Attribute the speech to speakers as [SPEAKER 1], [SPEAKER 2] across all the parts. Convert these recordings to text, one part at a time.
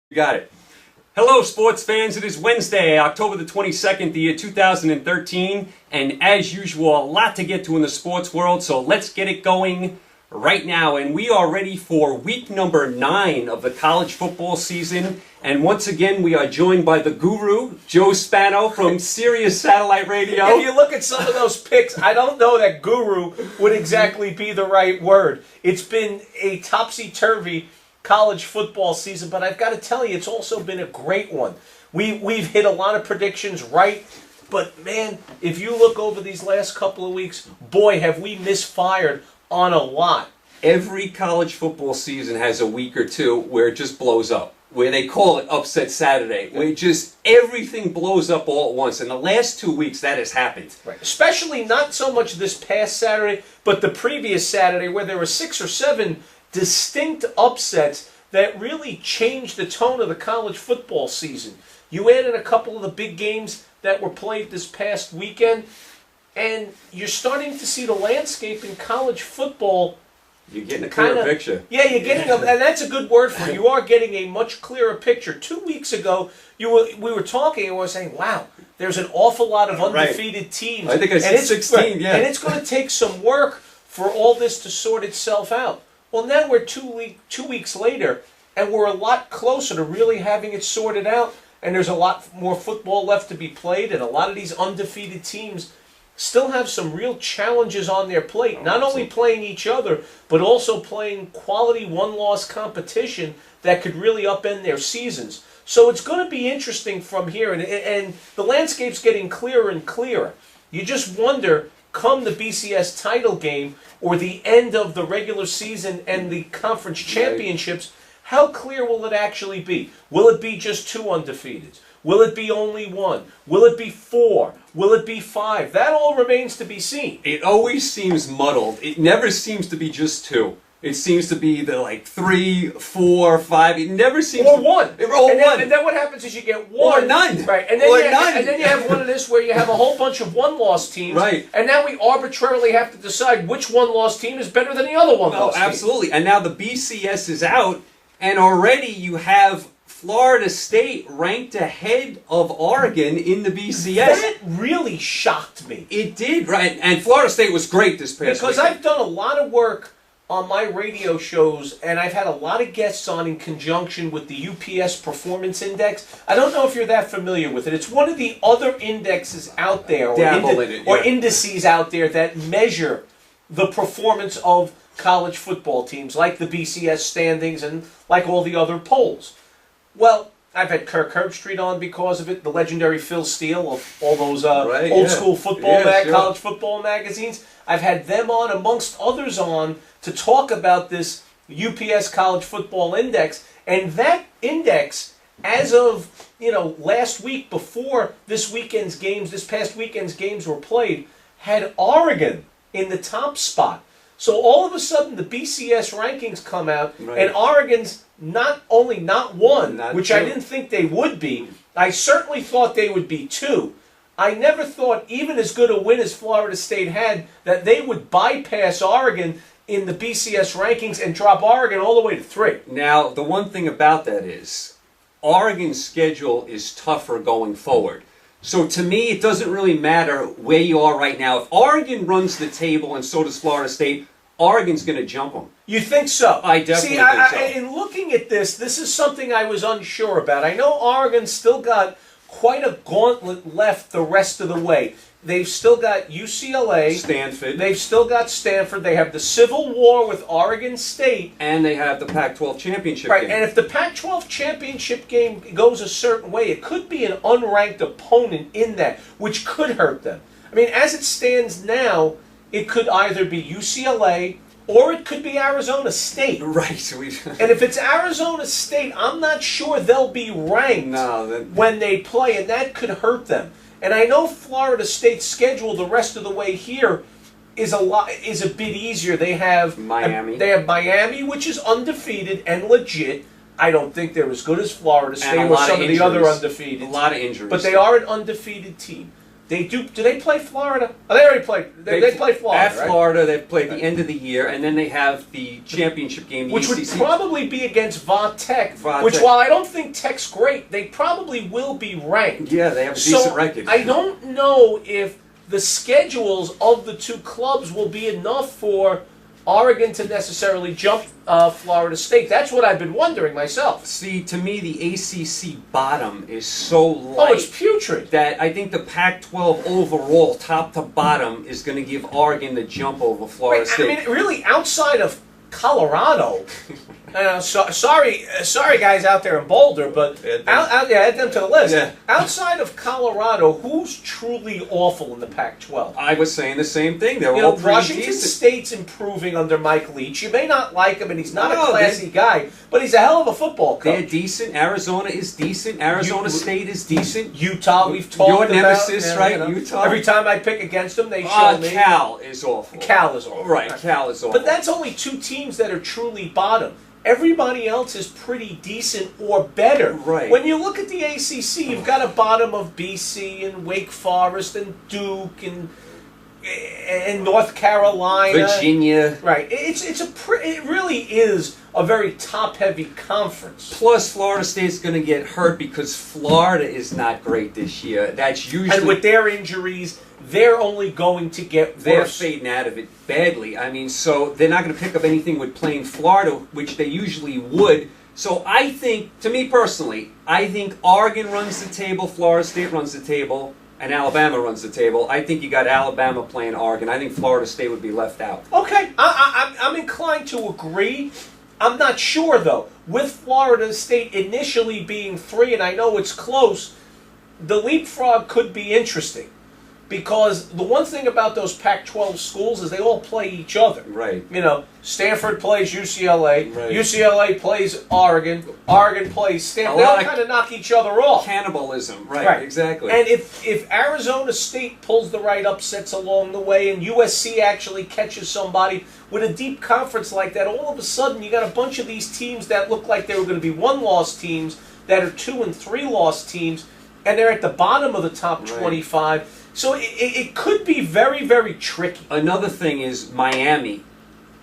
[SPEAKER 1] You got it. Hello, sports fans. It is Wednesday, October the 22nd, the year 2013. And as usual, a lot to get to in the sports world, so let's get it going right now. And we are ready for week number 9 of the college football season. And once again, we are joined by the guru, Joe Spano from Sirius Satellite Radio.
[SPEAKER 2] If you look at some of those picks, I don't know that guru would exactly be the right word. It's been a topsy-turvy college football season, but I've got to tell you, it's also been a great one. We've hit a lot of predictions right, but man, if you look over these last couple of weeks, boy, have we misfired on a lot.
[SPEAKER 1] Every college football season has a week or two where it just blows up, where they call it Upset Saturday, where just everything blows up all at once. And the last 2 weeks, that has happened.
[SPEAKER 2] Right. Especially not so much this past Saturday, but the previous Saturday, where there were 6 or 7 distinct upsets that really changed the tone of the college football season. You add in a couple of the big games that were played this past weekend, and you're starting to see the landscape in college football.
[SPEAKER 1] You're getting a clearer picture.
[SPEAKER 2] Yeah, you're getting and that's a good word for it. You are getting a much clearer picture. 2 weeks ago, we were talking and we were saying, wow, there's an awful lot of undefeated teams.
[SPEAKER 1] I think I said 16, yeah.
[SPEAKER 2] And it's going to take some work for all this to sort itself out. Well, now we're 2 weeks later, and we're a lot closer to really having it sorted out, and there's a lot more football left to be played, and a lot of these undefeated teams still have some real challenges on their plate, not only playing each other, but also playing quality one-loss competition that could really upend their seasons. So it's going to be interesting from here, and the landscape's getting clearer and clearer. You just wonder, come the BCS title game or the end of the regular season and the conference championships, how clear will it actually be? Will it be just 2 undefeateds? Will it be only 1? Will it be 4? Will it be 5? That all remains to be seen.
[SPEAKER 1] It always seems muddled. It never seems to be just 2. It seems to be the 3, 4, 5. It never seems
[SPEAKER 2] or
[SPEAKER 1] to
[SPEAKER 2] 1.
[SPEAKER 1] Or one.
[SPEAKER 2] And then what happens is you get 1.
[SPEAKER 1] Or none.
[SPEAKER 2] Right. And then you have one of this where you have a whole bunch of one-loss teams.
[SPEAKER 1] Right.
[SPEAKER 2] And now we arbitrarily have to decide which one-loss team is better than the other one-loss team.
[SPEAKER 1] Absolutely. And now the BCS is out, and already you have Florida State ranked ahead of Oregon in the BCS.
[SPEAKER 2] That really shocked me.
[SPEAKER 1] It did, right? And Florida State was great this past
[SPEAKER 2] Because
[SPEAKER 1] weekend.
[SPEAKER 2] I've done a lot of work on my radio shows, and I've had a lot of guests on in conjunction with the UPS Performance Index. I don't know if you're that familiar with it. It's one of the other indexes out there, or indices out there that measure the performance of college football teams, like the BCS standings and like all the other polls. Well, I've had Kirk Herbstreit on because of it, the legendary Phil Steele of all those old-school football college football magazines. I've had them on, amongst others on, to talk about this UPS College Football Index. And that index, as of last week, before this past weekend's games were played, had Oregon in the top spot. So all of a sudden, the BCS rankings come out, and Oregon's not only not 1, which I didn't think they would be. I certainly thought they would be 2. I never thought, even as good a win as Florida State had, that they would bypass Oregon in the BCS rankings and drop Oregon all the way to 3.
[SPEAKER 1] Now, the one thing about that is, Oregon's schedule is tougher going forward. So to me, it doesn't really matter where you are right now. If Oregon runs the table and so does Florida State, Oregon's going to jump them.
[SPEAKER 2] You think so?
[SPEAKER 1] I definitely think so.
[SPEAKER 2] In looking at this is something I was unsure about. I know Oregon's still got quite a gauntlet left the rest of the way. They've still got UCLA.
[SPEAKER 1] Stanford.
[SPEAKER 2] They've still got Stanford. They have the Civil War with Oregon State.
[SPEAKER 1] And they have the Pac-12 championship game.
[SPEAKER 2] And if the Pac-12 championship game goes a certain way, it could be an unranked opponent in that, which could hurt them. I mean, as it stands now, it could either be UCLA or it could be Arizona State.
[SPEAKER 1] Right.
[SPEAKER 2] And if it's Arizona State, I'm not sure they'll be ranked when they play, and that could hurt them. And I know Florida State's schedule the rest of the way here is a bit easier. They have
[SPEAKER 1] Miami.
[SPEAKER 2] They have Miami, which is undefeated and legit. I don't think they're as good as Florida State or some of the other undefeated.
[SPEAKER 1] A lot of injuries.
[SPEAKER 2] But they are an undefeated team. They do. Do they play Florida? Oh, they already played. They play Florida.
[SPEAKER 1] At
[SPEAKER 2] right?
[SPEAKER 1] Florida, they play the end of the year, and then they have the championship game, the
[SPEAKER 2] Which would
[SPEAKER 1] ACC.
[SPEAKER 2] probably be against Va Tech.
[SPEAKER 1] Va
[SPEAKER 2] Which,
[SPEAKER 1] Tech.
[SPEAKER 2] while I don't think Tech's great, they probably will be ranked.
[SPEAKER 1] Yeah, they have a decent record.
[SPEAKER 2] I don't know if the schedules of the two clubs will be enough for Oregon to necessarily jump Florida State. That's what I've been wondering myself.
[SPEAKER 1] See, to me, the ACC bottom is so
[SPEAKER 2] Oh,
[SPEAKER 1] light
[SPEAKER 2] it's putrid.
[SPEAKER 1] that I think the Pac-12 overall, top to bottom, is going to give Oregon the jump over Florida
[SPEAKER 2] Wait, I
[SPEAKER 1] State.
[SPEAKER 2] mean, really, outside of Colorado. Sorry, guys out there in Boulder, but add them to the list.
[SPEAKER 1] Yeah.
[SPEAKER 2] Outside of Colorado, who's truly awful in the Pac-12?
[SPEAKER 1] I was saying the same thing. They're
[SPEAKER 2] You
[SPEAKER 1] all
[SPEAKER 2] know,
[SPEAKER 1] pretty
[SPEAKER 2] Washington
[SPEAKER 1] decent.
[SPEAKER 2] State's improving under Mike Leach. You may not like him, and he's not
[SPEAKER 1] No,
[SPEAKER 2] a classy guy, but he's a hell of a football
[SPEAKER 1] They're
[SPEAKER 2] coach.
[SPEAKER 1] decent. Arizona is decent. Arizona State is decent.
[SPEAKER 2] Utah, we've talked
[SPEAKER 1] Your
[SPEAKER 2] about.
[SPEAKER 1] nemesis,
[SPEAKER 2] yeah,
[SPEAKER 1] right?
[SPEAKER 2] you know.
[SPEAKER 1] Utah.
[SPEAKER 2] Every time I pick against them, they show me.
[SPEAKER 1] Cal is awful.
[SPEAKER 2] Cal is awful.
[SPEAKER 1] Right, Cal is awful.
[SPEAKER 2] But that's only two teams that are truly bottom. Everybody else is pretty decent or better.
[SPEAKER 1] Right.
[SPEAKER 2] When you look at the ACC, you've got a bottom of BC and Wake Forest and Duke and North Carolina,
[SPEAKER 1] Virginia.
[SPEAKER 2] Right. It really is a very top-heavy conference.
[SPEAKER 1] Plus, Florida State's going to get hurt because Florida is not great this year. That's usually
[SPEAKER 2] And with their injuries, they're only going to get
[SPEAKER 1] they're
[SPEAKER 2] worse.
[SPEAKER 1] fading out of it badly. I mean, so they're not going to pick up anything with playing Florida, which they usually would. So I think, to me personally, I think Oregon runs the table, Florida State runs the table, and Alabama runs the table. I think you got Alabama playing Oregon. I think Florida State would be left out.
[SPEAKER 2] Okay, I'm inclined to agree. I'm not sure, though. With Florida State initially being 3, and I know it's close, the leapfrog could be interesting. Because the one thing about those Pac-12 schools is they all play each other.
[SPEAKER 1] Right.
[SPEAKER 2] You know, Stanford plays UCLA,
[SPEAKER 1] Right.
[SPEAKER 2] UCLA plays Oregon, Oregon plays Stanford. They all kind of knock each other off.
[SPEAKER 1] Cannibalism. Right, exactly.
[SPEAKER 2] And if Arizona State pulls the right upsets along the way and USC actually catches somebody with a deep conference like that, all of a sudden you got a bunch of these teams that look like they were going to be 1-loss teams that are 2- and 3-loss teams, and they're at the bottom of the top 25. So it could be very, very tricky.
[SPEAKER 1] Another thing is Miami.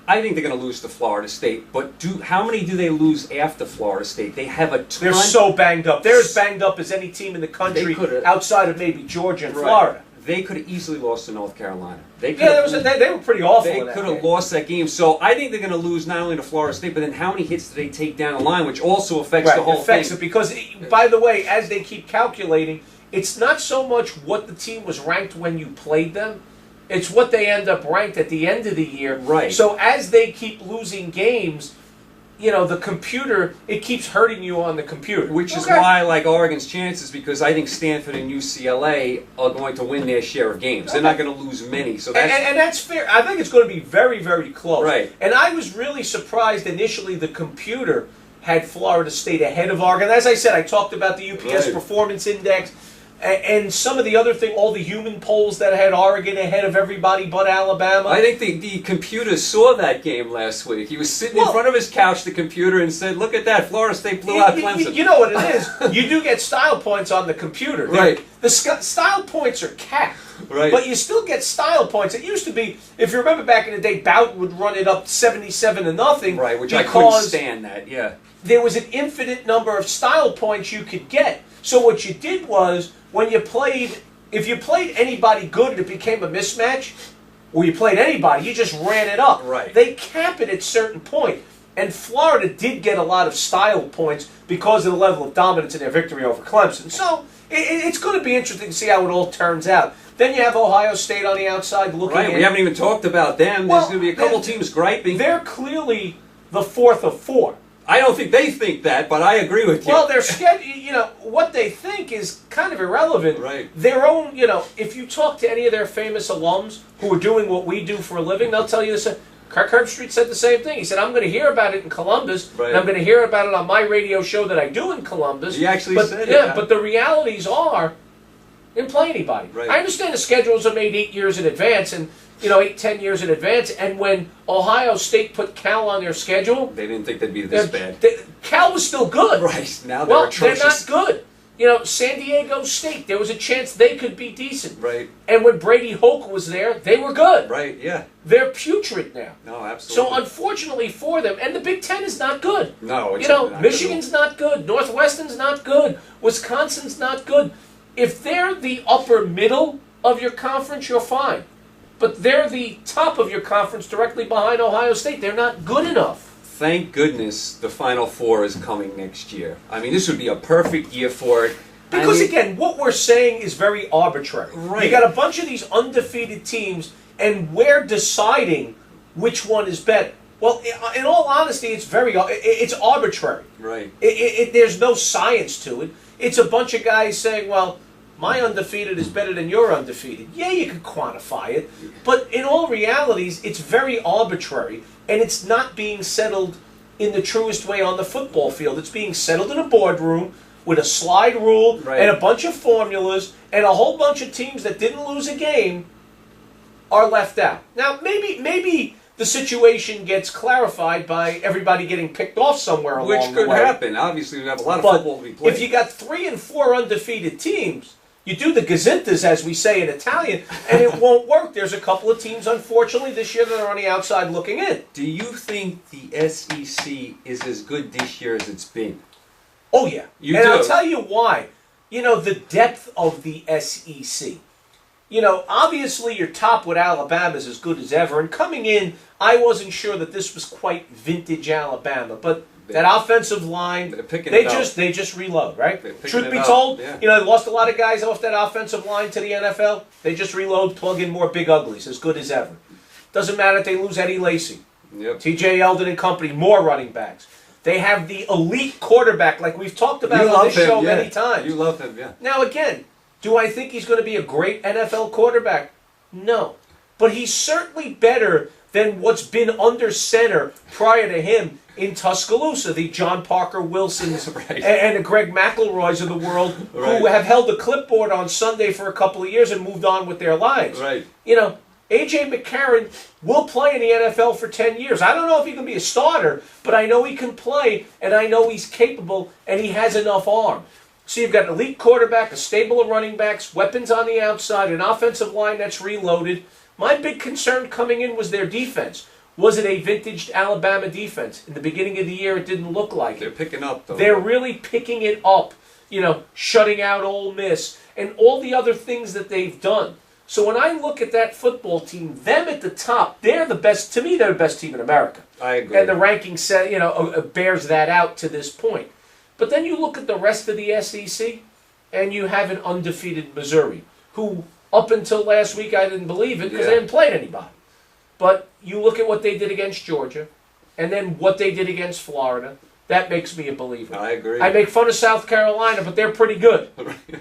[SPEAKER 1] I think they're going to lose to Florida State, but how many do they lose after Florida State? They have a ton.
[SPEAKER 2] They're so banged up. They're as banged up as any team in the country outside of maybe Georgia and Florida.
[SPEAKER 1] They could have easily lost to North Carolina. They
[SPEAKER 2] were pretty awful.
[SPEAKER 1] They could have lost that game. So I think they're going to lose not only to Florida State, but then how many hits do they take down the line, which also affects the whole thing.
[SPEAKER 2] It because, by the way, as they keep calculating, it's not so much what the team was ranked when you played them. It's what they end up ranked at the end of the year.
[SPEAKER 1] Right.
[SPEAKER 2] So as they keep losing games, you know, the computer, it keeps hurting you on the computer.
[SPEAKER 1] Which is why I like Oregon's chances, because I think Stanford and UCLA are going to win their share of games. They're not going to lose many. So that's
[SPEAKER 2] and that's fair. I think it's going to be very, very close.
[SPEAKER 1] Right.
[SPEAKER 2] And I was really surprised initially the computer had Florida State ahead of Oregon. As I said, I talked about the UPS Performance Index. And some of the other thing, all the human polls that had Oregon ahead of everybody but Alabama.
[SPEAKER 1] I think the computer saw that game last week. He was sitting in front of his couch, the computer, and said, "Look at that! Florida State blew out Clemson."
[SPEAKER 2] You know what it is? You do get style points on the computer.
[SPEAKER 1] Right.
[SPEAKER 2] The style points are capped.
[SPEAKER 1] Right.
[SPEAKER 2] But you still get style points. It used to be, if you remember back in the day, Bowden would run it up 77-0.
[SPEAKER 1] Right, which I couldn't stand that. Yeah.
[SPEAKER 2] There was an infinite number of style points you could get. So what you did was, when you played, if you played anybody good and it became a mismatch, or you played anybody, you just ran it up.
[SPEAKER 1] Right.
[SPEAKER 2] They cap it at a certain point. And Florida did get a lot of style points because of the level of dominance in their victory over Clemson. So it's going to be interesting to see how it all turns out. Then you have Ohio State on the outside looking in.
[SPEAKER 1] We haven't even talked about them. There's going to be a couple teams griping.
[SPEAKER 2] They're clearly the 4th of 4.
[SPEAKER 1] I don't think they think that, but I agree with you.
[SPEAKER 2] Well, they're you know, what they think is kind of irrelevant.
[SPEAKER 1] Right.
[SPEAKER 2] Their own, you know, if you talk to any of their famous alums who are doing what we do for a living, they'll tell you this. Kirk Herbstreit said the same thing. He said, I'm going to hear about it in Columbus, and I'm going to hear about it on my radio show that I do in Columbus.
[SPEAKER 1] He actually said it.
[SPEAKER 2] Yeah, but the realities are, didn't play anybody.
[SPEAKER 1] Right.
[SPEAKER 2] I understand the schedules are made 8 years in advance, and 8-10 years in advance. And when Ohio State put Cal on their schedule,
[SPEAKER 1] they didn't think they'd be this bad.
[SPEAKER 2] Cal was still good.
[SPEAKER 1] Right. Now
[SPEAKER 2] they're
[SPEAKER 1] atrocious.
[SPEAKER 2] not good. You know, San Diego State, there was a chance they could be decent.
[SPEAKER 1] Right.
[SPEAKER 2] And when Brady Hoke was there, they were good.
[SPEAKER 1] Right, yeah.
[SPEAKER 2] They're putrid now.
[SPEAKER 1] No, absolutely.
[SPEAKER 2] So unfortunately for them, and the Big Ten is not good.
[SPEAKER 1] No, it's
[SPEAKER 2] you know,
[SPEAKER 1] not
[SPEAKER 2] Michigan's not good. Northwestern's not good. Wisconsin's not good. If they're the upper middle of your conference, you're fine. But they're the top of your conference directly behind Ohio State. They're not good enough.
[SPEAKER 1] Thank goodness the Final Four is coming next year. I mean, this would be a perfect year for it.
[SPEAKER 2] Because again, what we're saying is very arbitrary.
[SPEAKER 1] Right.
[SPEAKER 2] You got a bunch of these undefeated teams, and we're deciding which one is better. Well, in all honesty, it's arbitrary.
[SPEAKER 1] Right.
[SPEAKER 2] There's no science to it. It's a bunch of guys saying, well, my undefeated is better than your undefeated. Yeah, you can quantify it, but in all realities, it's very arbitrary, and it's not being settled in the truest way on the football field. It's being settled in a boardroom with a slide rule and a bunch of formulas, and a whole bunch of teams that didn't lose a game are left out. Now, maybe the situation gets clarified by everybody getting picked off somewhere along the way.
[SPEAKER 1] Which could happen. Obviously, we have a lot of football to be played.
[SPEAKER 2] If you got 3 and 4 undefeated teams, you do the gazintas, as we say in Italian, and it won't work. There's a couple of teams, unfortunately, this year that are on the outside looking in.
[SPEAKER 1] Do you think the SEC is as good this year as it's been?
[SPEAKER 2] Oh, yeah.
[SPEAKER 1] You
[SPEAKER 2] and
[SPEAKER 1] do.
[SPEAKER 2] I'll tell you why. You know, the depth of the SEC. You know, obviously your top with Alabama is as good as ever. And coming in, I wasn't sure that this was quite vintage Alabama. But that offensive line, they just reload, right? Truth be told, you know, they lost a lot of guys off that offensive line to the NFL. They just reload, plug in more big uglies, as good as ever. Doesn't matter if they lose Eddie Lacy.
[SPEAKER 1] Yep.
[SPEAKER 2] T.J. Yeldon and company, more running backs. They have the elite quarterback, like we've talked about on this show many times.
[SPEAKER 1] You love him, yeah.
[SPEAKER 2] Now, again, do I think he's going to be a great NFL quarterback? No. But he's certainly better than what's been under center prior to him in Tuscaloosa, the John Parker Wilsons and the Greg McElroys of the world who have held the clipboard on Sunday for a couple of years and moved on with their lives.
[SPEAKER 1] Right.
[SPEAKER 2] You know, A.J. McCarron will play in the NFL for 10 years. I don't know if he can be a starter, but I know he can play, and I know he's capable, and he has enough arm. So you've got an elite quarterback, a stable of running backs, weapons on the outside, an offensive line that's reloaded. My big concern coming in was their defense. Was it a vintage Alabama defense? In the beginning of the year, it didn't look like it.
[SPEAKER 1] They're picking up, though.
[SPEAKER 2] They're really picking it up, you know, shutting out Ole Miss and all the other things that they've done. So when I look at that football team, them at the top, they're the best. To me, they're the best team in America.
[SPEAKER 1] I agree.
[SPEAKER 2] And the ranking set, you know, bears that out to this point. But then you look at the rest of the SEC, and you have an undefeated Missouri, who up until last week I didn't believe it because they hadn't played anybody. But you look at what they did against Georgia, and then what they did against Florida. That makes me a believer.
[SPEAKER 1] I agree.
[SPEAKER 2] I make fun of South Carolina, but they're pretty good.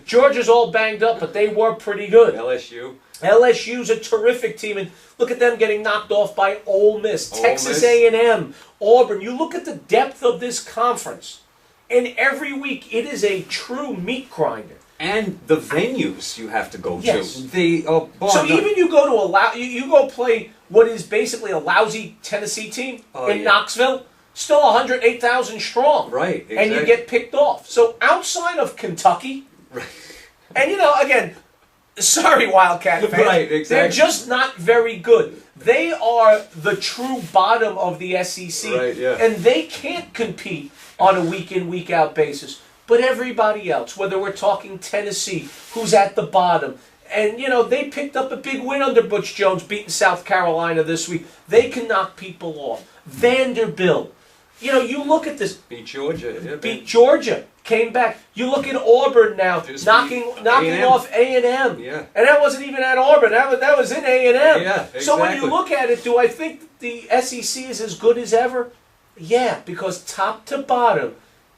[SPEAKER 2] Georgia's all banged up, but they were pretty good.
[SPEAKER 1] LSU.
[SPEAKER 2] LSU's a terrific team, and look at them getting knocked off by Ole Miss, Texas A&M, Auburn. You look at the depth of this conference, and every week it is a true meat grinder.
[SPEAKER 1] And the venues you have to go to.
[SPEAKER 2] So even you go to you go play what is basically a lousy Tennessee team in Knoxville, still 108,000 strong.
[SPEAKER 1] Right, exactly.
[SPEAKER 2] And you get picked off. So outside of Kentucky, and you know, again, sorry Wildcat fans, they're just not very good. They are the true bottom of the SEC, and they can't compete on a week-in, week-out basis. But everybody else, whether we're talking Tennessee, who's at the bottom, and, you know, they picked up a big win under Butch Jones, beating South Carolina this week. They can knock people off. Vanderbilt. You know, you look at this.
[SPEAKER 1] Beat Georgia.
[SPEAKER 2] Beat Georgia. Came back. You look at Auburn now, knocking off A&M.
[SPEAKER 1] Yeah.
[SPEAKER 2] And that wasn't even at Auburn. That was in A&M.
[SPEAKER 1] Yeah, exactly.
[SPEAKER 2] So when you look at it, do I think the SEC is as good as ever? Yeah, because top to bottom,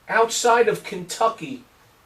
[SPEAKER 2] outside of Kentucky,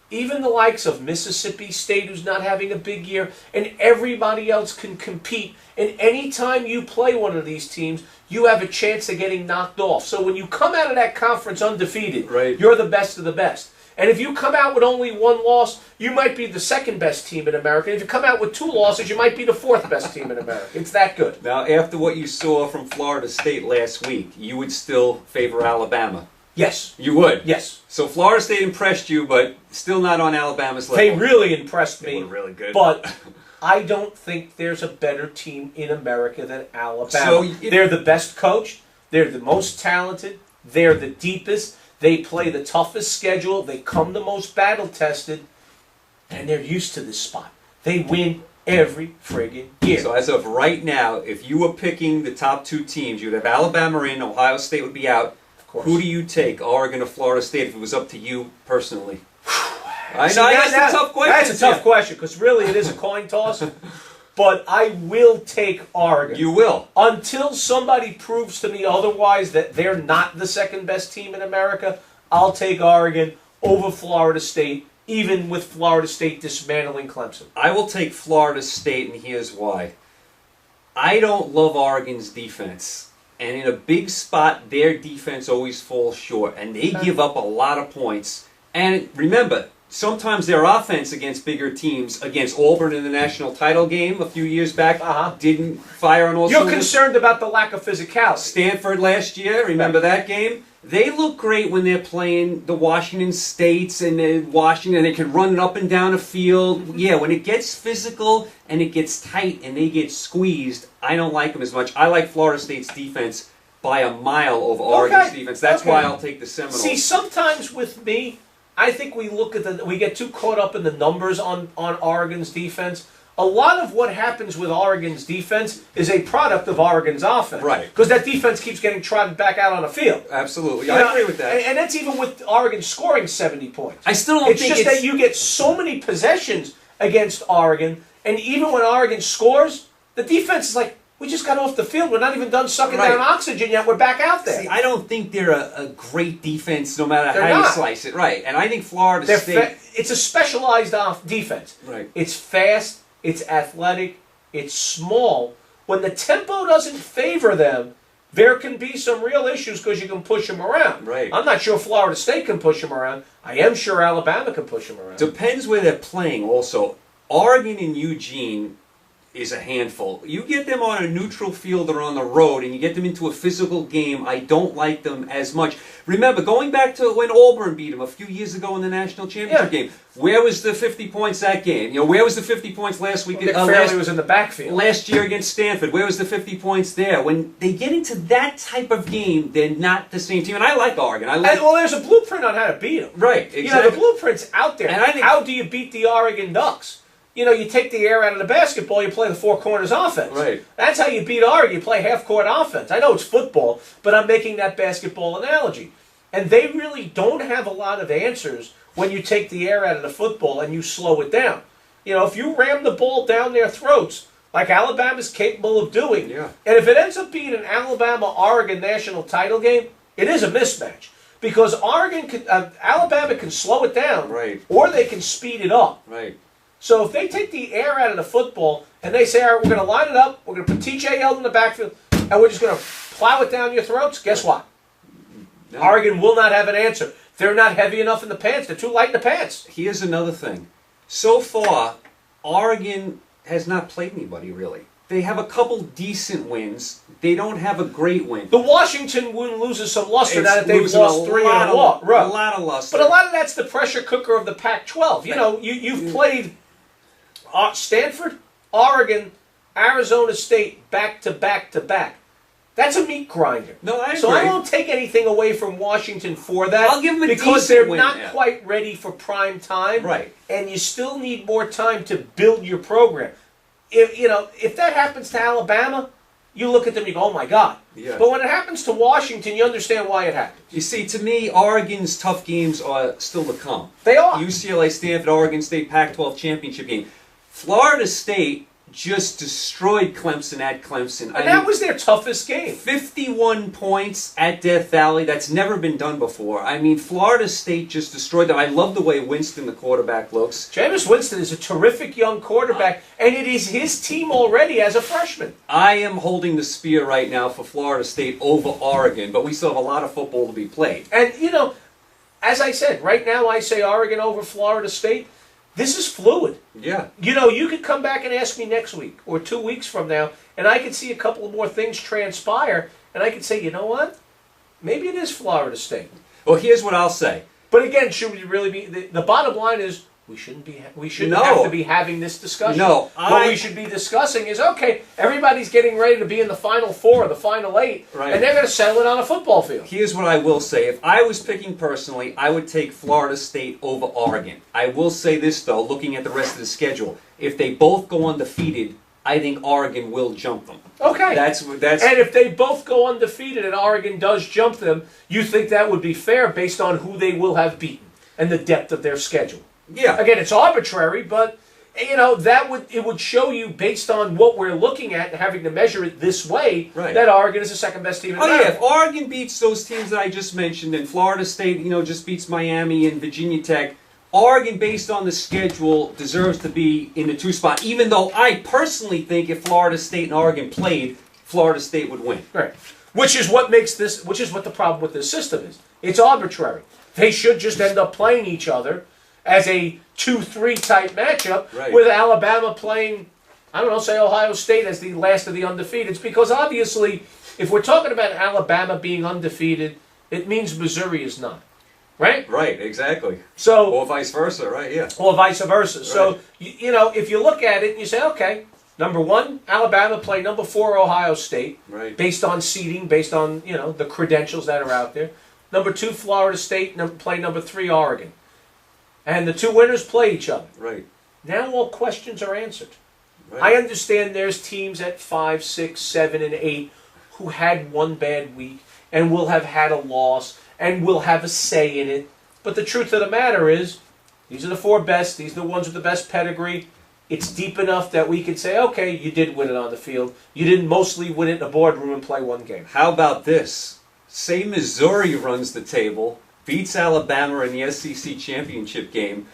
[SPEAKER 2] even the likes of Mississippi State, who's not having a big year, and everybody else can compete. And anytime you play one of these teams, you have a chance of getting knocked off. So when you come out of that conference undefeated, you're the best of the best. And if you come out with only one loss, you might be the second best team in America. And if you come out with 2 losses, you might be the 4th best team in America. It's that good.
[SPEAKER 1] Now, after what you saw from Florida State last week, you would still favor Alabama.
[SPEAKER 2] Yes.
[SPEAKER 1] You would?
[SPEAKER 2] Yes.
[SPEAKER 1] So Florida State impressed you, but still not on Alabama's level.
[SPEAKER 2] They really impressed
[SPEAKER 1] They
[SPEAKER 2] me.
[SPEAKER 1] were really good.
[SPEAKER 2] But I don't think there's a better team in America than Alabama.
[SPEAKER 1] So
[SPEAKER 2] they're the best coached. They're the most talented. They're the deepest. They play the toughest schedule. They come the most battle-tested. And they're used to this spot. They win every friggin' year.
[SPEAKER 1] So as of right now, if you were picking the top two teams, you'd have Alabama in, Ohio State would be out.
[SPEAKER 2] Of course.
[SPEAKER 1] Who do you take, Oregon or Florida State, if it was up to you personally? I
[SPEAKER 2] See,
[SPEAKER 1] know, that's a tough question.
[SPEAKER 2] That's a tough question, because really it is a coin toss. But I will take Oregon.
[SPEAKER 1] You will.
[SPEAKER 2] Until somebody proves to me otherwise that they're not the second best team in America, I'll take Oregon over Florida State, even with Florida State dismantling Clemson.
[SPEAKER 1] I will take Florida State, and here's why. I don't love Oregon's defense. And in a big spot, their defense always falls short. And they give up a lot of points. And remember, sometimes their offense against bigger teams, against Auburn in the national title game a few years back, didn't fire on all
[SPEAKER 2] You're
[SPEAKER 1] cylinders.
[SPEAKER 2] concerned about the lack of physicality.
[SPEAKER 1] Stanford last year, remember that game? They look great when they're playing the Washington States and Washington. They can run it up and down the field. Yeah, when it gets physical and it gets tight and they get squeezed, I don't like them as much. I like Florida State's defense by a mile over Oregon's defense. That's why I'll take the Seminoles.
[SPEAKER 2] See, sometimes with me, I think we look at we get too caught up in the numbers on Oregon's defense. A lot of what happens with Oregon's defense is a product of Oregon's offense.
[SPEAKER 1] Right.
[SPEAKER 2] Because that defense keeps getting trotted back out on the field.
[SPEAKER 1] Absolutely.
[SPEAKER 2] You
[SPEAKER 1] I
[SPEAKER 2] know,
[SPEAKER 1] agree with that.
[SPEAKER 2] And that's even with Oregon scoring 70 points.
[SPEAKER 1] I still don't
[SPEAKER 2] It's
[SPEAKER 1] think
[SPEAKER 2] just that you get so many possessions against Oregon, and even when Oregon scores, the defense is like, we just got off the field. We're not even done sucking down oxygen yet. We're back out there.
[SPEAKER 1] See, I don't think they're a great defense no matter
[SPEAKER 2] They're
[SPEAKER 1] how you
[SPEAKER 2] not.
[SPEAKER 1] slice it. Right. And I think Florida State...
[SPEAKER 2] It's a specialized defense.
[SPEAKER 1] Right.
[SPEAKER 2] It's fast. It's athletic. It's small. When the tempo doesn't favor them, there can be some real issues because you can push them around.
[SPEAKER 1] Right.
[SPEAKER 2] I'm not sure Florida State can push them around. I am sure Alabama can push them around.
[SPEAKER 1] Depends where they're playing also. Oregon and Eugene is a handful. You get them on a neutral field or on the road and you get them into a physical game, I don't like them as much. Remember, going back to when Auburn beat them a few years ago in the national championship game, where was the 50 points that game? You know, where was the 50 points last week?
[SPEAKER 2] Nick Fairley was in the backfield.
[SPEAKER 1] Last year against Stanford, where was the 50 points there? When they get into that type of game, they're not the same team. And I like Oregon.
[SPEAKER 2] Well, there's a blueprint on how to beat them.
[SPEAKER 1] Right, exactly.
[SPEAKER 2] You know, the blueprint's out there.
[SPEAKER 1] And I think,
[SPEAKER 2] how do you beat the Oregon Ducks? You know, you take the air out of the basketball, you play the four corners offense.
[SPEAKER 1] Right.
[SPEAKER 2] That's how you beat Oregon. You play half-court offense. I know it's football, but I'm making that basketball analogy. And they really don't have a lot of answers when you take the air out of the football and you slow it down. You know, if you ram the ball down their throats, like Alabama's capable of doing, and if it ends up being an Alabama-Oregon national title game, it is a mismatch. Because Alabama can slow it down, or they can speed it up.
[SPEAKER 1] Right.
[SPEAKER 2] So if they take the air out of the football and they say, all right, we're going to line it up, we're going to put T.J. Yeldon in the backfield, and we're just going to plow it down your throats, guess what? No. Oregon will not have an answer. They're not heavy enough in the pants. They're too light in the pants.
[SPEAKER 1] Here's another thing. So far, Oregon has not played anybody, really. They have a couple decent wins. They don't have a great win.
[SPEAKER 2] The Washington win loses some luster now that they've lost three in a row.
[SPEAKER 1] A lot of luster.
[SPEAKER 2] But a lot of that's the pressure cooker of the Pac-12. You know, you've played Stanford, Oregon, Arizona State back to back to back. That's a meat grinder.
[SPEAKER 1] No, I agree.
[SPEAKER 2] So I won't take anything away from Washington for that.
[SPEAKER 1] I'll give them a
[SPEAKER 2] because
[SPEAKER 1] decent
[SPEAKER 2] they're
[SPEAKER 1] win,
[SPEAKER 2] not quite ready for prime time.
[SPEAKER 1] Right.
[SPEAKER 2] And you still need more time to build your program. If that happens to Alabama, you look at them and you go, oh my God.
[SPEAKER 1] Yeah.
[SPEAKER 2] But when it happens to Washington, you understand why it happens.
[SPEAKER 1] You see, to me, Oregon's tough games are still to come.
[SPEAKER 2] They are.
[SPEAKER 1] UCLA, Stanford, Oregon State, Pac-12 championship game. Florida State just destroyed Clemson at Clemson.
[SPEAKER 2] And that was their toughest game.
[SPEAKER 1] 51 points at Death Valley. That's never been done before. I mean, Florida State just destroyed them. I love the way Winston, the quarterback, looks.
[SPEAKER 2] Jameis Winston is a terrific young quarterback, and it is his team already as a freshman.
[SPEAKER 1] I am holding the spear right now for Florida State over Oregon, but we still have a lot of football to be played.
[SPEAKER 2] And, as I said, right now I say Oregon over Florida State. This is fluid.
[SPEAKER 1] Yeah.
[SPEAKER 2] You could come back and ask me next week or 2 weeks from now, and I could see a couple of more things transpire, and I could say, you know what? Maybe it is Florida State.
[SPEAKER 1] Well, here's what I'll say.
[SPEAKER 2] But again, should we really be? The bottom line is we shouldn't be. We shouldn't
[SPEAKER 1] No.
[SPEAKER 2] have to be having this discussion.
[SPEAKER 1] No,
[SPEAKER 2] what we should be discussing is okay. Everybody's getting ready to be in the Final Four or the Final Eight,
[SPEAKER 1] Right.
[SPEAKER 2] and they're going to settle it on a football field.
[SPEAKER 1] Here's what I will say. If I was picking personally, I would take Florida State over Oregon. I will say this, though, looking at the rest of the schedule. If they both go undefeated, I think Oregon will jump them.
[SPEAKER 2] Okay.
[SPEAKER 1] That's.
[SPEAKER 2] And if they both go undefeated and Oregon does jump them, you think that would be fair based on who they will have beaten and the depth of their schedule.
[SPEAKER 1] Yeah.
[SPEAKER 2] Again, it's arbitrary, but it would show you based on what we're looking at and having to measure it this way
[SPEAKER 1] Right.
[SPEAKER 2] that Oregon is the second best team in
[SPEAKER 1] Oh
[SPEAKER 2] America.
[SPEAKER 1] yeah, if Oregon beats those teams that I just mentioned, and Florida State, just beats Miami and Virginia Tech, Oregon, based on the schedule, deserves to be in the 2 spot. Even though I personally think if Florida State and Oregon played, Florida State would win.
[SPEAKER 2] Right. Which is what the problem with this system is. It's arbitrary. They should just end up playing each other as a 2-3 type matchup,
[SPEAKER 1] Right.
[SPEAKER 2] with Alabama playing, I don't know, say Ohio State as the last of the undefeateds. Because obviously, if we're talking about Alabama being undefeated, it means Missouri is not. Right?
[SPEAKER 1] Right, exactly.
[SPEAKER 2] So,
[SPEAKER 1] Or vice versa, right? Yeah.
[SPEAKER 2] or vice versa.
[SPEAKER 1] Right.
[SPEAKER 2] So, if you look at it and you say, okay, number 1, Alabama play number 4, Ohio State,
[SPEAKER 1] Right.
[SPEAKER 2] based on seeding, based on, the credentials that are out there. Number 2, Florida State, play number 3, Oregon. And the 2 winners play each other.
[SPEAKER 1] Right.
[SPEAKER 2] Now all questions are answered.
[SPEAKER 1] Right.
[SPEAKER 2] I understand there's teams at 5, 6, 7, and 8 who had one bad week and will have had a loss and will have a say in it. But the truth of the matter is, these are the 4 best. These are the ones with the best pedigree. It's deep enough that we can say, okay, you did win it on the field. You didn't mostly win it in a boardroom and play one game.
[SPEAKER 1] How about this? Say Missouri runs the table, beats Alabama in the SEC championship game.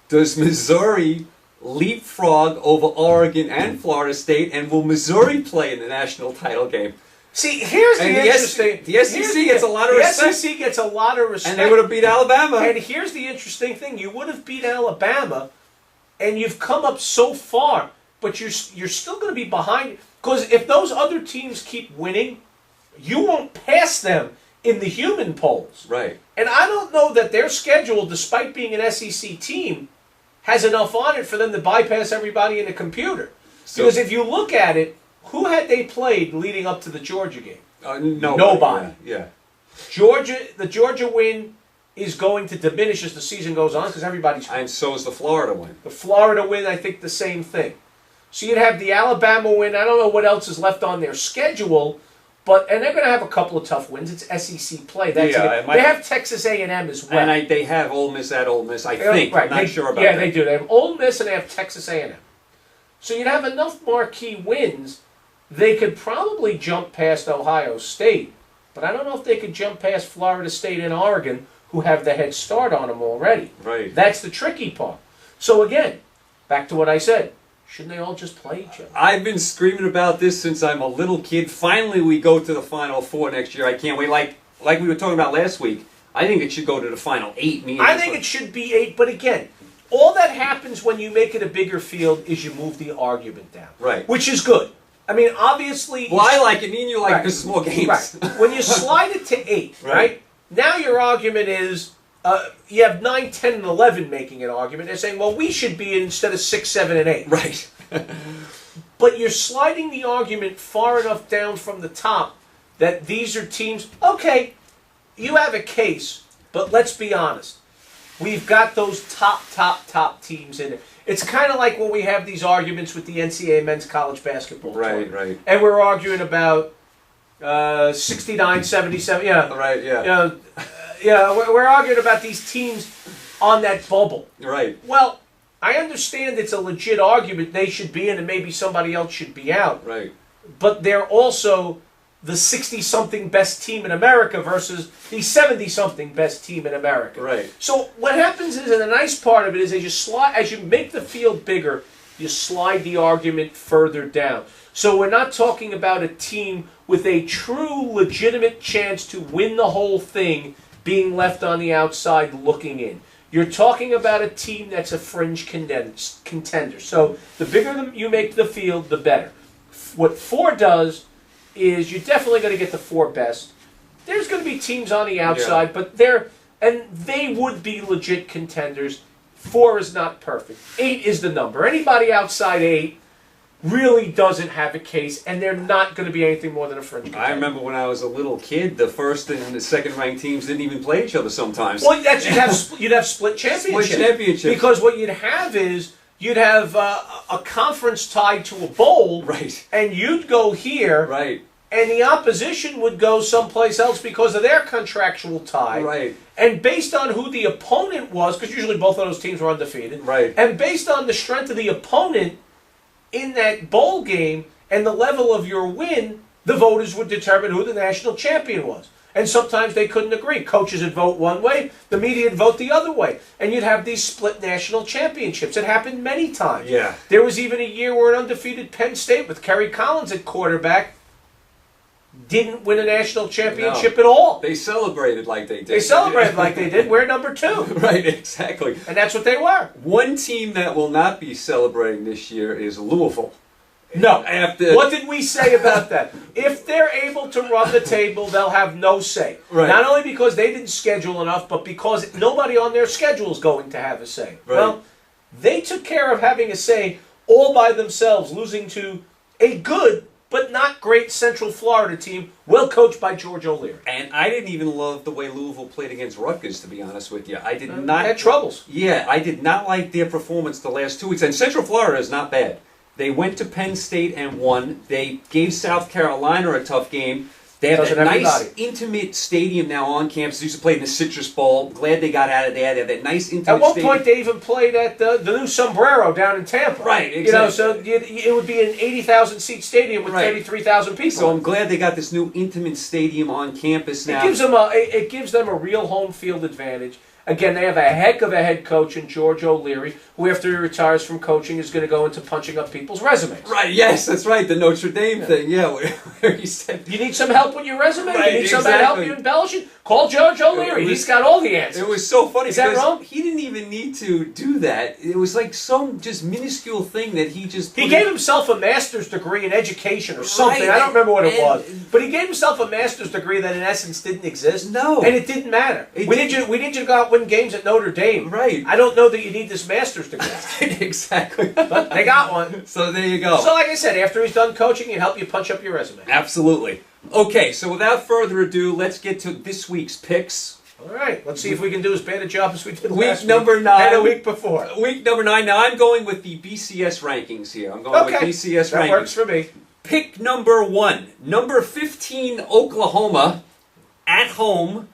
[SPEAKER 1] Does Missouri leapfrog over Oregon and Florida State, and will Missouri play in the national title game?
[SPEAKER 2] See, here's the
[SPEAKER 1] And
[SPEAKER 2] interesting.
[SPEAKER 1] the SEC gets a lot of respect.
[SPEAKER 2] The SEC gets a lot of respect.
[SPEAKER 1] And they would have beat Alabama.
[SPEAKER 2] And here's the interesting thing: you would have beat Alabama, and you've come up so far, but you're still going to be behind. Because if those other teams keep winning, you won't pass them in the human polls.
[SPEAKER 1] Right.
[SPEAKER 2] And I don't know that their schedule, despite being an SEC team, has enough on it for them to bypass everybody in the computer. Because if you look at it, who had they played leading up to the Georgia game? Nobody.
[SPEAKER 1] Yeah.
[SPEAKER 2] The Georgia win is going to diminish as the season goes on because everybody's.
[SPEAKER 1] And so is the Florida win.
[SPEAKER 2] The Florida win, I think, the same thing. So you'd have the Alabama win. I don't know what else is left on their schedule, and they're going to have a couple of tough wins. It's SEC play. That's it. They have Texas A&M as well.
[SPEAKER 1] And they have Ole Miss at Ole Miss, I think.
[SPEAKER 2] Right.
[SPEAKER 1] I'm not sure about
[SPEAKER 2] that.
[SPEAKER 1] that.
[SPEAKER 2] Yeah, they do. They have Ole Miss and they have Texas A&M. So you'd have enough marquee wins. They could probably jump past Ohio State, but I don't know if they could jump past Florida State and Oregon, who have the head start on them already.
[SPEAKER 1] Right.
[SPEAKER 2] That's the tricky part. So again, back to what I said. Shouldn't they all just play each other?
[SPEAKER 1] I've been screaming about this since I'm a little kid. Finally, we go to the Final Four next year. I can't wait. Like we were talking about last week, I think it should go to the Final 8.
[SPEAKER 2] I think it should be 8, but again, all that happens when you make it a bigger field is you move the argument down.
[SPEAKER 1] Right.
[SPEAKER 2] Which is good. I mean, obviously...
[SPEAKER 1] Well, I like it. Me and you like it because it's more games.
[SPEAKER 2] Right. When you slide it to 8, right? Now your argument is... you have 9, 10, and 11 making an argument. They're saying, well, we should be instead of 6, 7, and 8.
[SPEAKER 1] Right.
[SPEAKER 2] But you're sliding the argument far enough down from the top that these are teams... Okay, you have a case, but let's be honest. We've got those top teams in there. It's kind of like when we have these arguments with the NCAA men's college basketball tournament.
[SPEAKER 1] Right.
[SPEAKER 2] And we're arguing about 69, 77,
[SPEAKER 1] Right, yeah.
[SPEAKER 2] We're arguing about these teams on that bubble.
[SPEAKER 1] Right.
[SPEAKER 2] Well, I understand it's a legit argument they should be in and maybe somebody else should be out.
[SPEAKER 1] Right.
[SPEAKER 2] But they're also the 60-something best team in America versus the 70-something best team in America.
[SPEAKER 1] Right.
[SPEAKER 2] So what happens is, and the nice part of it is, as you make the field bigger, you slide the argument further down. So we're not talking about a team with a true, legitimate chance to win the whole thing being left on the outside looking in. You're talking about a team that's a fringe contender. So the bigger you make the field, the better. What 4 does is you're definitely going to get the 4 best. There's going to be teams on the outside, but and they would be legit contenders. 4 is not perfect. 8 is the number. Anybody outside 8 really doesn't have a case, and they're not going to be anything more than a fringe contender.
[SPEAKER 1] I remember when I was a little kid, the first and the second ranked teams didn't even play each other sometimes.
[SPEAKER 2] Well, you'd have split championships.
[SPEAKER 1] Split championships.
[SPEAKER 2] Because what you'd have is you'd have a conference tied to a bowl,
[SPEAKER 1] Right.
[SPEAKER 2] and you'd go here,
[SPEAKER 1] Right.
[SPEAKER 2] and the opposition would go someplace else because of their contractual tie.
[SPEAKER 1] Right.
[SPEAKER 2] And based on who the opponent was, because usually both of those teams were undefeated,
[SPEAKER 1] Right.
[SPEAKER 2] and based on the strength of the opponent in that bowl game and the level of your win, the voters would determine who the national champion was. And sometimes they couldn't agree. Coaches would vote one way, the media would vote the other way. And you'd have these split national championships. It happened many times.
[SPEAKER 1] Yeah.
[SPEAKER 2] There was even a year where an undefeated Penn State with Kerry Collins at quarterback didn't win a national championship at all.
[SPEAKER 1] They celebrated like they did.
[SPEAKER 2] They celebrated like they did. We're number 2.
[SPEAKER 1] Right, exactly.
[SPEAKER 2] And that's what they were.
[SPEAKER 1] One team that will not be celebrating this year is Louisville.
[SPEAKER 2] No.
[SPEAKER 1] After
[SPEAKER 2] What did we say about that? If they're able to run the table, they'll have no say.
[SPEAKER 1] Right.
[SPEAKER 2] Not only because they didn't schedule enough, but because nobody on their schedule is going to have a say.
[SPEAKER 1] Right.
[SPEAKER 2] Well, they took care of having a say all by themselves, losing to a good but not great Central Florida team, well coached by George O'Leary.
[SPEAKER 1] And I didn't even love the way Louisville played against Rutgers, to be honest with you. I did not.
[SPEAKER 2] Had troubles.
[SPEAKER 1] Yeah, I did not like their performance the last 2 weeks. And Central Florida is not bad. They went to Penn State and won. They gave South Carolina a tough game. They have
[SPEAKER 2] Doesn't
[SPEAKER 1] a nice,
[SPEAKER 2] everybody.
[SPEAKER 1] intimate stadium now on campus. They used to play in the Citrus Bowl. Glad they got out of there. They have that nice, intimate
[SPEAKER 2] At one
[SPEAKER 1] stadium.
[SPEAKER 2] point, they even played at the new Sombrero down in Tampa.
[SPEAKER 1] Right,
[SPEAKER 2] You know,
[SPEAKER 1] exactly.
[SPEAKER 2] so it would be an 80,000 seat stadium with
[SPEAKER 1] Right.
[SPEAKER 2] 33,000 people.
[SPEAKER 1] So I'm glad they got this new intimate stadium on campus now.
[SPEAKER 2] It gives them a real home field advantage. Again, they have a heck of a head coach in George O'Leary, who after he retires from coaching is going to go into punching up people's resumes.
[SPEAKER 1] Right, yes, that's right. The Notre Dame thing, yeah, where he said...
[SPEAKER 2] You need some help with your resume?
[SPEAKER 1] Right,
[SPEAKER 2] You need somebody to help
[SPEAKER 1] exactly.
[SPEAKER 2] you embellish it? Call George O'Leary. He's got all the answers.
[SPEAKER 1] It was so funny.
[SPEAKER 2] Is that
[SPEAKER 1] because
[SPEAKER 2] wrong?
[SPEAKER 1] He didn't even need to do that. It was like some just minuscule thing that he just...
[SPEAKER 2] He
[SPEAKER 1] put
[SPEAKER 2] gave
[SPEAKER 1] in-
[SPEAKER 2] himself a master's degree in education or something.
[SPEAKER 1] Right,
[SPEAKER 2] I don't remember what it
[SPEAKER 1] and-
[SPEAKER 2] was. But he gave himself a master's degree that in essence didn't exist.
[SPEAKER 1] No.
[SPEAKER 2] And it didn't matter.
[SPEAKER 1] It
[SPEAKER 2] We need you to go out and win games at Notre Dame.
[SPEAKER 1] Right.
[SPEAKER 2] I don't know that you need this master's degree.
[SPEAKER 1] Exactly.
[SPEAKER 2] But they got one.
[SPEAKER 1] So there you go.
[SPEAKER 2] So like I said, after he's done coaching, he'll help you punch up your resume.
[SPEAKER 1] Absolutely. Okay, so without further ado, let's get to this week's picks.
[SPEAKER 2] All right. Let's see if we can do as bad a job as we did
[SPEAKER 1] Week
[SPEAKER 2] last
[SPEAKER 1] number
[SPEAKER 2] week
[SPEAKER 1] 9.
[SPEAKER 2] and a week before.
[SPEAKER 1] Week number 9. Now I'm going with the BCS rankings here. I'm going with BCS
[SPEAKER 2] that
[SPEAKER 1] rankings.
[SPEAKER 2] works for me.
[SPEAKER 1] Pick number 1. Number 15, Oklahoma, at home,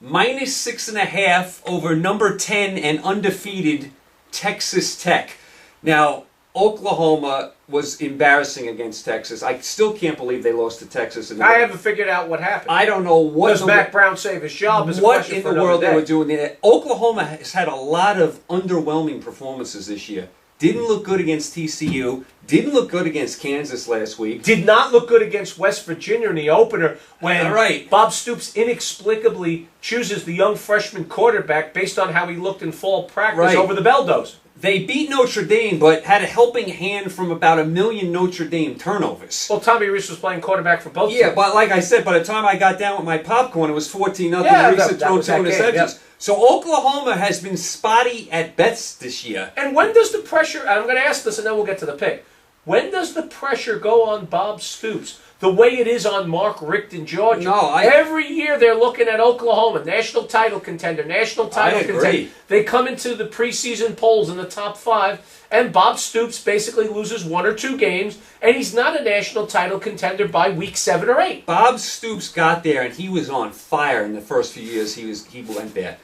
[SPEAKER 1] minus 6.5 over number 10 and undefeated Texas Tech. Now, Oklahoma was embarrassing against Texas. I still can't believe they lost to Texas.
[SPEAKER 2] I haven't figured out what happened.
[SPEAKER 1] I don't know what
[SPEAKER 2] Does Mac Brown save his job? Is a
[SPEAKER 1] what
[SPEAKER 2] question
[SPEAKER 1] in
[SPEAKER 2] for
[SPEAKER 1] the
[SPEAKER 2] another
[SPEAKER 1] world
[SPEAKER 2] day.
[SPEAKER 1] they were doing there. Oklahoma has had a lot of underwhelming performances this year. Didn't look good against TCU. Didn't look good against Kansas last week.
[SPEAKER 2] Did not look good against West Virginia in the opener when
[SPEAKER 1] Right.
[SPEAKER 2] Bob Stoops inexplicably chooses the young freshman quarterback based on how he looked in fall practice
[SPEAKER 1] Right.
[SPEAKER 2] over the Bulldozer.
[SPEAKER 1] They beat Notre Dame, but had a helping hand from about 1 million Notre Dame turnovers.
[SPEAKER 2] Well, Tommy Reese was playing quarterback for both
[SPEAKER 1] Yeah,
[SPEAKER 2] teams.
[SPEAKER 1] but like I said, by the time I got down with my popcorn, it was 14-0.
[SPEAKER 2] Yeah,
[SPEAKER 1] Reese
[SPEAKER 2] that-
[SPEAKER 1] had
[SPEAKER 2] that
[SPEAKER 1] thrown
[SPEAKER 2] was
[SPEAKER 1] 2
[SPEAKER 2] that game,
[SPEAKER 1] interceptions.
[SPEAKER 2] yep.
[SPEAKER 1] So Oklahoma has been spotty at best this year.
[SPEAKER 2] And when does the pressure, and I'm going to ask this and then we'll get to the pick, when does the pressure go on Bob Stoops the way it is on Mark Richt in Georgia?
[SPEAKER 1] No,
[SPEAKER 2] Every year they're looking at Oklahoma, national title contender, national title
[SPEAKER 1] I agree.
[SPEAKER 2] contender. They come into the preseason polls in the top 5, and Bob Stoops basically loses 1 or 2 games, and he's not a national title contender by week 7 or 8.
[SPEAKER 1] Bob Stoops got there, and he was on fire in the first few years he went there.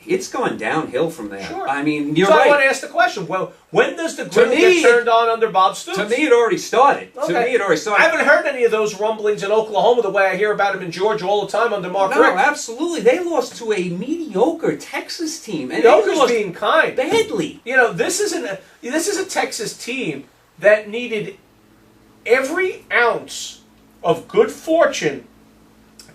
[SPEAKER 1] It's gone downhill from there.
[SPEAKER 2] Sure.
[SPEAKER 1] I mean, you're
[SPEAKER 2] So I
[SPEAKER 1] right.
[SPEAKER 2] want to ask the question, well, when does the grill
[SPEAKER 1] me,
[SPEAKER 2] get turned on under Bob Stoops?
[SPEAKER 1] To me, it already started.
[SPEAKER 2] Okay.
[SPEAKER 1] To me, it already started.
[SPEAKER 2] I haven't heard any of those rumblings in Oklahoma the way I hear about them in Georgia all the time under Mark
[SPEAKER 1] No,
[SPEAKER 2] Richt.
[SPEAKER 1] absolutely. They lost to a mediocre Texas team. And
[SPEAKER 2] Joker's
[SPEAKER 1] they lost
[SPEAKER 2] being kind.
[SPEAKER 1] badly.
[SPEAKER 2] You know, this is a Texas team that needed every ounce of good fortune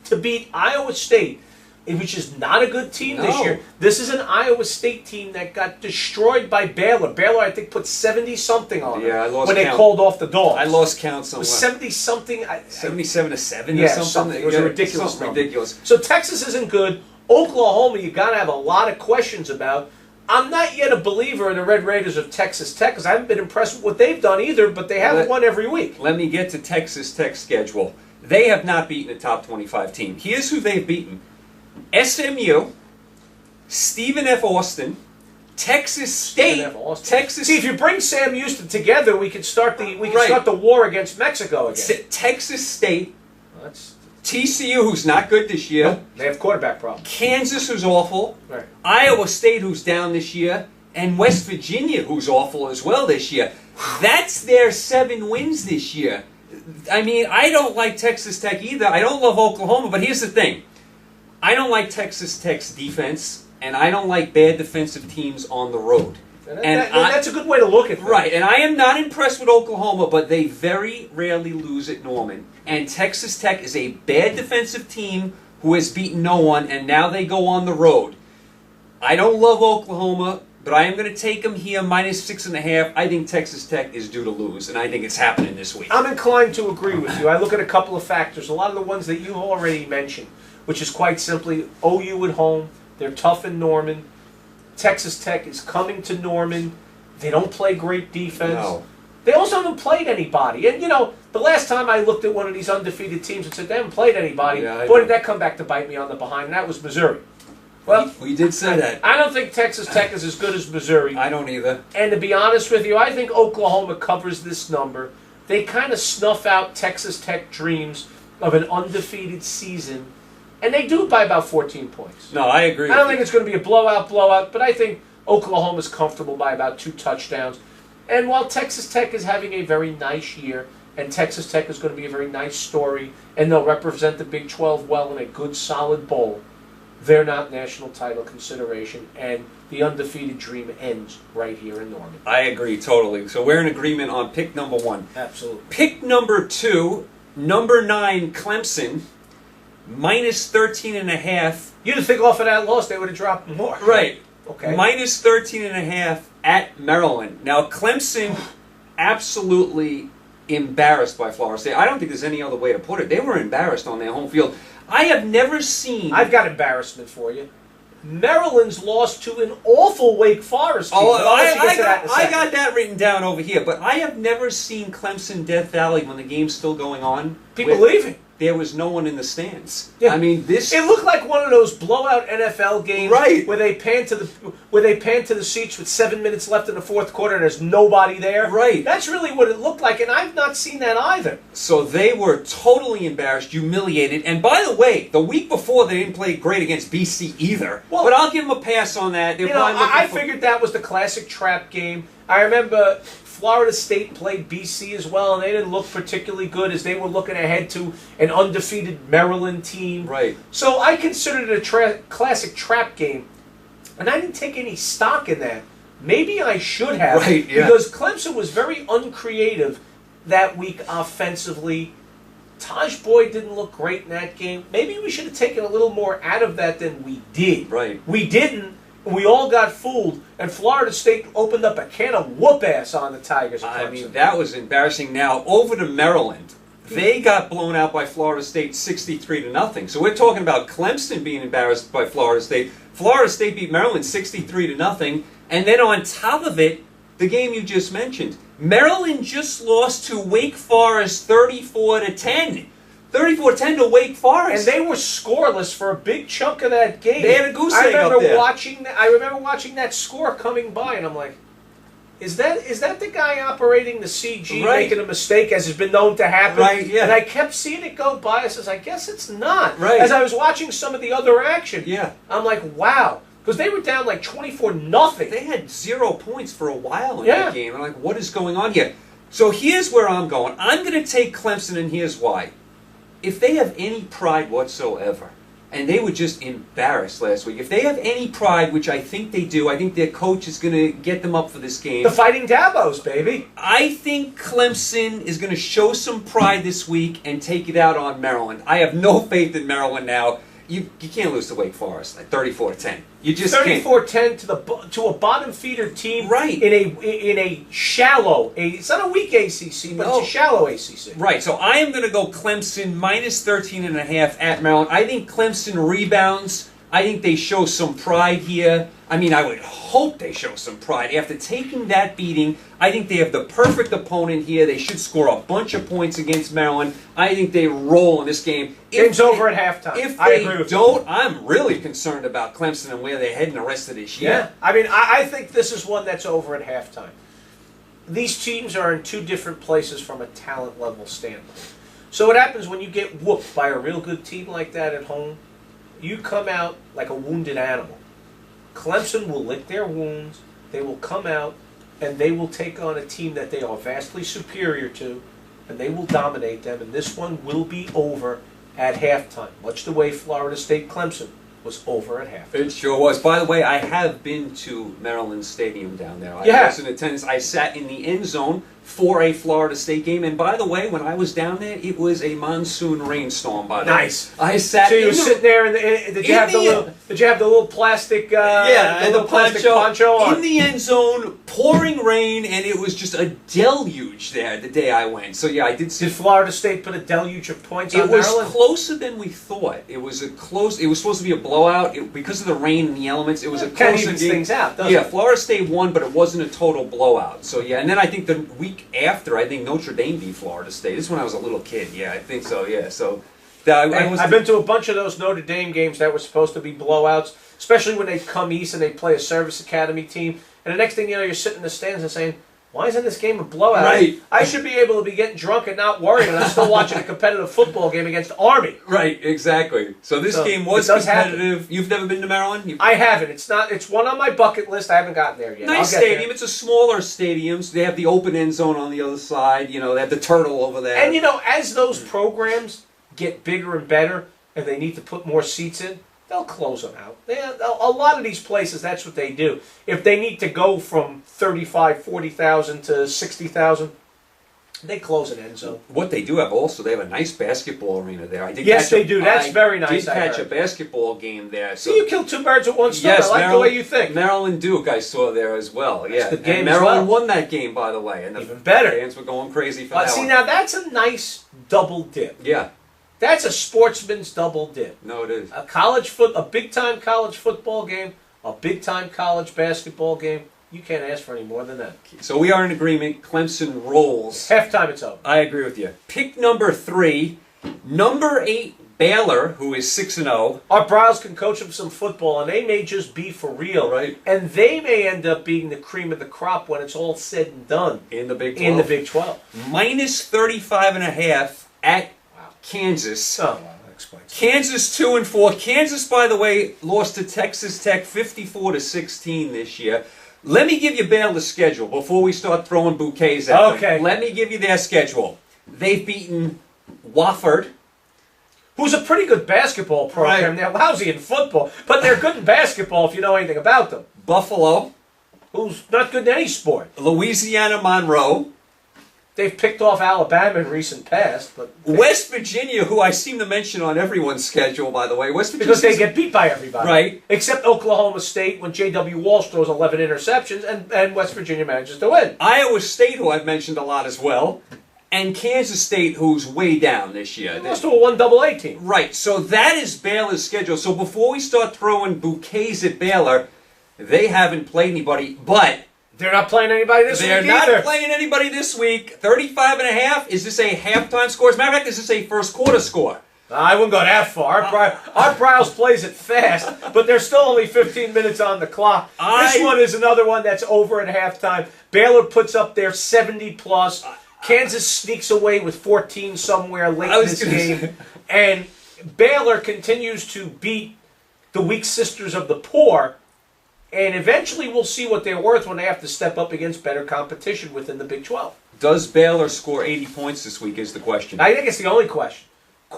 [SPEAKER 2] to beat Iowa State, which is not a good team this
[SPEAKER 1] No.
[SPEAKER 2] year. This is an Iowa State team that got destroyed by Baylor. Baylor, I think, put 70-something on
[SPEAKER 1] Yeah, I
[SPEAKER 2] them
[SPEAKER 1] lost
[SPEAKER 2] when they
[SPEAKER 1] count.
[SPEAKER 2] called off the Dogs.
[SPEAKER 1] I lost count
[SPEAKER 2] It
[SPEAKER 1] somewhere.
[SPEAKER 2] was 70-something.
[SPEAKER 1] 77-7
[SPEAKER 2] Yeah,
[SPEAKER 1] or something.
[SPEAKER 2] something. It was a ridiculous
[SPEAKER 1] Something
[SPEAKER 2] number.
[SPEAKER 1] ridiculous.
[SPEAKER 2] So Texas isn't good. Oklahoma, you got to have a lot of questions about. I'm not yet a believer in the Red Raiders of Texas Tech because I haven't been impressed with what they've done either, but they haven't won every week.
[SPEAKER 1] Let me get to Texas Tech's schedule. They have not beaten a top 25 team. Here's who they've beaten. SMU, Stephen F. Austin, Texas State. Texas.
[SPEAKER 2] See, if you bring Sam Houston together, we can start the war against Mexico again.
[SPEAKER 1] Texas State,
[SPEAKER 2] That's,
[SPEAKER 1] TCU, who's not good this year.
[SPEAKER 2] they have quarterback problems.
[SPEAKER 1] Kansas, who's awful.
[SPEAKER 2] Right.
[SPEAKER 1] Iowa State, who's down this year. And West Virginia, who's awful as well this year. That's their 7 wins this year. I mean, I don't like Texas Tech either. I don't love Oklahoma, but here's the thing. I don't like Texas Tech's defense, and I don't like bad defensive teams on the road.
[SPEAKER 2] That's a good way to look at it.
[SPEAKER 1] Right, and I am not impressed with Oklahoma, but they very rarely lose at Norman. And Texas Tech is a bad defensive team who has beaten no one, and now they go on the road. I don't love Oklahoma, but I am going to take them here, -6.5. I think Texas Tech is due to lose, and I think it's happening this week.
[SPEAKER 2] I'm inclined to agree with you. I look at a couple of factors, a lot of the ones that you already mentioned, which is quite simply OU at home. They're tough in Norman. Texas Tech is coming to Norman. They don't play great defense.
[SPEAKER 1] No.
[SPEAKER 2] They also haven't played anybody. And, the last time I looked at one of these undefeated teams and said they haven't played anybody,
[SPEAKER 1] Yeah,
[SPEAKER 2] boy, did that come back to bite me on the behind, and that was Missouri. Well,
[SPEAKER 1] We did say that.
[SPEAKER 2] I don't think Texas Tech is as good as Missouri.
[SPEAKER 1] I don't either.
[SPEAKER 2] And to be honest with you, I think Oklahoma covers this number. They kind of snuff out Texas Tech dreams of an undefeated season, and they do it by about 14 points.
[SPEAKER 1] No, I agree.
[SPEAKER 2] I don't think it's going to be a blowout, but I think Oklahoma's comfortable by about 2 touchdowns. And while Texas Tech is having a very nice year, and Texas Tech is going to be a very nice story, and they'll represent the Big 12 well in a good, solid bowl, they're not national title consideration, and the undefeated dream ends right here in Norman.
[SPEAKER 1] I agree totally. So we're in agreement on pick number 1.
[SPEAKER 2] Absolutely.
[SPEAKER 1] Pick number 2, number 9, Clemson, -13.5.
[SPEAKER 2] You'd think off of that loss they would have dropped more.
[SPEAKER 1] Right.
[SPEAKER 2] Okay.
[SPEAKER 1] -13.5 at Maryland. Now, Clemson absolutely embarrassed by Florida State. I don't think there's any other way to put it. They were embarrassed on their home field. I have never seen...
[SPEAKER 2] I've got embarrassment for you. Maryland's lost to an awful Wake Forest team.
[SPEAKER 1] Oh,
[SPEAKER 2] I'll let you get to that in a
[SPEAKER 1] I
[SPEAKER 2] second.
[SPEAKER 1] got that written down over here, but I have never seen Clemson Death Valley when the game's still going on.
[SPEAKER 2] People leaving.
[SPEAKER 1] There was no one in the stands.
[SPEAKER 2] Yeah.
[SPEAKER 1] I mean, this...
[SPEAKER 2] It looked like one of those blowout NFL games,
[SPEAKER 1] Right.
[SPEAKER 2] where they pan to the seats with 7 minutes left in the fourth quarter and there's nobody there.
[SPEAKER 1] Right.
[SPEAKER 2] That's really what it looked like, and I've not seen that either.
[SPEAKER 1] So they were totally embarrassed, humiliated. And by the way, the week before they didn't play great against BC either.
[SPEAKER 2] Well,
[SPEAKER 1] but I'll give them a pass on that. They're probably
[SPEAKER 2] I
[SPEAKER 1] looking for-
[SPEAKER 2] figured that was the classic trap game. I remember Florida State played BC as well, and they didn't look particularly good as they were looking ahead to an undefeated Maryland team.
[SPEAKER 1] Right.
[SPEAKER 2] So I considered it a classic trap game, and I didn't take any stock in that. Maybe I should have,
[SPEAKER 1] Right, yeah.
[SPEAKER 2] because Clemson was very uncreative that week offensively. Taj Boyd didn't look great in that game. Maybe we should have taken a little more out of that than we did.
[SPEAKER 1] Right.
[SPEAKER 2] We didn't. We all got fooled, and Florida State opened up a can of whoop-ass on the Tigers.
[SPEAKER 1] I mean, that was embarrassing. Now, over to Maryland. They got blown out by Florida State 63-0. So we're talking about Clemson being embarrassed by Florida State. Florida State beat Maryland 63-0. And then on top of it, the game you just mentioned. Maryland just lost to Wake Forest 34-10. 34-10 to Wake Forest.
[SPEAKER 2] And they were scoreless for a big chunk of that game.
[SPEAKER 1] They had a goose egg
[SPEAKER 2] I
[SPEAKER 1] up there.
[SPEAKER 2] remember watching that score coming by, and I'm like, is that the guy operating the CG
[SPEAKER 1] Right.
[SPEAKER 2] making a mistake, as has been known to happen?
[SPEAKER 1] Right, yeah.
[SPEAKER 2] And I kept seeing it go by. I says, I guess it's not.
[SPEAKER 1] Right.
[SPEAKER 2] As I was watching some of the other action,
[SPEAKER 1] Yeah.
[SPEAKER 2] I'm like, wow. Because they were down like 24-0.
[SPEAKER 1] They had 0 points for a while in
[SPEAKER 2] Yeah.
[SPEAKER 1] that game. I'm like, what is going on here? So here's where I'm going. I'm going to take Clemson, and here's why. If they have any pride whatsoever, and they were just embarrassed last week, if they have any pride, which I think they do, I think their coach is going to get them up for this game.
[SPEAKER 2] The Fighting Dabos, baby.
[SPEAKER 1] I think Clemson is going to show some pride this week and take it out on Maryland. I have no faith in Maryland now. You can't lose to Wake Forest at 34-10. You just can't.
[SPEAKER 2] 34-10 to a bottom feeder team,
[SPEAKER 1] Right.
[SPEAKER 2] In a shallow, it's not a weak ACC, but
[SPEAKER 1] No.
[SPEAKER 2] it's a shallow ACC.
[SPEAKER 1] Right, so I am going to go Clemson -13.5 at Maryland. I think Clemson rebounds. I think they show some pride here. I mean, I would hope they show some pride. After taking that beating, I think they have the perfect opponent here. They should score a bunch of points against Maryland. I think they roll in this game.
[SPEAKER 2] Game's over at halftime.
[SPEAKER 1] If
[SPEAKER 2] I
[SPEAKER 1] they
[SPEAKER 2] agree with
[SPEAKER 1] don't, I'm really concerned about Clemson and where they're heading the rest of this year.
[SPEAKER 2] Yeah, I mean, I think this is one that's over at halftime. These teams are in two different places from a talent level standpoint. So what happens when you get whooped by a real good team like that at home? You come out like a wounded animal. Clemson will lick their wounds. They will come out and they will take on a team that they are vastly superior to, and they will dominate them. And this one will be over at halftime, much the way Florida State Clemson was over at halftime.
[SPEAKER 1] It sure was. By the way, I have been to Maryland Stadium down there. I
[SPEAKER 2] Yeah.
[SPEAKER 1] was in attendance. I sat in the end zone for a Florida State game. And by the way, when I was down there, it was a monsoon rainstorm. By the
[SPEAKER 2] Nice.
[SPEAKER 1] way, I sat.
[SPEAKER 2] So you
[SPEAKER 1] in
[SPEAKER 2] were
[SPEAKER 1] the-
[SPEAKER 2] sitting there, and did you
[SPEAKER 1] in
[SPEAKER 2] have the
[SPEAKER 1] the-
[SPEAKER 2] little? Did you have the little plastic?
[SPEAKER 1] Yeah, and the
[SPEAKER 2] plastic poncho on.
[SPEAKER 1] in the end zone, pouring rain, and it was just a deluge there the day I went. So yeah, I did see.
[SPEAKER 2] Did Florida State put a deluge of points
[SPEAKER 1] It
[SPEAKER 2] on
[SPEAKER 1] was
[SPEAKER 2] Maryland?
[SPEAKER 1] closer than we thought. It was a close. It was supposed to be a blowout because of the rain and the elements. It was a
[SPEAKER 2] Kind of
[SPEAKER 1] closer
[SPEAKER 2] evens
[SPEAKER 1] game.
[SPEAKER 2] things out, doesn't
[SPEAKER 1] Yeah,
[SPEAKER 2] it?
[SPEAKER 1] Florida State won, but it wasn't a total blowout. So yeah, and then I think the week after, I think Notre Dame beat Florida State. This is when I was a little kid. Yeah, I think so. Yeah, so I was.
[SPEAKER 2] I've been to a bunch of those Notre Dame games that were supposed to be blowouts, especially when they come east and they play a service academy team. And the next thing you know, you're sitting in the stands and saying, "Why isn't this game a blowout?
[SPEAKER 1] Right.
[SPEAKER 2] I should be able to be getting drunk and not worried, and I'm still watching a competitive football game against Army."
[SPEAKER 1] Right, exactly. So this
[SPEAKER 2] So,
[SPEAKER 1] game was
[SPEAKER 2] it does happen.
[SPEAKER 1] competitive. You've never been to Maryland?
[SPEAKER 2] I haven't. It's not. It's one on my bucket list. I haven't gotten there yet.
[SPEAKER 1] Nice
[SPEAKER 2] I'll get
[SPEAKER 1] stadium.
[SPEAKER 2] there.
[SPEAKER 1] It's a smaller stadium. So they have the open end zone on the other side. You know, they have the turtle over there.
[SPEAKER 2] And you know, as those programs get bigger and better, and they need to put more seats in, they'll close them out. A lot of these places, that's what they do. If they need to go from 35, 40,000 to 60,000, they close an end zone.
[SPEAKER 1] What they do have also, they have a nice basketball arena there. I did
[SPEAKER 2] Yes,
[SPEAKER 1] catch
[SPEAKER 2] they do. That's very nice,
[SPEAKER 1] Did
[SPEAKER 2] I
[SPEAKER 1] catch
[SPEAKER 2] heard.
[SPEAKER 1] a basketball game there. So
[SPEAKER 2] See, you kill two birds with one stone.
[SPEAKER 1] yes,
[SPEAKER 2] I like the way you think.
[SPEAKER 1] Maryland Duke, I saw there as well. Yeah,
[SPEAKER 2] the game
[SPEAKER 1] and
[SPEAKER 2] as
[SPEAKER 1] Maryland
[SPEAKER 2] well.
[SPEAKER 1] won that game, by the way, and the
[SPEAKER 2] Even better.
[SPEAKER 1] fans were going crazy for that
[SPEAKER 2] See,
[SPEAKER 1] one.
[SPEAKER 2] now that's a nice double dip.
[SPEAKER 1] Yeah,
[SPEAKER 2] That's a sportsman's double dip.
[SPEAKER 1] no, it is.
[SPEAKER 2] A big time college football game, a big time college basketball game. You can't ask for any more than that.
[SPEAKER 1] So we are in agreement. Clemson rolls.
[SPEAKER 2] Halftime, it's over.
[SPEAKER 1] I agree with you. Pick number 3, number 8 Baylor, who is 6-0.
[SPEAKER 2] Our Browns can coach them some football, and they may just be for real.
[SPEAKER 1] Right.
[SPEAKER 2] And they may end up being the cream of the crop when it's all said and done
[SPEAKER 1] In the Big 12.
[SPEAKER 2] in the Big 12.
[SPEAKER 1] Minus 35.5 at
[SPEAKER 2] Wow.
[SPEAKER 1] Kansas.
[SPEAKER 2] Oh, well, that explains.
[SPEAKER 1] Kansas 2-4. Kansas, by the way, lost to Texas Tech 54-16 this year. Let me give you Baylor's schedule before we start throwing bouquets at them.
[SPEAKER 2] Okay.
[SPEAKER 1] Let me give you their schedule. They've beaten Wofford.
[SPEAKER 2] Who's a pretty good basketball program.
[SPEAKER 1] Right.
[SPEAKER 2] They're lousy in football, but they're good in basketball if you know anything about them.
[SPEAKER 1] Buffalo,
[SPEAKER 2] Who's not good in any sport.
[SPEAKER 1] Louisiana Monroe,
[SPEAKER 2] They've picked off Alabama in recent past, but
[SPEAKER 1] West Virginia, who I seem to mention on everyone's schedule, by the way. West Virginia,
[SPEAKER 2] because they get beat by everybody.
[SPEAKER 1] Right.
[SPEAKER 2] Except Oklahoma State when J.W. Walsh throws 11 interceptions and West Virginia manages to win.
[SPEAKER 1] Iowa State, who I've mentioned a lot as well, and Kansas State, who's way down this year.
[SPEAKER 2] They lost to a 1AA team.
[SPEAKER 1] Right, so that is Baylor's schedule. So before we start throwing bouquets at Baylor, they haven't played anybody, but
[SPEAKER 2] They're not playing anybody this
[SPEAKER 1] they're
[SPEAKER 2] week
[SPEAKER 1] not
[SPEAKER 2] either.
[SPEAKER 1] playing anybody this week. 35.5. Is this a halftime score? As a matter of fact, is this a first quarter score?
[SPEAKER 2] I wouldn't go that far. Our Browns plays it fast, but there's still only 15 minutes on the clock. This one is another one that's over at halftime. Baylor puts up their 70 plus. Kansas sneaks away with 14 somewhere late
[SPEAKER 1] I
[SPEAKER 2] in
[SPEAKER 1] was
[SPEAKER 2] this
[SPEAKER 1] gonna
[SPEAKER 2] game.
[SPEAKER 1] say.
[SPEAKER 2] And Baylor continues to beat the weak sisters of the poor. And eventually we'll see what they're worth when they have to step up against better competition within the Big 12.
[SPEAKER 1] Does Baylor score 80 points this week is the question.
[SPEAKER 2] I think it's the only question.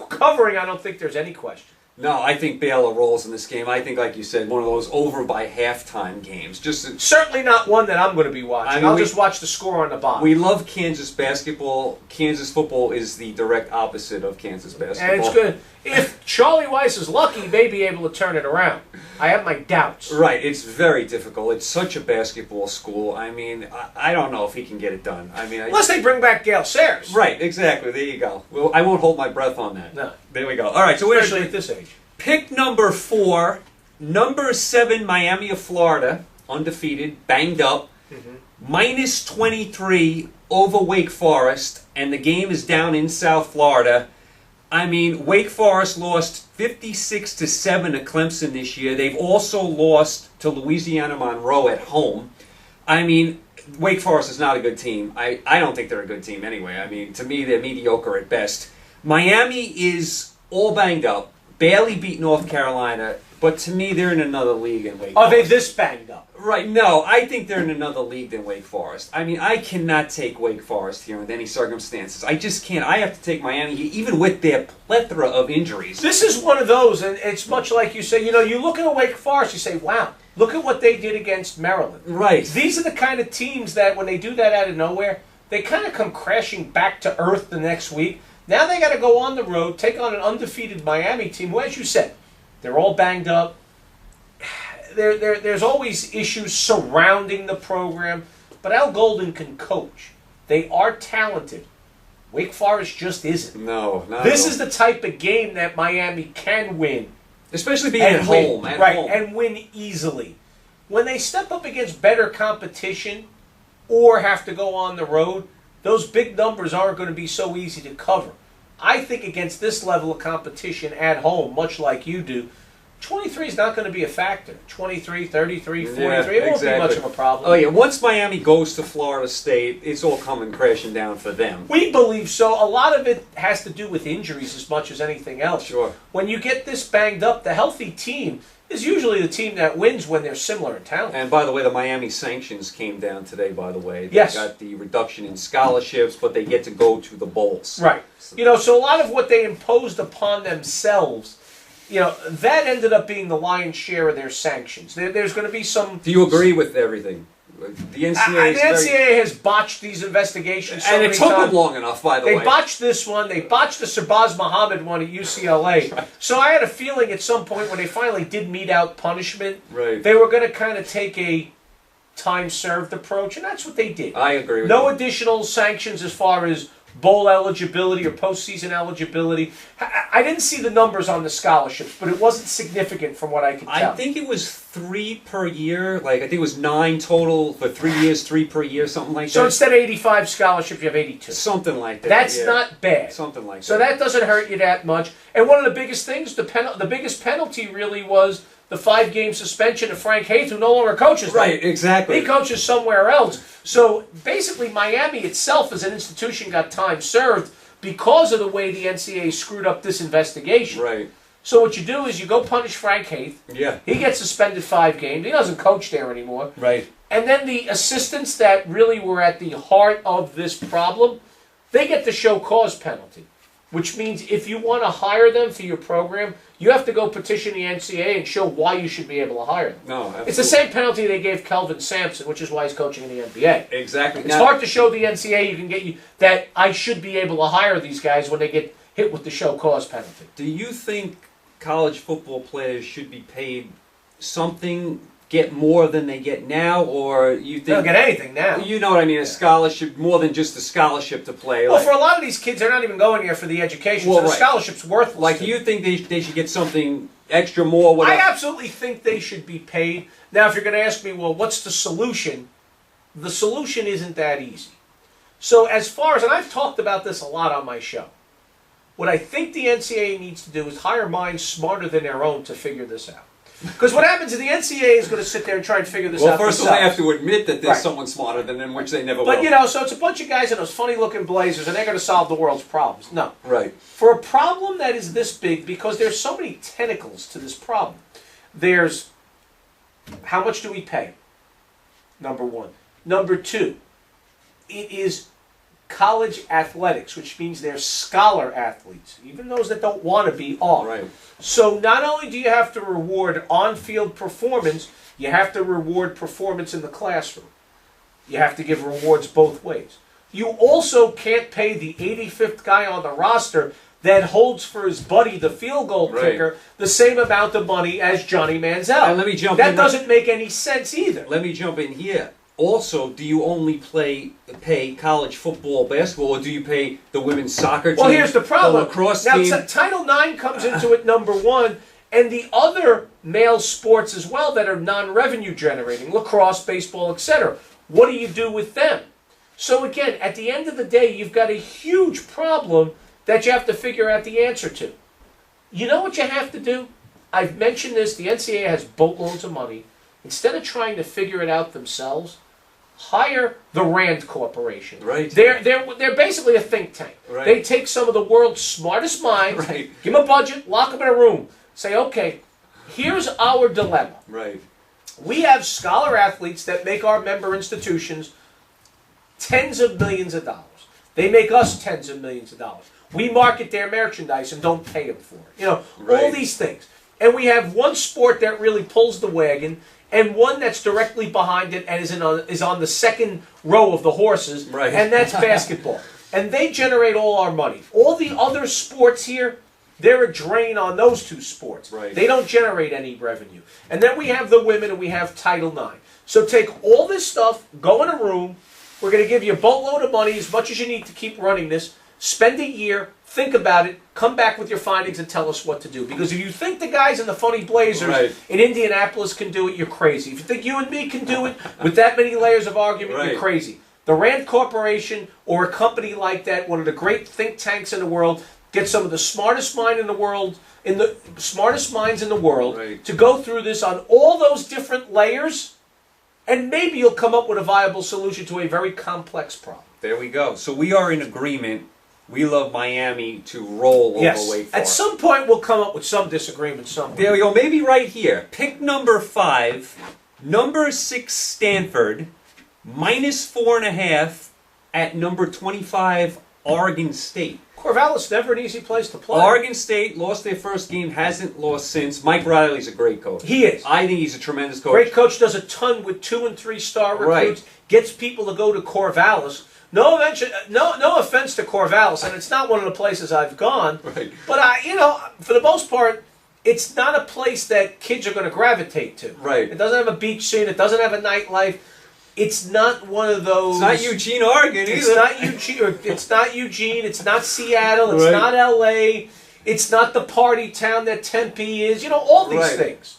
[SPEAKER 2] Covering, I don't think there's any question.
[SPEAKER 1] No, I think Baylor rolls in this game. I think, like you said, one of those over by halftime games.
[SPEAKER 2] Certainly not one that I'm going to be watching.
[SPEAKER 1] I mean,
[SPEAKER 2] I'll just watch the score on the bottom.
[SPEAKER 1] We love Kansas basketball. Kansas football is the direct opposite of Kansas basketball.
[SPEAKER 2] and it's good. If Charlie Weiss is lucky, he may be able to turn it around. I have my doubts.
[SPEAKER 1] Right, it's very difficult. It's such a basketball school. I mean, I don't know if he can get it done. I mean,
[SPEAKER 2] Unless they bring back Gail Sayers.
[SPEAKER 1] right, exactly. There you go. Well, I won't hold my breath on that.
[SPEAKER 2] No.
[SPEAKER 1] There we go. All right, so we're
[SPEAKER 2] Especially at this age.
[SPEAKER 1] pick number 4. Number 7, Miami of Florida, undefeated, banged up. Minus 23 over Wake Forest, and the game is down in South Florida. I mean, Wake Forest lost 56-7 to Clemson this year. They've also lost to Louisiana Monroe at home. I mean, Wake Forest is not a good team. I don't think they're a good team anyway. I mean, to me, they're mediocre at best. Miami is all banged up, barely beat North Carolina, but to me, they're in another league than Wake Forest.
[SPEAKER 2] Are they this banged up?
[SPEAKER 1] Right, no, I think they're in another league than Wake Forest. I mean, I cannot take Wake Forest here under any circumstances. I just can't. I have to take Miami, even with their plethora of injuries.
[SPEAKER 2] This is one of those, and it's much like you say, you look at a Wake Forest, you say, wow, look at what they did against Maryland.
[SPEAKER 1] Right.
[SPEAKER 2] These are the kind of teams that when they do that out of nowhere, they kind of come crashing back to earth the next week. Now they got to go on the road, take on an undefeated Miami team who, as you said, they're all banged up. There's always issues surrounding the program, but Al Golden can coach. They are talented. Wake Forest just isn't.
[SPEAKER 1] No, not
[SPEAKER 2] This
[SPEAKER 1] at all.
[SPEAKER 2] is the type of game that Miami can win.
[SPEAKER 1] Especially being
[SPEAKER 2] And
[SPEAKER 1] at
[SPEAKER 2] win,
[SPEAKER 1] home. At
[SPEAKER 2] right,
[SPEAKER 1] home.
[SPEAKER 2] and win easily. When they step up against better competition or have to go on the road, those big numbers aren't going to be so easy to cover. I think against this level of competition at home, much like you do, 23 is not going to be a factor. 23, 33, 43, it won't be much of a problem.
[SPEAKER 1] Oh, yeah, once Miami goes to Florida State, it's all coming crashing down for them.
[SPEAKER 2] We believe so. A lot of it has to do with injuries as much as anything else.
[SPEAKER 1] Sure.
[SPEAKER 2] When you get this banged up, the healthy team is usually the team that wins when they're similar in talent.
[SPEAKER 1] And by the way, the Miami sanctions came down today, by the way. They
[SPEAKER 2] Yes.
[SPEAKER 1] got the reduction in scholarships, but they get to go to the bowls.
[SPEAKER 2] Right. So a lot of what they imposed upon themselves, that ended up being the lion's share of their sanctions. There's going to be some...
[SPEAKER 1] Do you agree with everything? The NCAA,
[SPEAKER 2] The NCAA has botched these investigations so
[SPEAKER 1] and
[SPEAKER 2] many
[SPEAKER 1] it took
[SPEAKER 2] times.
[SPEAKER 1] them long enough, by the
[SPEAKER 2] They
[SPEAKER 1] way.
[SPEAKER 2] botched this one. They botched the Shabazz Muhammad one at UCLA. So I had a feeling at some point when they finally did mete out punishment,
[SPEAKER 1] Right.
[SPEAKER 2] they were going to kind of take a time-served approach, and that's what they did.
[SPEAKER 1] I agree with
[SPEAKER 2] No
[SPEAKER 1] you.
[SPEAKER 2] additional sanctions as far as bowl eligibility or postseason eligibility. I didn't see the numbers on the scholarships, but it wasn't significant from what I could tell.
[SPEAKER 1] I think it was 3 per year. I think it was 9 total for 3 years, 3 per year, something like
[SPEAKER 2] So
[SPEAKER 1] that.
[SPEAKER 2] instead of 85 scholarships, you have 82.
[SPEAKER 1] Something like that.
[SPEAKER 2] That's
[SPEAKER 1] yeah.
[SPEAKER 2] not bad.
[SPEAKER 1] Something like
[SPEAKER 2] So that doesn't hurt you that much. And one of the biggest things, the biggest penalty really was the 5-game suspension of Frank Haith, who no longer coaches there.
[SPEAKER 1] Right, exactly.
[SPEAKER 2] He coaches somewhere else. So basically, Miami itself as an institution got time served because of the way the NCAA screwed up this investigation.
[SPEAKER 1] Right.
[SPEAKER 2] So what you do is you go punish Frank Haith.
[SPEAKER 1] Yeah.
[SPEAKER 2] He gets suspended 5 games. He doesn't coach there anymore.
[SPEAKER 1] Right.
[SPEAKER 2] And then the assistants that really were at the heart of this problem, they get the show cause penalty, which means if you want to hire them for your program, you have to go petition the NCAA and show why you should be able to hire them.
[SPEAKER 1] No, absolutely.
[SPEAKER 2] It's the same penalty they gave Kelvin Sampson, which is why he's coaching in the NBA.
[SPEAKER 1] Exactly.
[SPEAKER 2] It's hard to show the NCAA that I should be able to hire these guys when they get hit with the show cause penalty.
[SPEAKER 1] Do you think college football players should be paid something, get more than they get now, or you think...
[SPEAKER 2] They don't get anything now.
[SPEAKER 1] You know what I mean, a scholarship, more than just a scholarship to play.
[SPEAKER 2] Well, for a lot of these kids, they're not even going here for the education,
[SPEAKER 1] Well,
[SPEAKER 2] so the
[SPEAKER 1] right.
[SPEAKER 2] scholarship's worthless.
[SPEAKER 1] Like,
[SPEAKER 2] to
[SPEAKER 1] you think they should get something extra, more, whatever?
[SPEAKER 2] I absolutely think they should be paid. Now, if you're going to ask me, well, what's the solution? The solution isn't that easy. So as far as, and I've talked about this a lot on my show, what I think the NCAA needs to do is hire minds smarter than their own to figure this out. Because what happens is the NCAA is going to sit there and try and figure this out
[SPEAKER 1] Well, first of all, they have
[SPEAKER 2] themselves.
[SPEAKER 1] to admit that there's
[SPEAKER 2] Right.
[SPEAKER 1] someone smarter than them, which they never
[SPEAKER 2] But,
[SPEAKER 1] will.
[SPEAKER 2] so it's a bunch of guys in those funny-looking blazers, and they're going to solve the world's problems. No.
[SPEAKER 1] Right.
[SPEAKER 2] For a problem that is this big, because there's so many tentacles to this problem, there's how much do we pay? Number one. Number two, it is college athletics, which means they're scholar athletes. Even those that don't want to be are.
[SPEAKER 1] Right.
[SPEAKER 2] So not only do you have to reward on-field performance, you have to reward performance in the classroom. You have to give rewards both ways. You also can't pay the 85th guy on the roster that holds for his buddy, the field goal
[SPEAKER 1] Right.
[SPEAKER 2] kicker, the same amount of money as Johnny Manziel.
[SPEAKER 1] And let me jump
[SPEAKER 2] that
[SPEAKER 1] in.
[SPEAKER 2] doesn't make any sense either.
[SPEAKER 1] Let me jump in here. Also, do you only pay college football, basketball, or do you pay the women's soccer team?
[SPEAKER 2] Well, here's the problem.
[SPEAKER 1] The lacrosse
[SPEAKER 2] now,
[SPEAKER 1] team?
[SPEAKER 2] Title IX comes into it, number one, and the other male sports as well that are non-revenue generating, lacrosse, baseball, etc. What do you do with them? So again, at the end of the day, you've got a huge problem that you have to figure out the answer to. You know what you have to do? I've mentioned this, the NCAA has boatloads of money. Instead of trying to figure it out themselves, hire the Rand Corporation.
[SPEAKER 1] Right.
[SPEAKER 2] They're basically a think tank.
[SPEAKER 1] Right.
[SPEAKER 2] They take some of the world's smartest minds,
[SPEAKER 1] Right.
[SPEAKER 2] give them a budget, lock them in a room, say, okay, here's our dilemma.
[SPEAKER 1] Right.
[SPEAKER 2] We have scholar athletes that make our member institutions tens of millions of dollars. They make us tens of millions of dollars. We market their merchandise and don't pay them for it. You know, all
[SPEAKER 1] Right.
[SPEAKER 2] these things. And we have one sport that really pulls the wagon, and one that's directly behind it and is on the second row of the horses,
[SPEAKER 1] Right.
[SPEAKER 2] and that's basketball. And they generate all our money. All the other sports here, they're a drain on those two sports.
[SPEAKER 1] Right.
[SPEAKER 2] They don't generate any revenue. And then we have the women and we have Title IX. So take all this stuff, go in a room, we're going to give you a boatload of money, as much as you need to keep running this, spend a year, think about it, come back with your findings and tell us what to do. Because if you think the guys in the funny blazers
[SPEAKER 1] Right.
[SPEAKER 2] in Indianapolis can do it, you're crazy. If you think you and me can do it with that many layers of argument,
[SPEAKER 1] Right.
[SPEAKER 2] you're crazy. The Rand Corporation or a company like that, one of the great think tanks in the world, get some of the smartest minds in the world,
[SPEAKER 1] Right.
[SPEAKER 2] to go through this on all those different layers, and maybe you'll come up with a viable solution to a very complex problem.
[SPEAKER 1] There we go. So we are in agreement. We love Miami to roll over Wake Forest.
[SPEAKER 2] At some point we'll come up with some disagreement somewhere.
[SPEAKER 1] There we go. Maybe right here. Pick number 5. Number 6 Stanford. -4.5 at number 25 Oregon State.
[SPEAKER 2] Corvallis never an easy place to play.
[SPEAKER 1] Oregon State lost their first game, hasn't lost since. Mike Riley's a great coach.
[SPEAKER 2] He is.
[SPEAKER 1] I think he's a tremendous coach.
[SPEAKER 2] Great coach, does a ton with 2- and 3-star recruits.
[SPEAKER 1] Right.
[SPEAKER 2] Gets people to go to Corvallis. No offense to Corvallis, and it's not one of the places I've gone.
[SPEAKER 1] Right.
[SPEAKER 2] But for the most part, it's not a place that kids are going to gravitate to.
[SPEAKER 1] Right.
[SPEAKER 2] It doesn't have a beach scene. It doesn't have a nightlife. It's not one of those.
[SPEAKER 1] It's not Eugene, Oregon either.
[SPEAKER 2] It's not Eugene. It's not Eugene. It's not Seattle. It's
[SPEAKER 1] Right.
[SPEAKER 2] not L.A. It's not the party town that Tempe is. You know, all these
[SPEAKER 1] Right.
[SPEAKER 2] things.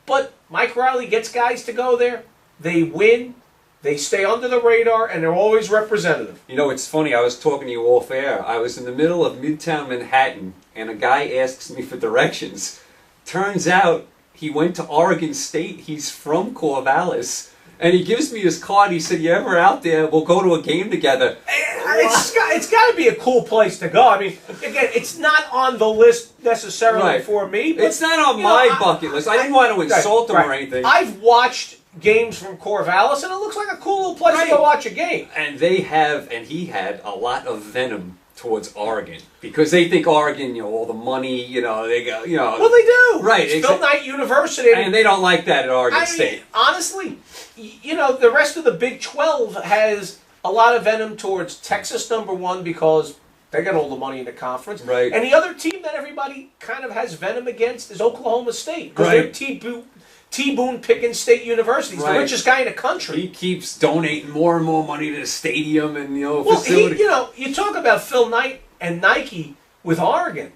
[SPEAKER 2] But Mike Riley gets guys to go there. They win. They stay under the radar, and they're always representative.
[SPEAKER 1] You know, it's funny. I was talking to you off air. I was in the middle of Midtown Manhattan, and a guy asks me for directions. Turns out he went to Oregon State. He's from Corvallis. And he gives me his card. He said, "You ever out there? We'll go to a game together."
[SPEAKER 2] It's got to be a cool place to go. I mean, again, it's not on the list necessarily
[SPEAKER 1] Right.
[SPEAKER 2] for me. But,
[SPEAKER 1] It's not on
[SPEAKER 2] you know,
[SPEAKER 1] my bucket list. I didn't want to insult him or
[SPEAKER 2] right.
[SPEAKER 1] anything.
[SPEAKER 2] I've watched games from Corvallis, and it looks like a cool little place
[SPEAKER 1] Right.
[SPEAKER 2] to go watch a game.
[SPEAKER 1] And he had a lot of venom towards Oregon because they think Oregon, all the money, they got,
[SPEAKER 2] Well, they do.
[SPEAKER 1] Right,
[SPEAKER 2] It's Phil Knight University.
[SPEAKER 1] and they don't like that at Oregon
[SPEAKER 2] I mean,
[SPEAKER 1] State.
[SPEAKER 2] honestly, the rest of the Big 12 has a lot of venom towards Texas, number one, because they got all the money in the conference.
[SPEAKER 1] Right.
[SPEAKER 2] And the other team that everybody kind of has venom against is Oklahoma State. Because
[SPEAKER 1] Right.
[SPEAKER 2] they're T. Boone Pickens State University. He's
[SPEAKER 1] Right.
[SPEAKER 2] the richest guy in the country.
[SPEAKER 1] He keeps donating more and more money to the stadium and
[SPEAKER 2] Well,
[SPEAKER 1] facility.
[SPEAKER 2] you talk about Phil Knight and Nike with Oregon.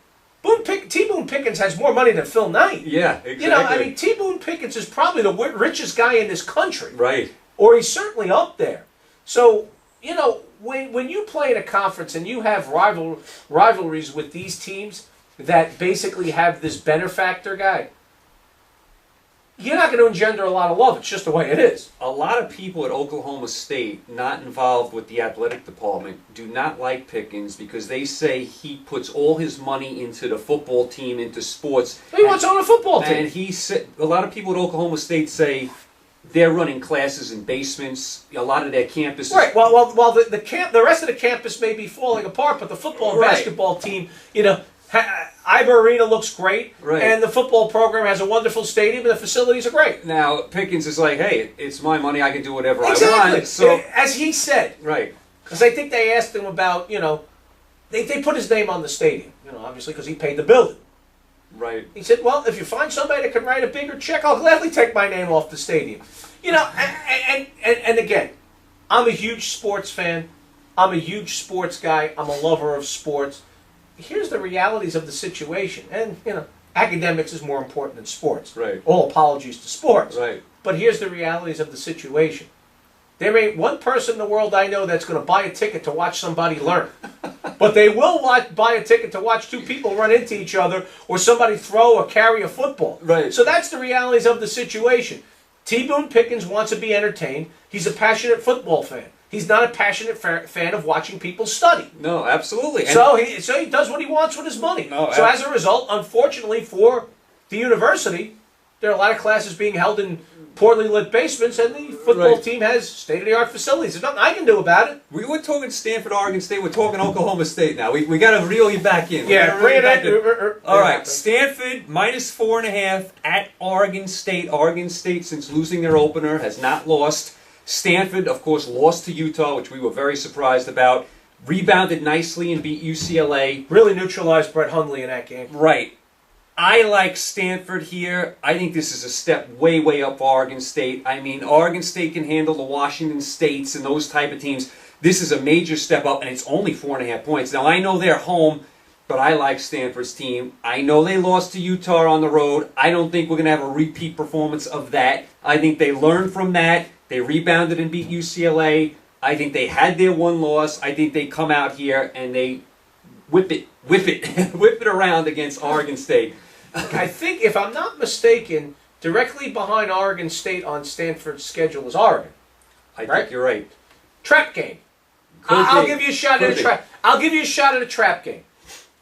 [SPEAKER 2] T. Boone Pickens has more money than Phil Knight.
[SPEAKER 1] Yeah, exactly.
[SPEAKER 2] T. Boone Pickens is probably the richest guy in this country.
[SPEAKER 1] Right.
[SPEAKER 2] Or he's certainly up there. So, when you play in a conference and you have rivalries with these teams that basically have this benefactor guy, you're not going to engender a lot of love. It's just the way it is.
[SPEAKER 1] A lot of people at Oklahoma State, not involved with the athletic department, do not like Pickens because they say he puts all his money into the football team, into sports.
[SPEAKER 2] He wants on a football team.
[SPEAKER 1] And he said, a lot of people at Oklahoma State say they're running classes in basements. A lot of their campuses.
[SPEAKER 2] Right. Well, the rest of the campus may be falling apart, but the football and
[SPEAKER 1] Right.
[SPEAKER 2] basketball team, Iber Arena looks great,
[SPEAKER 1] Right.
[SPEAKER 2] and the football program has a wonderful stadium, and the facilities are great.
[SPEAKER 1] Now Pickens is like, hey, it's my money. I can do whatever I
[SPEAKER 2] Exactly.
[SPEAKER 1] want. So
[SPEAKER 2] As he said,
[SPEAKER 1] right.
[SPEAKER 2] because I think they asked him about, they put his name on the stadium, obviously because he paid the building.
[SPEAKER 1] Right.
[SPEAKER 2] He said, well, if you find somebody that can write a bigger check, I'll gladly take my name off the stadium. And again, I'm a huge sports fan. I'm a huge sports guy. I'm a lover of sports. Here's the realities of the situation. And, academics is more important than sports.
[SPEAKER 1] Right.
[SPEAKER 2] All apologies to sports.
[SPEAKER 1] Right.
[SPEAKER 2] But here's the realities of the situation. There ain't one person in the world I know that's going to buy a ticket to watch somebody learn. But they will buy a ticket to watch two people run into each other or somebody throw or carry a football.
[SPEAKER 1] Right.
[SPEAKER 2] So that's the realities of the situation. T. Boone Pickens wants to be entertained. He's a passionate football fan. He's not a passionate fan of watching people study.
[SPEAKER 1] No, absolutely.
[SPEAKER 2] So he does what he wants with his money.
[SPEAKER 1] No,
[SPEAKER 2] so as a result, unfortunately for the university, there are a lot of classes being held in poorly lit basements, and the football team has state-of-the-art facilities. There's nothing I can do about it.
[SPEAKER 1] We were talking Stanford, Oregon State. We're talking Oklahoma State now. We got to reel you back in.
[SPEAKER 2] Yeah, bring it in.
[SPEAKER 1] All right, Stanford minus 4.5 at Oregon State. Oregon State, since losing their opener, has not lost. Stanford, of course, lost to Utah, which we were very surprised about. Rebounded nicely and beat UCLA.
[SPEAKER 2] Really neutralized Brett Hundley in that game.
[SPEAKER 1] Right. I like Stanford here. I think this is a step way, way up for Oregon State. I mean, Oregon State can handle the Washington States and those type of teams. This is a major step up, and it's only 4.5 points. Now, I know they're home, but I like Stanford's team. I know they lost to Utah on the road. I don't think we're going to have a repeat performance of that. I think they learned from that. They rebounded and beat UCLA. I think they had their one loss. I think they come out here and they whip it around against Oregon State.
[SPEAKER 2] I think, if I'm not mistaken, directly behind Oregon State on Stanford's schedule is Oregon.
[SPEAKER 1] I think you're right.
[SPEAKER 2] Trap game. I'll give you a shot at a trap. I'll give you a shot at a trap game.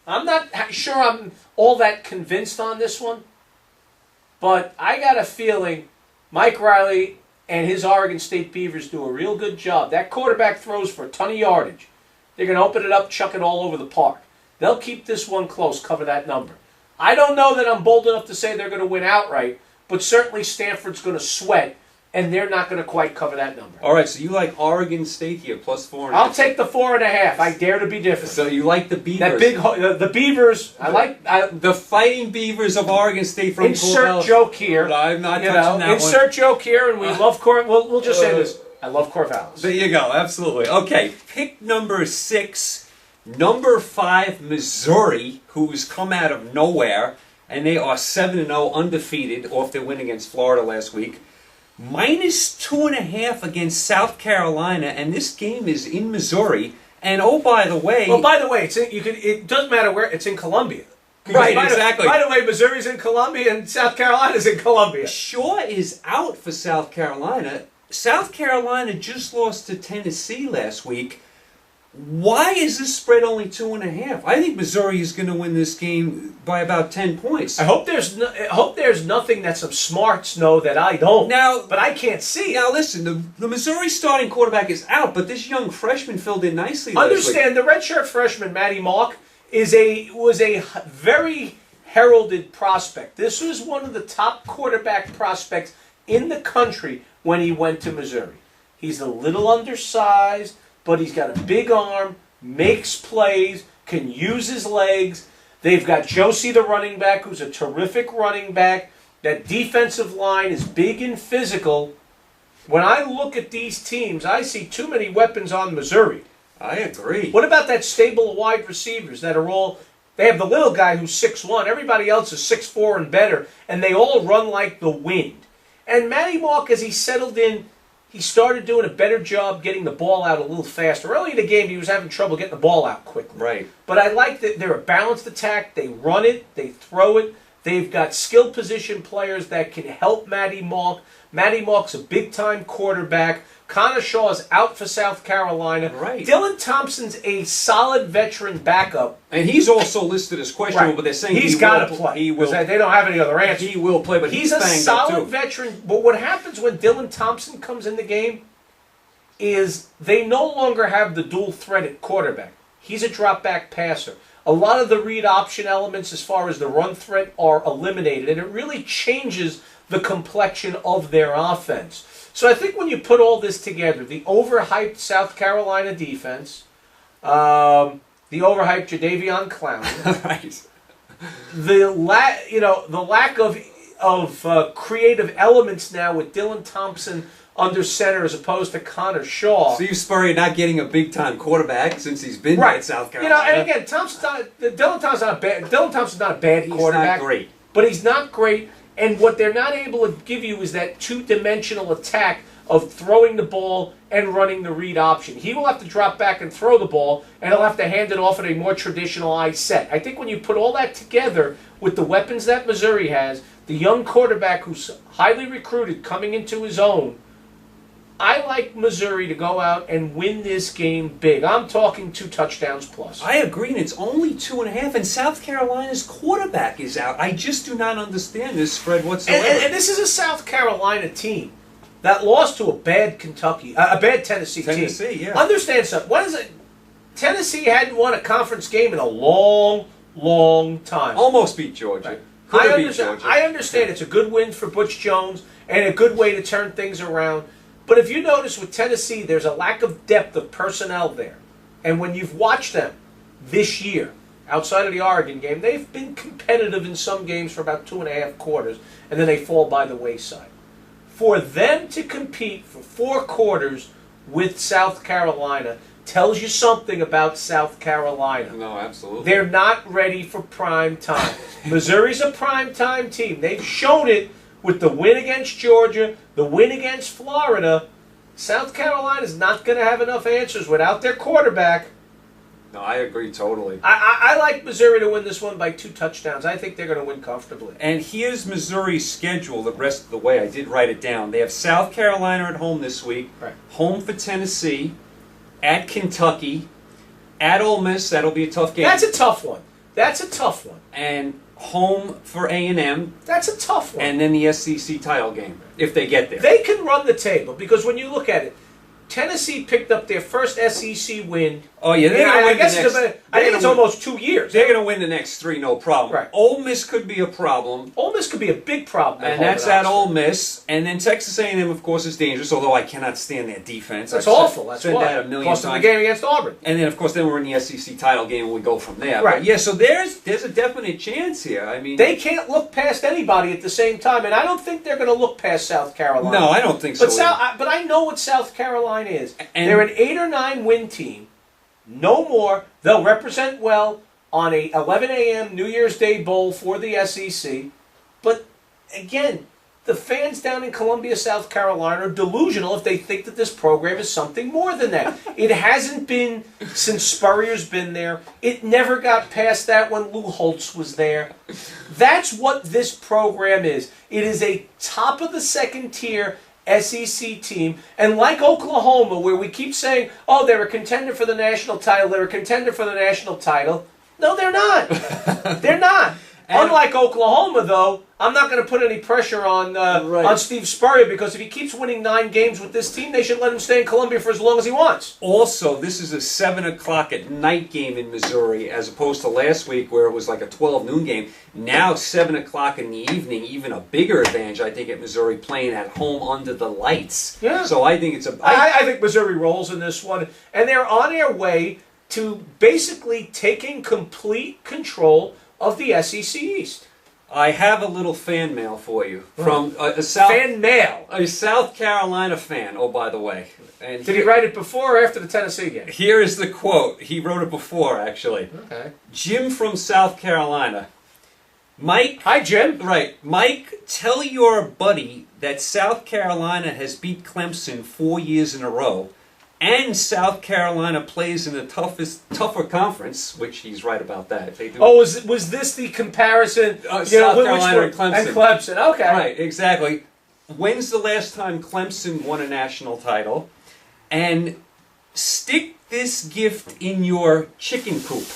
[SPEAKER 2] I'm not sure I'm all that convinced on this one, but I got a feeling Mike Riley and his Oregon State Beavers do a real good job. That quarterback throws for a ton of yardage. They're going to open it up, chuck it all over the park. They'll keep this one close, cover that number. I don't know that I'm bold enough to say they're going to win outright, but certainly Stanford's going to sweat, and they're not going to quite cover that number.
[SPEAKER 1] All right, so you like Oregon State here, plus 4.5.
[SPEAKER 2] I'll take the 4.5. I dare to be different.
[SPEAKER 1] So you like the Beavers.
[SPEAKER 2] That big, the Beavers,
[SPEAKER 1] the Fighting Beavers of Oregon State from
[SPEAKER 2] insert joke here.
[SPEAKER 1] But I'm not touching that
[SPEAKER 2] insert
[SPEAKER 1] one.
[SPEAKER 2] joke here, and we love Corvallis. We'll just say this. I love Corvallis.
[SPEAKER 1] There you go, absolutely. Okay, pick number 6. Number 5, Missouri, who's come out of nowhere, and they are 7-0 undefeated off their win against Florida last week. Minus 2.5 against South Carolina, and this game is in Missouri. And oh, by the way,
[SPEAKER 2] it doesn't matter where it's in Columbia.
[SPEAKER 1] Right, exactly.
[SPEAKER 2] By the way, Missouri's in Columbia and South Carolina's in Columbia.
[SPEAKER 1] Shaw is out for South Carolina. South Carolina just lost to Tennessee last week. Why is this spread only 2.5? I think Missouri is going to win this game by about 10 points.
[SPEAKER 2] I hope there's nothing that some smarts know that I don't. But I can't see.
[SPEAKER 1] Now listen, the Missouri starting quarterback is out, but this young freshman filled in nicely.
[SPEAKER 2] Understand, the redshirt freshman Matty Mock was a very heralded prospect. This was one of the top quarterback prospects in the country when he went to Missouri. He's a little undersized, but he's got a big arm, makes plays, can use his legs. They've got Josie, the running back, who's a terrific running back. That defensive line is big and physical. When I look at these teams, I see too many weapons on Missouri.
[SPEAKER 1] I agree.
[SPEAKER 2] What about that stable of wide receivers that are all... They have the little guy who's 6'1". Everybody else is 6'4" and better, and they all run like the wind. And Matty Mock, as he settled in, he started doing a better job getting the ball out a little faster. Early in the game, he was having trouble getting the ball out quickly.
[SPEAKER 1] Right.
[SPEAKER 2] But I like that they're a balanced attack. They run it. They throw it. They've got skilled position players that can help Matty Mock. Matty Mock's a big-time quarterback. Connor Shaw is out for South Carolina.
[SPEAKER 1] Right.
[SPEAKER 2] Dylan Thompson's a solid veteran backup.
[SPEAKER 1] And he's also listed as questionable,
[SPEAKER 2] Right.
[SPEAKER 1] But they're saying
[SPEAKER 2] he's got to play.
[SPEAKER 1] He will.
[SPEAKER 2] They don't have any other answer.
[SPEAKER 1] He will play, but
[SPEAKER 2] he's a
[SPEAKER 1] banged up
[SPEAKER 2] solid
[SPEAKER 1] too.
[SPEAKER 2] veteran. But what happens when Dylan Thompson comes in the game is they no longer have the dual threat at quarterback. He's a drop-back passer. A lot of the read option elements as far as the run threat are eliminated, and it really changes the complexion of their offense. So I think when you put all this together, the overhyped South Carolina defense, the overhyped Jadeveon Clowney,
[SPEAKER 1] Right.
[SPEAKER 2] the lack of creative elements now with Dylan Thompson under center as opposed to Connor Shaw.
[SPEAKER 1] Steve Spurrier not getting a big-time quarterback since he's been at South Carolina.
[SPEAKER 2] And again, Dylan Thompson's not a bad quarterback.
[SPEAKER 1] He's not great.
[SPEAKER 2] but he's not great. And what they're not able to give you is that two-dimensional attack of throwing the ball and running the read option. He will have to drop back and throw the ball, and he'll have to hand it off at a more traditional eye set. I think when you put all that together with the weapons that Missouri has, the young quarterback who's highly recruited coming into his own, I like Missouri to go out and win this game big. I'm talking 2 touchdowns plus.
[SPEAKER 1] I agree, and it's only 2.5, and South Carolina's quarterback is out. I just do not understand this spread whatsoever.
[SPEAKER 2] And this is a South Carolina team that lost to a bad Tennessee team.
[SPEAKER 1] Tennessee, yeah.
[SPEAKER 2] Understand something. What is it? Tennessee hadn't won a conference game in a long, long time.
[SPEAKER 1] Almost beat Georgia.
[SPEAKER 2] Right.
[SPEAKER 1] Could
[SPEAKER 2] I
[SPEAKER 1] have beat
[SPEAKER 2] understand.
[SPEAKER 1] Georgia.
[SPEAKER 2] I understand. It's a good win for Butch Jones and a good way to turn things around. But if you notice with Tennessee, there's a lack of depth of personnel there. And when you've watched them this year, outside of the Oregon game, they've been competitive in some games for about 2.5 quarters, and then they fall by the wayside. For them to compete for 4 quarters with South Carolina tells you something about South Carolina.
[SPEAKER 1] No, absolutely.
[SPEAKER 2] They're not ready for prime time. Missouri's a prime time team. They've shown it with the win against Georgia, the win against Florida. South Carolina's not going to have enough answers without their quarterback.
[SPEAKER 1] No, I agree totally.
[SPEAKER 2] I like Missouri to win this one by 2 touchdowns. I think they're going to win comfortably.
[SPEAKER 1] And here's Missouri's schedule the rest of the way. I did write it down. They have South Carolina at home this week,
[SPEAKER 2] Right.
[SPEAKER 1] home for Tennessee, at Kentucky, at Ole Miss. That'll be a tough game.
[SPEAKER 2] That's a tough one. That's a tough one.
[SPEAKER 1] And home for A&M,
[SPEAKER 2] That's a tough one.
[SPEAKER 1] and then the SEC title game, if they get there.
[SPEAKER 2] They can run the table because when you look at it, Tennessee picked up their first SEC win.
[SPEAKER 1] Oh, yeah, they're
[SPEAKER 2] in,
[SPEAKER 1] going to
[SPEAKER 2] I
[SPEAKER 1] win
[SPEAKER 2] guess
[SPEAKER 1] the next...
[SPEAKER 2] I think it's almost 2 years.
[SPEAKER 1] They're going to win the next 3, no problem.
[SPEAKER 2] Right.
[SPEAKER 1] Ole Miss could be a problem.
[SPEAKER 2] Ole Miss could be a big problem.
[SPEAKER 1] And that's at Ole Miss. And then Texas A&M, of course, is dangerous, although I cannot stand their defense.
[SPEAKER 2] That's
[SPEAKER 1] I've
[SPEAKER 2] awful. That's
[SPEAKER 1] said
[SPEAKER 2] why.
[SPEAKER 1] that a million
[SPEAKER 2] Cost them the
[SPEAKER 1] times.
[SPEAKER 2] game against Auburn.
[SPEAKER 1] And then, of course, then we're in the SEC title game and we go from there.
[SPEAKER 2] Right.
[SPEAKER 1] But yeah, so there's a definite chance here. I mean...
[SPEAKER 2] They can't look past anybody at the same time, and I don't think they're going to look past South Carolina.
[SPEAKER 1] No, I don't think so.
[SPEAKER 2] But I know what South Carolina is.
[SPEAKER 1] And-
[SPEAKER 2] They're an 8 or 9 win team. No more. They'll represent well on a 11 a.m. New Year's Day bowl for the SEC. But again, the fans down in Columbia, South Carolina are delusional if they think that this program is something more than that. It hasn't been since Spurrier's been there. It never got past that when Lou Holtz was there. That's what this program is. It is a top of the second tier SEC team, and like Oklahoma, where we keep saying, oh, they're a contender for the national title, they're a contender for the national title. No, they're not. They're not. Unlike Oklahoma, though, I'm not going to put any pressure on Steve Spurrier, because if he keeps winning 9 games with this team, they should let him stay in Columbia for as long as he wants.
[SPEAKER 1] Also, this is a 7 o'clock at night game in Missouri, as opposed to last week where it was like a 12 noon game. Now 7 o'clock in the evening, even a bigger advantage, I think, at Missouri, playing at home under the lights.
[SPEAKER 2] Yeah.
[SPEAKER 1] So I think it's a...
[SPEAKER 2] I think Missouri rolls in this one, and they're on their way to basically taking complete control of the SEC East.
[SPEAKER 1] I have a little fan mail for you from
[SPEAKER 2] Fan mail.
[SPEAKER 1] a South Carolina fan. Oh, by the way, and
[SPEAKER 2] Did he write it before or after the Tennessee game?
[SPEAKER 1] Here is the quote. He wrote it before, actually.
[SPEAKER 2] Okay.
[SPEAKER 1] Jim from South Carolina. Mike.
[SPEAKER 2] Hi, Jim.
[SPEAKER 1] Right, Mike. Tell your buddy that South Carolina has beat Clemson 4 years in a row. And South Carolina plays in the tougher conference, which he's right about that. They do.
[SPEAKER 2] Oh, was this the comparison?
[SPEAKER 1] South Carolina and Clemson.
[SPEAKER 2] And Clemson, okay.
[SPEAKER 1] Right, exactly. When's the last time Clemson won a national title? And stick this gift in your chicken coop.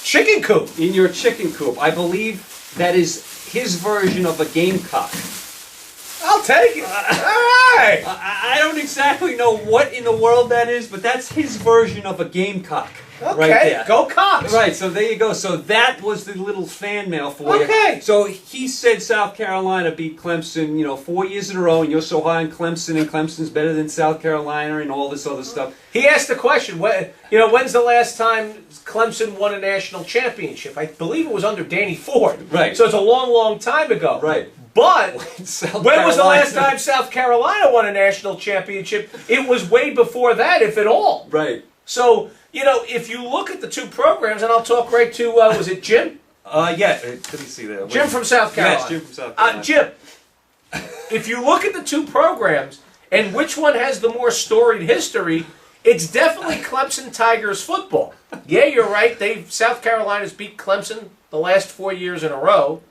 [SPEAKER 2] Chicken coop.
[SPEAKER 1] In your chicken coop. I believe that is his version of a gamecock.
[SPEAKER 2] I'll take it. All right.
[SPEAKER 1] I don't exactly know what in the world that is, but that's his version of a gamecock.
[SPEAKER 2] Okay,
[SPEAKER 1] right there.
[SPEAKER 2] Go Cox.
[SPEAKER 1] Right, so there you go. So that was the little fan mail for you.
[SPEAKER 2] Okay.
[SPEAKER 1] So he said South Carolina beat Clemson, 4 years in a row, and you're so high on Clemson, and Clemson's better than South Carolina, and all this other stuff.
[SPEAKER 2] He asked the question, when's the last time Clemson won a national championship? I believe it was under Danny Ford.
[SPEAKER 1] Right.
[SPEAKER 2] So it's a long, long time ago.
[SPEAKER 1] Right.
[SPEAKER 2] But when was the last
[SPEAKER 1] Carolina-
[SPEAKER 2] time South Carolina won a national championship? It was way before that, if at all.
[SPEAKER 1] Right.
[SPEAKER 2] So, if you look at the two programs, and I'll talk right to, was it Jim?
[SPEAKER 1] Yeah. Let me see that.
[SPEAKER 2] Jim from South Carolina.
[SPEAKER 1] Yes, Jim from South Carolina.
[SPEAKER 2] Jim, if you look at the two programs and which one has the more storied history, it's definitely Clemson Tigers football. Yeah, you're right. South Carolina's beat Clemson the last 4 years in a row.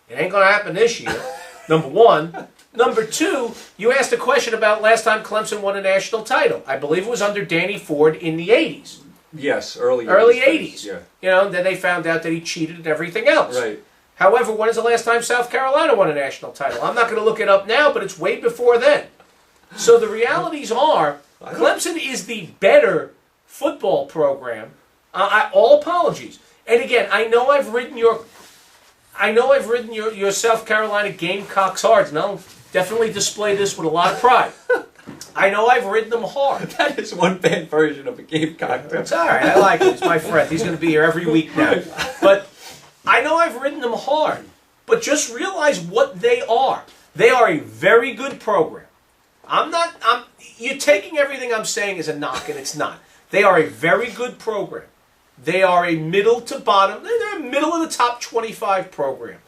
[SPEAKER 2] It ain't going to happen this year, number one. Number two, you asked a question about last time Clemson won a national title. I believe it was under Danny Ford in the 80s.
[SPEAKER 1] Yes, early
[SPEAKER 2] 80s.
[SPEAKER 1] Yeah.
[SPEAKER 2] You know, then they found out that he cheated and everything else.
[SPEAKER 1] Right.
[SPEAKER 2] However, when is the last time South Carolina won a national title? I'm not going to look it up now, but it's way before then. So the realities are, Clemson is the better football program. All apologies. And again, I know I've ridden your South Carolina Gamecocks hard, and I'll definitely display this with a lot of pride. I know I've ridden them hard.
[SPEAKER 1] That is one bad version of a Gamecock.
[SPEAKER 2] It's all right. I like it. It's my friend. He's going to be here every week now. But I know I've ridden them hard. But just realize what they are. They are a very good program. You're taking everything I'm saying as a knock, and it's not. They are a very good program. They are a middle to bottom. They're a middle of the top 25 program.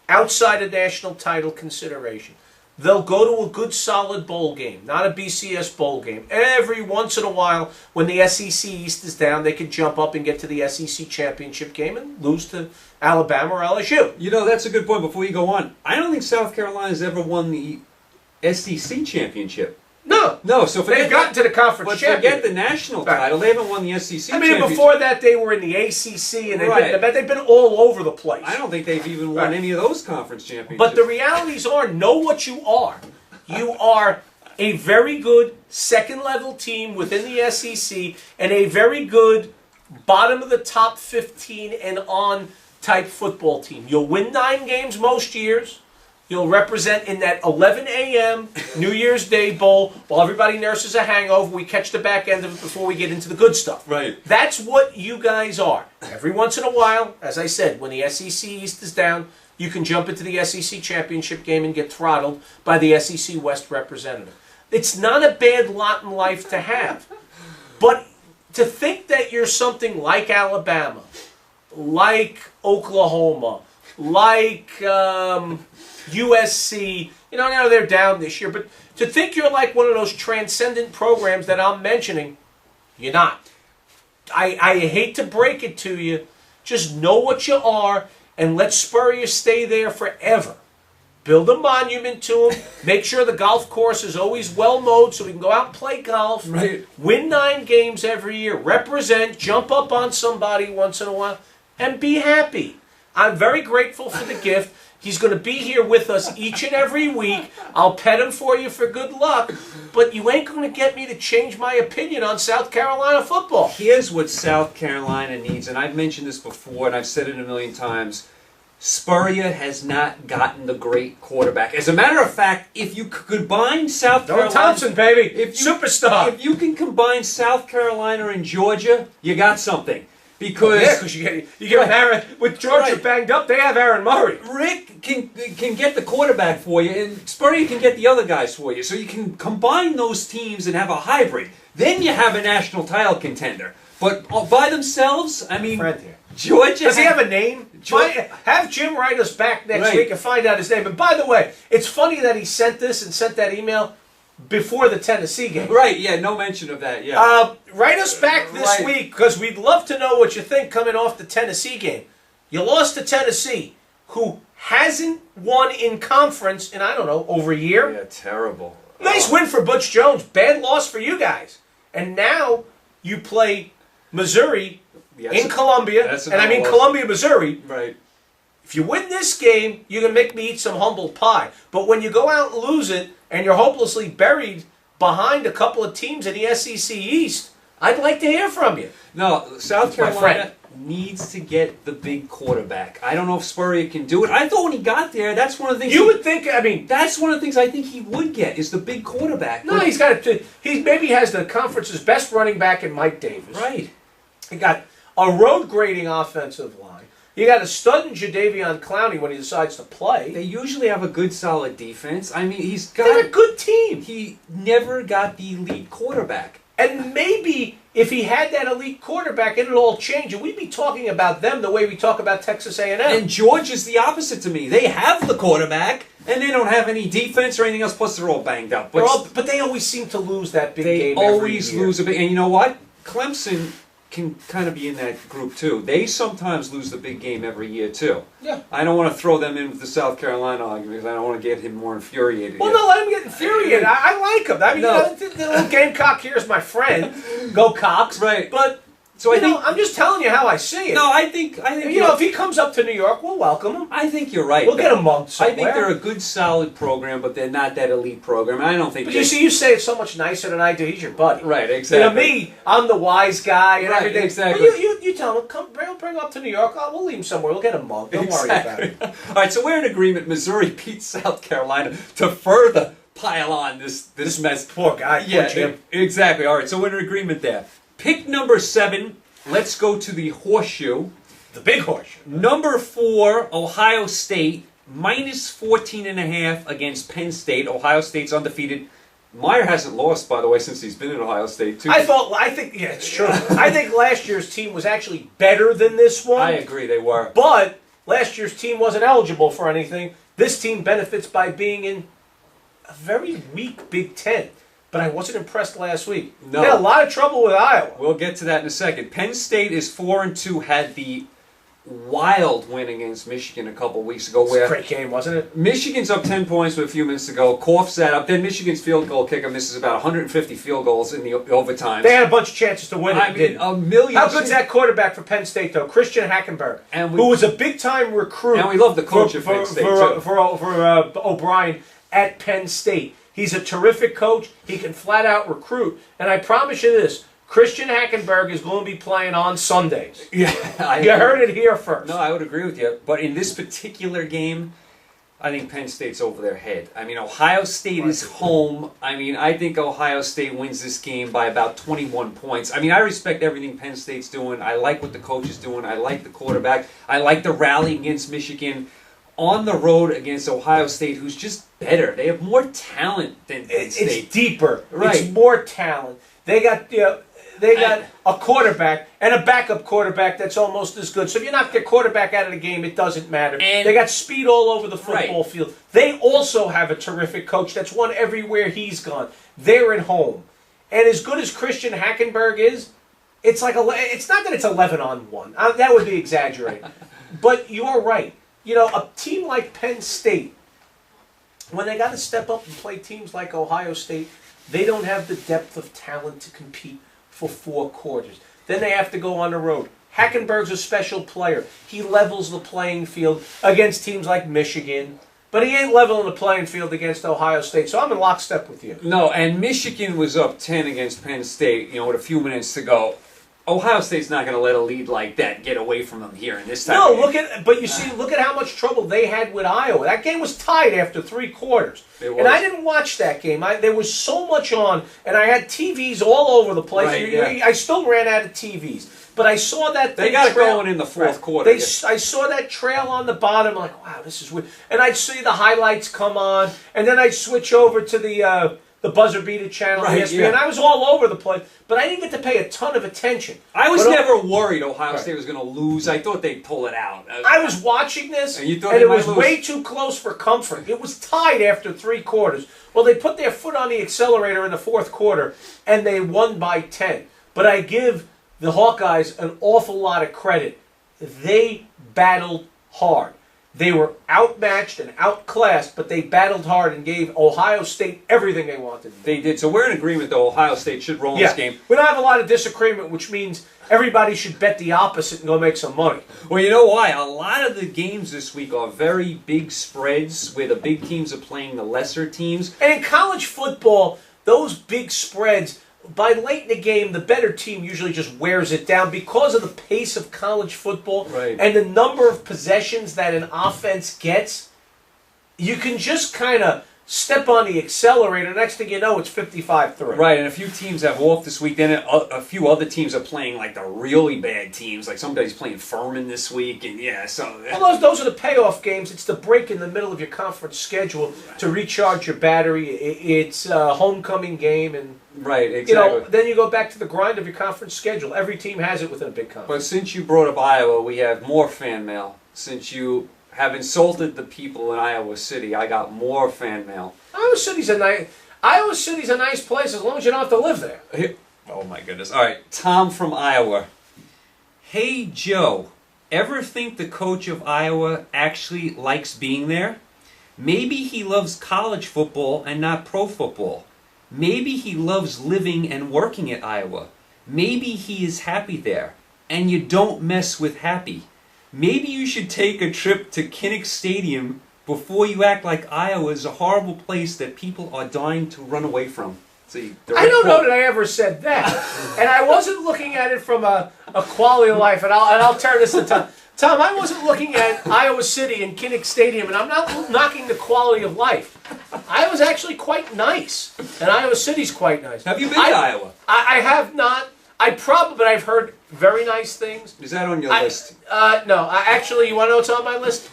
[SPEAKER 2] Outside of national title consideration. They'll go to a good solid bowl game, not a BCS bowl game. Every once in a while, when the SEC East is down, they can jump up and get to the SEC championship game and lose to Alabama or LSU.
[SPEAKER 1] You know, that's a good point. Before you go on, I don't think South Carolina's ever won the SEC championship.
[SPEAKER 2] No.
[SPEAKER 1] So
[SPEAKER 2] they've gotten to the conference
[SPEAKER 1] but
[SPEAKER 2] championship.
[SPEAKER 1] Forget the national title. They haven't won the SEC
[SPEAKER 2] I mean,
[SPEAKER 1] championship.
[SPEAKER 2] before that, they were in the ACC, and
[SPEAKER 1] Right.
[SPEAKER 2] they've been all over the place.
[SPEAKER 1] I don't think they've even won any of those conference championships.
[SPEAKER 2] But the realities are, know what you are. You are a very good second-level team within the SEC and a very good bottom of the top 15 and on type football team. You'll win 9 games most years. You'll represent in that 11 a.m. New Year's Day Bowl while everybody nurses a hangover. We catch the back end of it before we get into the good stuff.
[SPEAKER 1] Right.
[SPEAKER 2] That's what you guys are. Every once in a while, as I said, when the SEC East is down, you can jump into the SEC championship game and get throttled by the SEC West representative. It's not a bad lot in life to have. But to think that you're something like Alabama, like Oklahoma, like USC, now they're down this year, but to think you're like one of those transcendent programs that I'm mentioning, you're not. I hate to break it to you. Just know what you are and let Spurrier stay there forever. Build a monument to him. Make sure the golf course is always well mowed so we can go out and play golf.
[SPEAKER 1] Right.
[SPEAKER 2] Win 9 games every year. Represent. Jump up on somebody once in a while. And be happy. I'm very grateful for the gift. He's going to be here with us each and every week. I'll pet him for you for good luck. But you ain't going to get me to change my opinion on South Carolina football.
[SPEAKER 1] Here's what South Carolina needs, and I've mentioned this before, and I've said it a million times. Spurrier has not gotten the great quarterback. As a matter of fact, if you combine South Carolina...
[SPEAKER 2] Thompson, baby. Superstar.
[SPEAKER 1] If you can combine South Carolina and Georgia, you got something. Because
[SPEAKER 2] you get Aaron with Georgia banged up. They have Aaron Murray.
[SPEAKER 1] Rick can get the quarterback for you, and Spurrier can get the other guys for you. So you can combine those teams and have a hybrid. Then you have a national title contender. But by themselves, I mean, Georgia.
[SPEAKER 2] Does he have a name? Have Jim write us back next week and find out his name. And by the way, it's funny that he sent this and sent that email before the Tennessee game.
[SPEAKER 1] Right, yeah, no mention of that, yeah.
[SPEAKER 2] Write us back this week, because we'd love to know what you think coming off the Tennessee game. You lost to Tennessee, who hasn't won in conference in, over a year.
[SPEAKER 1] Yeah, terrible.
[SPEAKER 2] Nice win for Butch Jones. Bad loss for you guys. And now you play Missouri in Columbia. And I mean Columbia, Missouri.
[SPEAKER 1] Right.
[SPEAKER 2] If you win this game, you're going to make me eat some humble pie. But when you go out and lose it, and you're hopelessly buried behind a couple of teams in the SEC East, I'd like to hear from you.
[SPEAKER 1] No, South Carolina needs to get the big quarterback. I don't know if Spurrier can do it. I thought when he got there, that's one of the things...
[SPEAKER 2] You would think,
[SPEAKER 1] that's one of the things I think he would get, is the big quarterback.
[SPEAKER 2] No, he's got... He maybe has the conference's best running back in Mike Davis.
[SPEAKER 1] Right.
[SPEAKER 2] He got a road-grading offensive line. You got a stud in Jadeveon Clowney when he decides to play.
[SPEAKER 1] They usually have a good, solid defense. I mean,
[SPEAKER 2] they're a good team.
[SPEAKER 1] He never got the elite quarterback.
[SPEAKER 2] And maybe if he had that elite quarterback, it'd all change, and we'd be talking about them the way we talk about Texas A&M.
[SPEAKER 1] And George is the opposite to me. They have the quarterback, and they don't have any defense or anything else. Plus, they're all banged up.
[SPEAKER 2] But they always seem to lose that big game.
[SPEAKER 1] They always lose a big. And you know what? Clemson can kind of be in that group too. They sometimes lose the big game every year too.
[SPEAKER 2] Yeah.
[SPEAKER 1] I don't want to throw them in with the South Carolina argument because I don't want to get him more infuriated.
[SPEAKER 2] Well, no, let him get infuriated. I like him. I mean,
[SPEAKER 1] No.
[SPEAKER 2] the little Gamecock here is my friend. Go Cox.
[SPEAKER 1] Right.
[SPEAKER 2] But
[SPEAKER 1] So I think
[SPEAKER 2] I'm just telling you how I see it.
[SPEAKER 1] no. I think
[SPEAKER 2] if he comes up to New York, we'll welcome him.
[SPEAKER 1] I think you're right.
[SPEAKER 2] We'll get him mugged
[SPEAKER 1] I
[SPEAKER 2] somewhere.
[SPEAKER 1] think they're a good, solid program, but they're not that elite program. I don't think.
[SPEAKER 2] But you see, you say it so much nicer than I do. He's your buddy.
[SPEAKER 1] Right, exactly.
[SPEAKER 2] Me, I'm the wise guy and
[SPEAKER 1] Right,
[SPEAKER 2] everything.
[SPEAKER 1] exactly.
[SPEAKER 2] But you tell him, come bring him up to New York. Oh, we'll leave him somewhere. We'll get him mugged. Don't worry about it.
[SPEAKER 1] All right, so we're in agreement. Missouri beats South Carolina to further pile on this mess.
[SPEAKER 2] Poor guy.
[SPEAKER 1] Yeah,
[SPEAKER 2] Poor Jim.
[SPEAKER 1] exactly. All right, so we're in agreement there. Pick number 7. Let's go to the horseshoe.
[SPEAKER 2] The big horseshoe.
[SPEAKER 1] Number 4, Ohio State, minus 14.5 against Penn State. Ohio State's undefeated. Meyer hasn't lost, by the way, since he's been in Ohio State, too.
[SPEAKER 2] I think, yeah, it's true. I think last year's team was actually better than this one.
[SPEAKER 1] I agree, they were.
[SPEAKER 2] But last year's team wasn't eligible for anything. This team benefits by being in a very weak Big Ten. But I wasn't impressed last week.
[SPEAKER 1] No.
[SPEAKER 2] They had a lot of trouble with Iowa.
[SPEAKER 1] We'll get to that in a second. Penn State is 4-2, had the wild win against Michigan a couple weeks ago.
[SPEAKER 2] It was a great game, wasn't it?
[SPEAKER 1] Michigan's up 10 points with a few minutes to go. Coughs that up. Then Michigan's field goal kicker misses about 150 field goals in the overtime.
[SPEAKER 2] They had a bunch of chances to win it.
[SPEAKER 1] I mean, a million.
[SPEAKER 2] How good's that quarterback for Penn State, though? Christian Hackenberg, who was a big-time recruit.
[SPEAKER 1] And we love the coach at Penn State, too.
[SPEAKER 2] For O'Brien at Penn State. He's a terrific coach. He can flat-out recruit. And I promise you this, Christian Hackenberg is going to be playing on Sundays.
[SPEAKER 1] Yeah,
[SPEAKER 2] You heard it here first.
[SPEAKER 1] No, I would agree with you. But in this particular game, I think Penn State's over their head. I mean, Ohio State is home. I mean, I think Ohio State wins this game by about 21 points. I mean, I respect everything Penn State's doing. I like what the coach is doing. I like the quarterback. I like the rally against Michigan. On the road against Ohio State, who's just better. They have more talent than Penn State.
[SPEAKER 2] It's deeper.
[SPEAKER 1] Right.
[SPEAKER 2] It's more talent. They got a quarterback and a backup quarterback that's almost as good. So if you knock their quarterback out of the game, it doesn't matter.
[SPEAKER 1] And
[SPEAKER 2] they got speed all over the football field. They also have a terrific coach that's won everywhere he's gone. They're at home. And as good as Christian Hackenberg is, it's not that it's 11-on-1. That would be exaggerating. But you're right. You know, a team like Penn State, when they got to step up and play teams like Ohio State, they don't have the depth of talent to compete for 4 quarters. Then they have to go on the road. Hackenberg's a special player. He levels the playing field against teams like Michigan, but he ain't leveling the playing field against Ohio State. So I'm in lockstep with you.
[SPEAKER 1] No, and Michigan was up 10 against Penn State, with a few minutes to go. Ohio State's not going to let a lead like that get away from them here in this time.
[SPEAKER 2] No, look at how much trouble they had with Iowa. That game was tied after 3 quarters.
[SPEAKER 1] It was.
[SPEAKER 2] And I didn't watch that game. There was so much on, and I had TVs all over the place.
[SPEAKER 1] Right, yeah.
[SPEAKER 2] I still ran out of TVs. But I saw that
[SPEAKER 1] They got it going in the fourth quarter.
[SPEAKER 2] I saw that trail on the bottom. I'm like, wow, this is weird. And I'd see the highlights come on, and then I'd switch over to the buzzer beater channel, ESPN.
[SPEAKER 1] Yeah.
[SPEAKER 2] I was all over the place, but I didn't get to pay a ton of attention.
[SPEAKER 1] I was never worried Ohio State was going to lose. I thought they'd pull it out.
[SPEAKER 2] I was watching this,
[SPEAKER 1] and, you thought
[SPEAKER 2] and it was
[SPEAKER 1] lose.
[SPEAKER 2] way too close for comfort. It was tied after 3 quarters. Well, they put their foot on the accelerator in the 4th quarter, and they won by 10. But I give the Hawkeyes an awful lot of credit. They battled hard. They were outmatched and outclassed, but they battled hard and gave Ohio State everything they wanted.
[SPEAKER 1] They did. So we're in agreement, though. Ohio State should roll this game.
[SPEAKER 2] We don't have a lot of disagreement, which means everybody should bet the opposite and go make some money.
[SPEAKER 1] Well, you know why? A lot of the games this week are very big spreads where the big teams are playing the lesser teams.
[SPEAKER 2] And in college football, those big spreads, by late in the game, the better team usually just wears it down because of the pace of college football and the number of possessions that an offense gets. You can just kind of step on the accelerator. Next thing you know, it's 55-3.
[SPEAKER 1] Right, and a few teams have off this week. Then a few other teams are playing like the really bad teams. Like somebody's playing Furman this week, and so.
[SPEAKER 2] Well, those are the payoff games. It's the break in the middle of your conference schedule to recharge your battery. It's a homecoming game, and
[SPEAKER 1] right, exactly.
[SPEAKER 2] Then you go back to the grind of your conference schedule. Every team has it within a big conference.
[SPEAKER 1] But since you brought up Iowa, we have more fan mail. Since you have insulted the people in Iowa City, I got more fan mail.
[SPEAKER 2] Iowa City's a nice place as long as you don't have to live there.
[SPEAKER 1] Oh my goodness. All right, Tom from Iowa. Hey Joe, ever think the coach of Iowa actually likes being there? Maybe he loves college football and not pro football. Maybe he loves living and working at Iowa. Maybe he is happy there. And you don't mess with happy. Maybe you should take a trip to Kinnick Stadium before you act like Iowa is a horrible place that people are dying to run away from. See,
[SPEAKER 2] I don't know that I ever said that. And I wasn't looking at it from a quality of life. And I'll turn this to Tom. Tom, I wasn't looking at Iowa City and Kinnick Stadium, and I'm not knocking the quality of life. Iowa's actually quite nice. And Iowa City's quite nice.
[SPEAKER 1] Have you been to Iowa?
[SPEAKER 2] I have not. But I've heard very nice things.
[SPEAKER 1] Is that on your list?
[SPEAKER 2] No. Actually, you want to know what's on my list?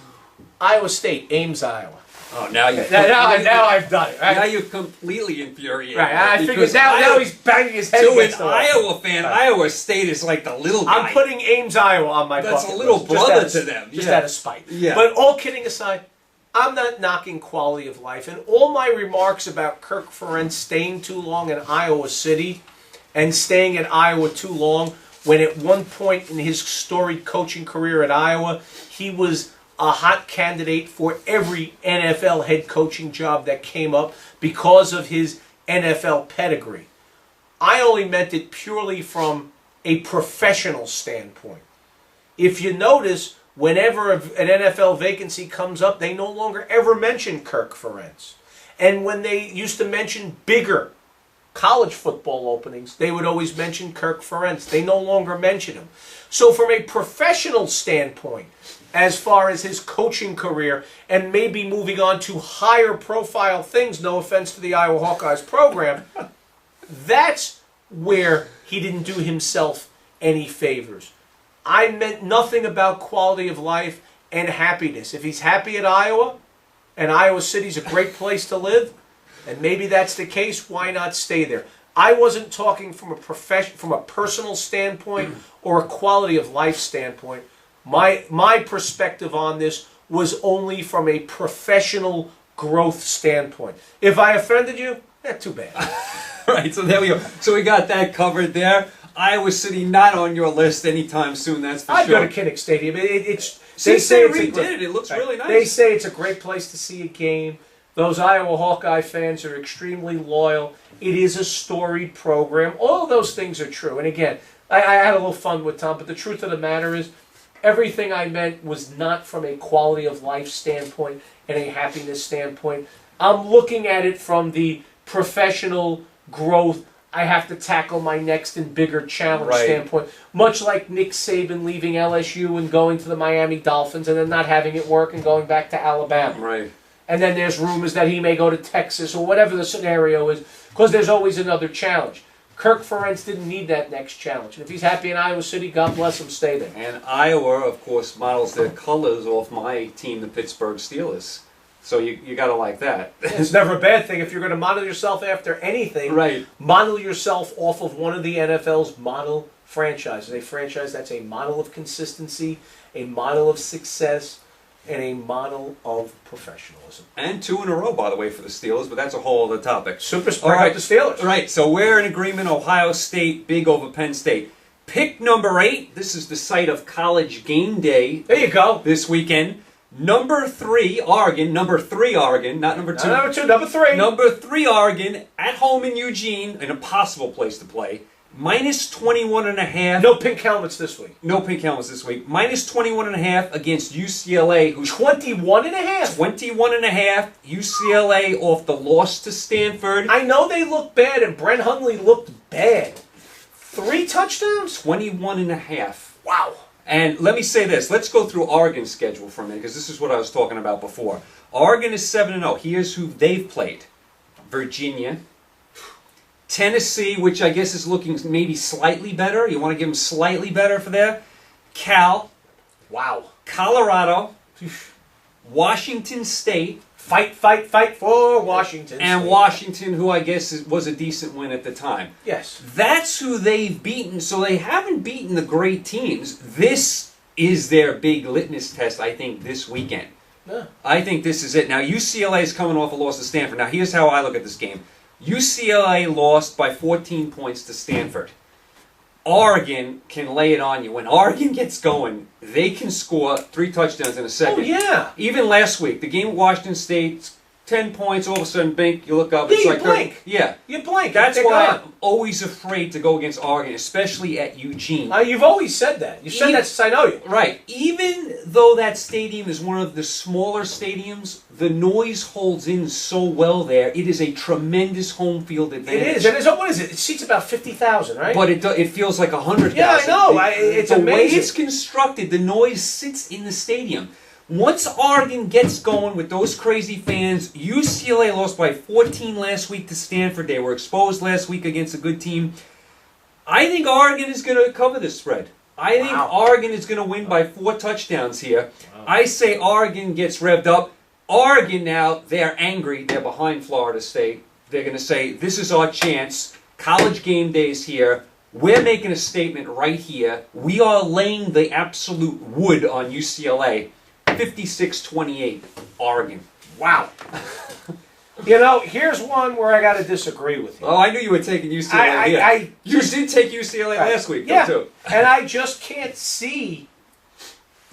[SPEAKER 2] Iowa State, Ames, Iowa.
[SPEAKER 1] Oh, now you've
[SPEAKER 2] now I've done it. Right?
[SPEAKER 1] Now you've completely infuriated.
[SPEAKER 2] Right, I figured now he's banging his head against the wall.
[SPEAKER 1] To an Iowa fan, Iowa State is like the little guy.
[SPEAKER 2] I'm putting Ames, Iowa on my bucket list.
[SPEAKER 1] That's a little brother to them.
[SPEAKER 2] Just out of spite.
[SPEAKER 1] Yeah.
[SPEAKER 2] But all kidding aside, I'm not knocking quality of life. And all my remarks about Kirk Ferentz staying too long in Iowa City and staying in Iowa too long, when at one point in his storied coaching career at Iowa, he was a hot candidate for every NFL head coaching job that came up because of his NFL pedigree. I only meant it purely from a professional standpoint. If you notice, whenever an NFL vacancy comes up, they no longer ever mention Kirk Ferentz. And when they used to mention bigger college football openings, they would always mention Kirk Ferentz. They no longer mention him. So from a professional standpoint, as far as his coaching career and maybe moving on to higher profile things, no offense to the Iowa Hawkeyes program, that's where he didn't do himself any favors. I meant nothing about quality of life and happiness. If he's happy at Iowa, and Iowa City's a great place to live, and maybe that's the case, why not stay there? I wasn't talking from a personal standpoint or a quality of life standpoint. My perspective on this was only from a professional growth standpoint. If I offended you, too bad.
[SPEAKER 1] Right, so there we go. So we got that covered there. Iowa City not on your list anytime soon, that's for
[SPEAKER 2] I'd
[SPEAKER 1] sure.
[SPEAKER 2] go to Kinnick Stadium. They
[SPEAKER 1] say
[SPEAKER 2] say
[SPEAKER 1] we did it. It looks really nice.
[SPEAKER 2] They say it's a great place to see a game. Those Iowa Hawkeye fans are extremely loyal. It is a storied program. All of those things are true. And again, I had a little fun with Tom, but the truth of the matter is, everything I meant was not from a quality of life standpoint and a happiness standpoint. I'm looking at it from the professional growth. I have to tackle my next and bigger challenge standpoint. Much like Nick Saban leaving LSU and going to the Miami Dolphins and then not having it work and going back to Alabama.
[SPEAKER 1] Right.
[SPEAKER 2] And then there's rumors that he may go to Texas or whatever the scenario is, because there's always another challenge. Kirk Ferentz didn't need that next challenge. And if he's happy in Iowa City, God bless him, stay there.
[SPEAKER 1] And Iowa, of course, models their colors off my team, the Pittsburgh Steelers. So you got to like that.
[SPEAKER 2] It's never a bad thing if you're going to model yourself after anything.
[SPEAKER 1] Right.
[SPEAKER 2] Model yourself off of one of the NFL's model franchises. A franchise that's a model of consistency, a model of success, and a model of professionalism.
[SPEAKER 1] And 2 in a row, by the way, for the Steelers, but that's a whole other topic.
[SPEAKER 2] Super spread out the Steelers.
[SPEAKER 1] Right, so we're in agreement, Ohio State, big over Penn State. Pick number 8, this is the site of College Game Day.
[SPEAKER 2] There you go.
[SPEAKER 1] This weekend. Number 3, Oregon, not number 2.
[SPEAKER 2] Not number 2, number 3.
[SPEAKER 1] Number 3, Oregon, at home in Eugene, an impossible place to play. Minus 21.5.
[SPEAKER 2] No pink helmets this week.
[SPEAKER 1] No pink helmets this week. Minus 21.5 against UCLA. Who's
[SPEAKER 2] 21.5?
[SPEAKER 1] 21.5. UCLA off the loss to Stanford.
[SPEAKER 2] I know they look bad, and Brent Hundley looked bad. 3 touchdowns?
[SPEAKER 1] 21.5.
[SPEAKER 2] Wow.
[SPEAKER 1] And let me say this. Let's go through Oregon's schedule for a minute, because this is what I was talking about before. Oregon is 7-0. Here's who they've played. Virginia. Tennessee, which I guess is looking maybe slightly better. You want to give them slightly better for there. Cal.
[SPEAKER 2] Wow.
[SPEAKER 1] Colorado. Washington State.
[SPEAKER 2] Fight for Washington
[SPEAKER 1] And
[SPEAKER 2] State.
[SPEAKER 1] Washington, who I guess was a decent win at the time.
[SPEAKER 2] Yes.
[SPEAKER 1] That's who they've beaten, so they haven't beaten the great teams. This is their big litmus test, I think, this weekend.
[SPEAKER 2] Yeah.
[SPEAKER 1] I think this is it. Now, UCLA is coming off a loss to Stanford. Now, here's how I look at this game. UCLA lost by 14 points to Stanford. Oregon can lay it on you. When Oregon gets going, they can score 3 touchdowns in a second.
[SPEAKER 2] Oh, yeah.
[SPEAKER 1] Even last week, the game at Washington State, 10 points, all of a sudden, bink, you look up,
[SPEAKER 2] Yeah,
[SPEAKER 1] it's
[SPEAKER 2] you
[SPEAKER 1] like...
[SPEAKER 2] blink.
[SPEAKER 1] Yeah.
[SPEAKER 2] You blink.
[SPEAKER 1] That's
[SPEAKER 2] They're
[SPEAKER 1] why
[SPEAKER 2] gone.
[SPEAKER 1] I'm always afraid to go against Oregon, especially at Eugene.
[SPEAKER 2] You've always said that. You've said that since I know you.
[SPEAKER 1] Right. Even though that stadium is one of the smaller stadiums, the noise holds in so well there. It is a tremendous home field advantage.
[SPEAKER 2] It is. And what is it? It seats about 50,000, right?
[SPEAKER 1] But it feels like 100,000.
[SPEAKER 2] Yeah, I know. It's
[SPEAKER 1] the
[SPEAKER 2] amazing.
[SPEAKER 1] way it's constructed, the noise sits in the stadium. Once Oregon gets going with those crazy fans, UCLA lost by 14 last week to Stanford. They were exposed last week against a good team. I think Oregon is going to cover the spread. I think Oregon is going to win by 4 touchdowns here. Wow. I say Oregon gets revved up. Oregon now, they're angry. They're behind Florida State. They're going to say, this is our chance. College game day is here. We're making a statement right here. We are laying the absolute wood on UCLA. 56-28, Oregon.
[SPEAKER 2] Wow. Here's one where I got to disagree with you.
[SPEAKER 1] Oh, I knew you were taking UCLA. You did take UCLA last week, though, too.
[SPEAKER 2] And I just can't see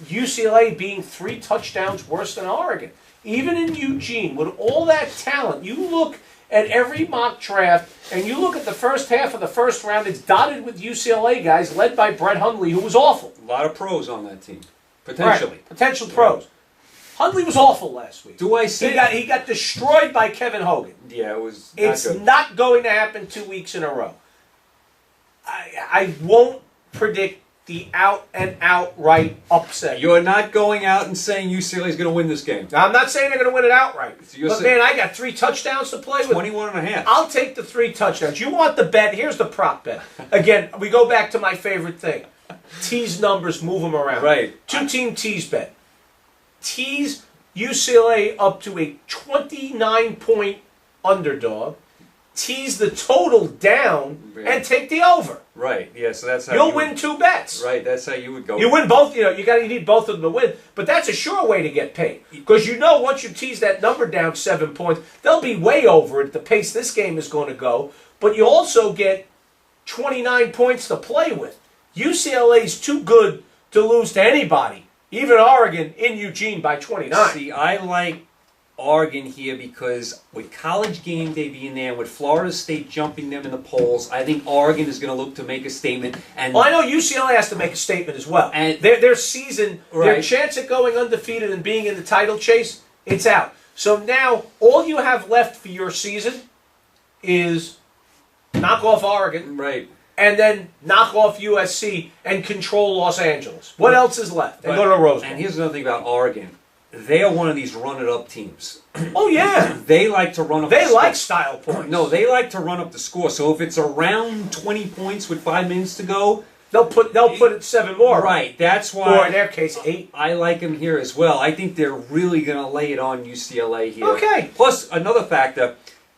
[SPEAKER 2] UCLA being 3 touchdowns worse than Oregon. Even in Eugene, with all that talent, you look at every mock draft, and you look at the first half of the first round, it's dotted with UCLA guys led by Brett Hundley, who was awful.
[SPEAKER 1] A lot of pros on that team. Potentially.
[SPEAKER 2] Right. Potential pros. Hundley was awful last week.
[SPEAKER 1] Do I see...
[SPEAKER 2] He got destroyed by Kevin Hogan.
[SPEAKER 1] Yeah, it was not
[SPEAKER 2] It's
[SPEAKER 1] good.
[SPEAKER 2] not going to happen 2 weeks in a row. I won't predict the out-and-outright upset.
[SPEAKER 1] You're not going out and saying UCLA is going to win this game.
[SPEAKER 2] Now, I'm not saying they're going to win it outright.
[SPEAKER 1] So
[SPEAKER 2] but, man, I got 3 touchdowns to play with.
[SPEAKER 1] 21.5.
[SPEAKER 2] I'll take the 3 touchdowns. You want the bet? Here's the prop bet. Again, we go back to my favorite thing. Tease numbers, move them around.
[SPEAKER 1] Right.
[SPEAKER 2] 2-team tease bet. Tease UCLA up to a 29-point underdog. Tease the total down and take the over.
[SPEAKER 1] Right. Yeah. So that's how
[SPEAKER 2] You'll win 2 bets.
[SPEAKER 1] Right. That's how you would go.
[SPEAKER 2] You win both. You need both of them to win. But that's a sure way to get paid because once you tease that number down 7 points, they'll be way over at the pace this game is going to go. But you also get 29 points to play with. UCLA's too good to lose to anybody, even Oregon in Eugene by 29.
[SPEAKER 1] See, I like Oregon here because with College game day being there, with Florida State jumping them in the polls, I think Oregon is going to look to make a statement. And
[SPEAKER 2] well, I know UCLA has to make a statement as well.
[SPEAKER 1] And
[SPEAKER 2] their season, their
[SPEAKER 1] right.
[SPEAKER 2] chance at going undefeated and being in the title chase, it's out. So now all you have left for your season is knock off Oregon.
[SPEAKER 1] Right.
[SPEAKER 2] And then knock off USC and control Los Angeles. What else is left? And go to Rose Bowl.
[SPEAKER 1] And here's another thing about Oregon. They are one of these run-it-up teams.
[SPEAKER 2] Oh, yeah.
[SPEAKER 1] They like to run up
[SPEAKER 2] They
[SPEAKER 1] the
[SPEAKER 2] like
[SPEAKER 1] score.
[SPEAKER 2] style points.
[SPEAKER 1] No, they like to run up the score. So if it's around 20 points with 5 minutes to go...
[SPEAKER 2] They'll put it 7 more.
[SPEAKER 1] Right. That's why...
[SPEAKER 2] Or in their case, 8.
[SPEAKER 1] I like them here as well. I think they're really going to lay it on UCLA here.
[SPEAKER 2] Okay.
[SPEAKER 1] Plus, another factor,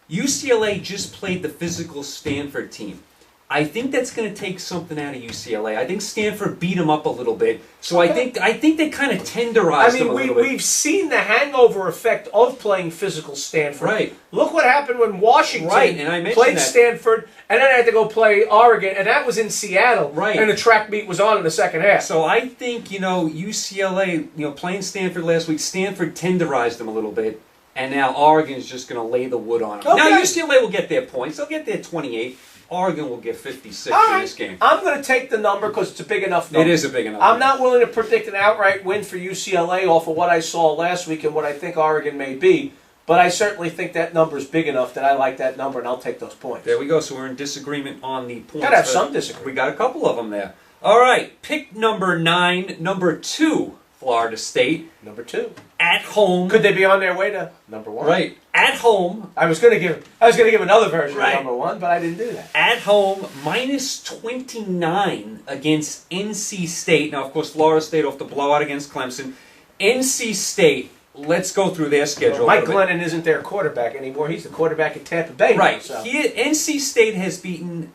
[SPEAKER 1] UCLA just played the physical Stanford team. I think that's going to take something out of UCLA. I think Stanford beat them up a little bit. So
[SPEAKER 2] Okay.
[SPEAKER 1] I think they kind of tenderized them a little bit.
[SPEAKER 2] We've seen the hangover effect of playing physical Stanford.
[SPEAKER 1] Right.
[SPEAKER 2] Look what happened when Washington
[SPEAKER 1] Right, and I mentioned
[SPEAKER 2] played
[SPEAKER 1] that.
[SPEAKER 2] Stanford, and then had to go play Oregon, and that was in Seattle.
[SPEAKER 1] Right.
[SPEAKER 2] And the track meet was on in the second half.
[SPEAKER 1] So I think, UCLA, playing Stanford last week, Stanford tenderized them a little bit, and now Oregon's just going to lay the wood on them.
[SPEAKER 2] Okay.
[SPEAKER 1] Now UCLA will get their points. They'll get their 28. Oregon will get 56
[SPEAKER 2] All
[SPEAKER 1] in
[SPEAKER 2] right.
[SPEAKER 1] this game.
[SPEAKER 2] I'm going to take the number because it's a big enough number.
[SPEAKER 1] It is a big enough
[SPEAKER 2] I'm
[SPEAKER 1] number.
[SPEAKER 2] not willing to predict an outright win for UCLA off of what I saw last week and what I think Oregon may be, but I certainly think that number is big enough that I like that number and I'll take those points.
[SPEAKER 1] There we go. So we're in disagreement on the points.
[SPEAKER 2] Gotta have some disagreement.
[SPEAKER 1] We got a couple of them there. All right, pick number 9, number 2, Florida State.
[SPEAKER 2] Number 2.
[SPEAKER 1] At home.
[SPEAKER 2] Could they be on their way to number 1?
[SPEAKER 1] Right. At home.
[SPEAKER 2] I was gonna give another version
[SPEAKER 1] Right.
[SPEAKER 2] of number 1, but I didn't do that.
[SPEAKER 1] At home, minus 29 against NC State. Now, of course, Florida State off the blowout against Clemson. NC State, let's go through their schedule.
[SPEAKER 2] Mike Glennon isn't their quarterback anymore. He's the quarterback at Tampa Bay.
[SPEAKER 1] Right.
[SPEAKER 2] Now, so.
[SPEAKER 1] Here, NC State has beaten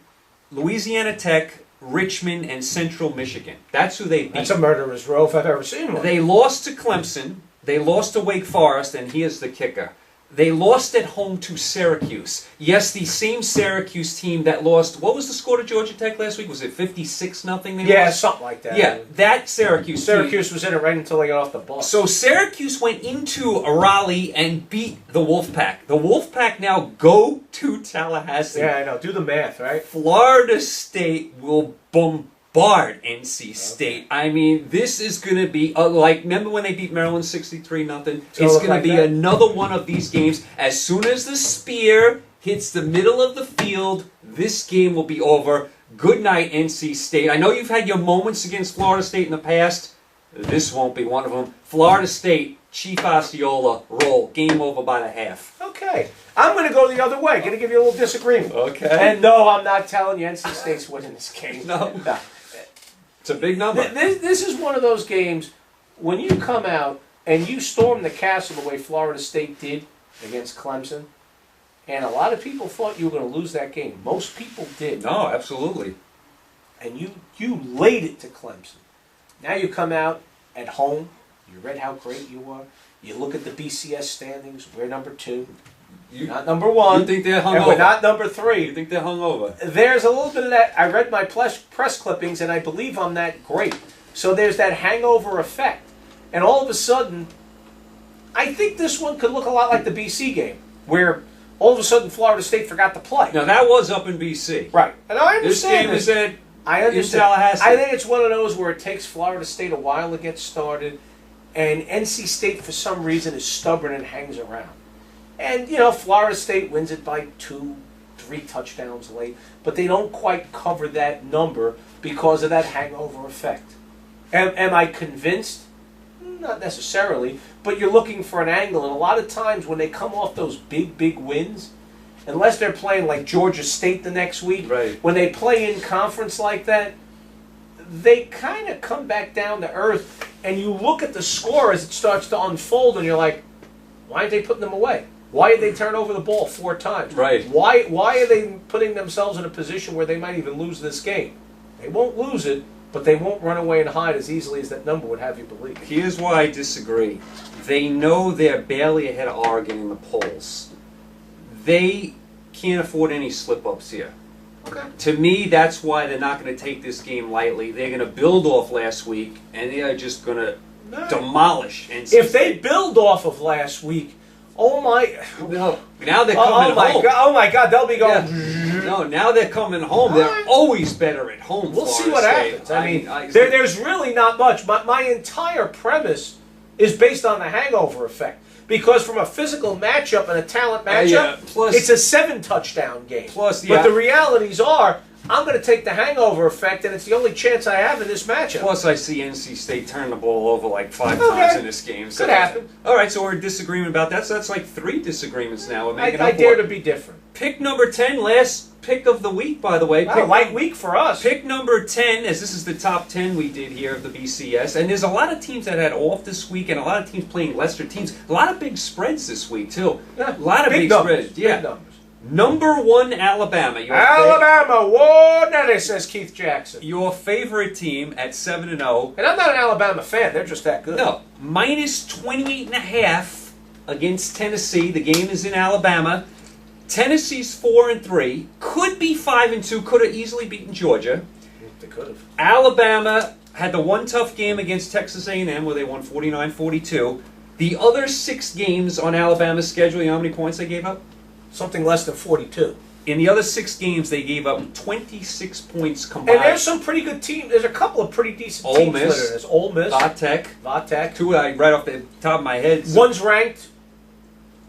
[SPEAKER 1] Louisiana Tech, Richmond, and Central Michigan. That's who they beat.
[SPEAKER 2] That's a murderer's row if I've ever seen one.
[SPEAKER 1] They lost to Clemson. They lost to Wake Forest, and here's the kicker. They lost at home to Syracuse. Yes, the same Syracuse team that lost. What was the score to Georgia Tech last week? Was it 56-0?
[SPEAKER 2] Yeah, something like that.
[SPEAKER 1] Yeah, that Syracuse team.
[SPEAKER 2] Syracuse was in it right until they got off the bus.
[SPEAKER 1] So Syracuse went into Raleigh and beat the Wolfpack. The Wolfpack now go to Tallahassee.
[SPEAKER 2] Yeah, I know. Do the math, right?
[SPEAKER 1] Florida State will bombard NC State. I mean, this is going to be like, remember when they beat Maryland 63-0? It's going to be another one of these games. As soon as the spear hits the middle of the field, this game will be over. Good night, NC State. I know you've had your moments against Florida State in the past. This won't be one of them. Florida State, Chief Osceola, roll. Game over by the half.
[SPEAKER 2] Okay. I'm going to go the other way. Going to give you a little disagreement.
[SPEAKER 1] Okay.
[SPEAKER 2] And no, I'm not telling you NC State's winning this game.
[SPEAKER 1] No. It's a big number.
[SPEAKER 2] This is one of those games when you come out and you storm the castle the way Florida State did against Clemson, and a lot of people thought you were going to lose that game. Most people did.
[SPEAKER 1] No, absolutely.
[SPEAKER 2] And you laid it to Clemson. Now you come out at home. You read how great you are. You look at the BCS standings. We're number 2. Not number 1.
[SPEAKER 1] You think they're
[SPEAKER 2] and
[SPEAKER 1] hungover?
[SPEAKER 2] we're not number 3.
[SPEAKER 1] You think they're hungover?
[SPEAKER 2] There's a little bit of that. I read my press clippings, and I believe I'm that great. So there's that hangover effect. And all of a sudden, I think this one could look a lot like the BC game, where all of a sudden Florida State forgot to play.
[SPEAKER 1] Now, that was up in BC.
[SPEAKER 2] Right. And I
[SPEAKER 1] This
[SPEAKER 2] understand
[SPEAKER 1] game is at
[SPEAKER 2] I understand.
[SPEAKER 1] Tallahassee.
[SPEAKER 2] I think it's one of those where it takes Florida State a while to get started, and NC State, for some reason, is stubborn and hangs around. And, Florida State wins it by 2, 3 touchdowns late, but they don't quite cover that number because of that hangover effect. Am I convinced? Not necessarily, but you're looking for an angle, and a lot of times when they come off those big wins, unless they're playing like Georgia State the next week,
[SPEAKER 1] Right.
[SPEAKER 2] when they play in conference like that, they kind of come back down to earth, and you look at the score as it starts to unfold, and you're like, why aren't they putting them away? Why did they turn over the ball 4 times?
[SPEAKER 1] Right.
[SPEAKER 2] Why are they putting themselves in a position where they might even lose this game? They won't lose it, but they won't run away and hide as easily as that number would have you believe.
[SPEAKER 1] Here's why I disagree. They know they're barely ahead of Oregon in the polls. They can't afford any slip-ups here.
[SPEAKER 2] Okay.
[SPEAKER 1] To me, that's why they're not going to take this game lightly. They're going to build off last week, and they are just going to demolish NC
[SPEAKER 2] If they
[SPEAKER 1] State.
[SPEAKER 2] build off of last week, oh my...
[SPEAKER 1] No. Now they're coming home.
[SPEAKER 2] Oh my God, they'll be going...
[SPEAKER 1] Yeah. No, now they're coming home. They're
[SPEAKER 2] Alright.
[SPEAKER 1] always better at home.
[SPEAKER 2] We'll see
[SPEAKER 1] Florida
[SPEAKER 2] what
[SPEAKER 1] State.
[SPEAKER 2] happens. I mean,
[SPEAKER 1] I-
[SPEAKER 2] there's really not much. My entire premise is based on the hangover effect. Because from a physical matchup and a talent matchup,
[SPEAKER 1] yeah. Plus-
[SPEAKER 2] it's a 7-touchdown game.
[SPEAKER 1] Plus,
[SPEAKER 2] But the realities are, I'm going to take the hangover effect, and it's the only chance I have in this matchup.
[SPEAKER 1] Plus, I see NC State turn the ball over like 5
[SPEAKER 2] Okay.
[SPEAKER 1] times in this game. So
[SPEAKER 2] Could happen.
[SPEAKER 1] All right, so we're in disagreement about that. So that's like 3 disagreements now. We're making
[SPEAKER 2] I
[SPEAKER 1] up
[SPEAKER 2] dare
[SPEAKER 1] for
[SPEAKER 2] to
[SPEAKER 1] it.
[SPEAKER 2] be different.
[SPEAKER 1] Pick number 10, last pick of the week, by the way.
[SPEAKER 2] Wow,
[SPEAKER 1] Pick
[SPEAKER 2] light week for us.
[SPEAKER 1] Pick number 10, as this is the top 10 we did here of the BCS. And there's a lot of teams that had off this week, and a lot of teams playing lesser teams. A lot of big spreads this week, too.
[SPEAKER 2] Yeah.
[SPEAKER 1] A lot of big
[SPEAKER 2] numbers,
[SPEAKER 1] spreads. Yeah.
[SPEAKER 2] Big numbers.
[SPEAKER 1] Number 1, Alabama.
[SPEAKER 2] Alabama, whoa, Nelly, says Keith Jackson.
[SPEAKER 1] Your favorite team at 7-0.
[SPEAKER 2] And I'm not an Alabama fan. They're just that good.
[SPEAKER 1] No, minus 28.5 against Tennessee. The game is in Alabama. Tennessee's 4-3. Could be 5-2. Could have easily beaten Georgia.
[SPEAKER 2] They could have.
[SPEAKER 1] Alabama had the one tough game against Texas A&M where they won 49-42. The other 6 games on Alabama's schedule, you know how many points they gave up?
[SPEAKER 2] Something less than 42.
[SPEAKER 1] In the other 6 games, they gave up 26 points combined.
[SPEAKER 2] And there's some pretty good teams. There's a couple of pretty decent
[SPEAKER 1] Ole
[SPEAKER 2] teams.
[SPEAKER 1] Miss.
[SPEAKER 2] There's Ole Miss,
[SPEAKER 1] Vatech.
[SPEAKER 2] Vatech.
[SPEAKER 1] 2 right off the top of my head.
[SPEAKER 2] One's ranked.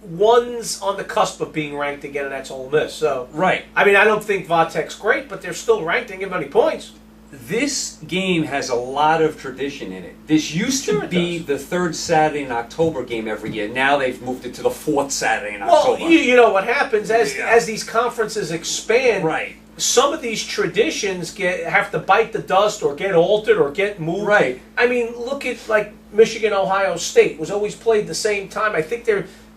[SPEAKER 2] One's on the cusp of being ranked again, and that's Ole Miss. So,
[SPEAKER 1] Right.
[SPEAKER 2] I mean, I don't think Vatech's great, but they're still ranked. They didn't give them any points.
[SPEAKER 1] this game has a lot of tradition in it. This used
[SPEAKER 2] Sure
[SPEAKER 1] to
[SPEAKER 2] it
[SPEAKER 1] be
[SPEAKER 2] does.
[SPEAKER 1] the third Saturday in October game every year. Now they've moved it to the fourth Saturday in
[SPEAKER 2] Well,
[SPEAKER 1] October.
[SPEAKER 2] you know what happens as
[SPEAKER 1] Yeah.
[SPEAKER 2] as these conferences expand.
[SPEAKER 1] Right.
[SPEAKER 2] Some of these traditions have to bite the dust or get altered or get moved.
[SPEAKER 1] Right.
[SPEAKER 2] I mean, look at like Michigan, Ohio State was always played the same time. I think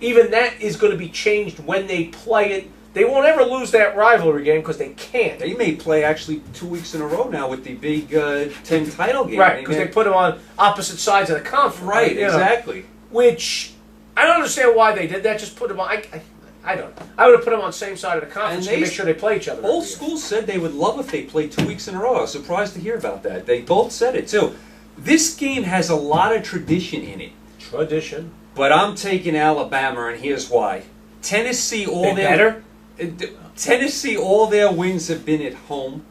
[SPEAKER 2] even that is going to be changed when they play it. They won't ever lose that rivalry game because they can't.
[SPEAKER 1] They may play actually 2 weeks in a row now with the Big 10 title game.
[SPEAKER 2] Right, because they put them on opposite sides of the conference.
[SPEAKER 1] Right,
[SPEAKER 2] you know,
[SPEAKER 1] exactly.
[SPEAKER 2] which I don't understand why they did that. Just put them on. I don't. I would have put them on the same side of the conference
[SPEAKER 1] And
[SPEAKER 2] to make sure they play each other.
[SPEAKER 1] Old
[SPEAKER 2] every year.
[SPEAKER 1] school said they would love if they played 2 weeks in a row. I was surprised to hear about that. They both said it too. This game has a lot of tradition in it,
[SPEAKER 2] Tradition.
[SPEAKER 1] but I'm taking Alabama, and here's why. Tennessee, Tennessee, all their wins have been at home.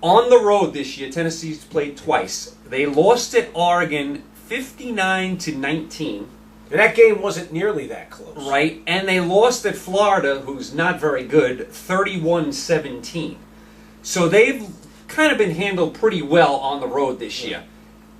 [SPEAKER 1] On the road this year, Tennessee's played twice. They lost at Oregon 59-19.
[SPEAKER 2] And that game wasn't nearly that close.
[SPEAKER 1] Right, and they lost at Florida, who's not very good, 31-17. So they've kind of been handled pretty well on the road this year.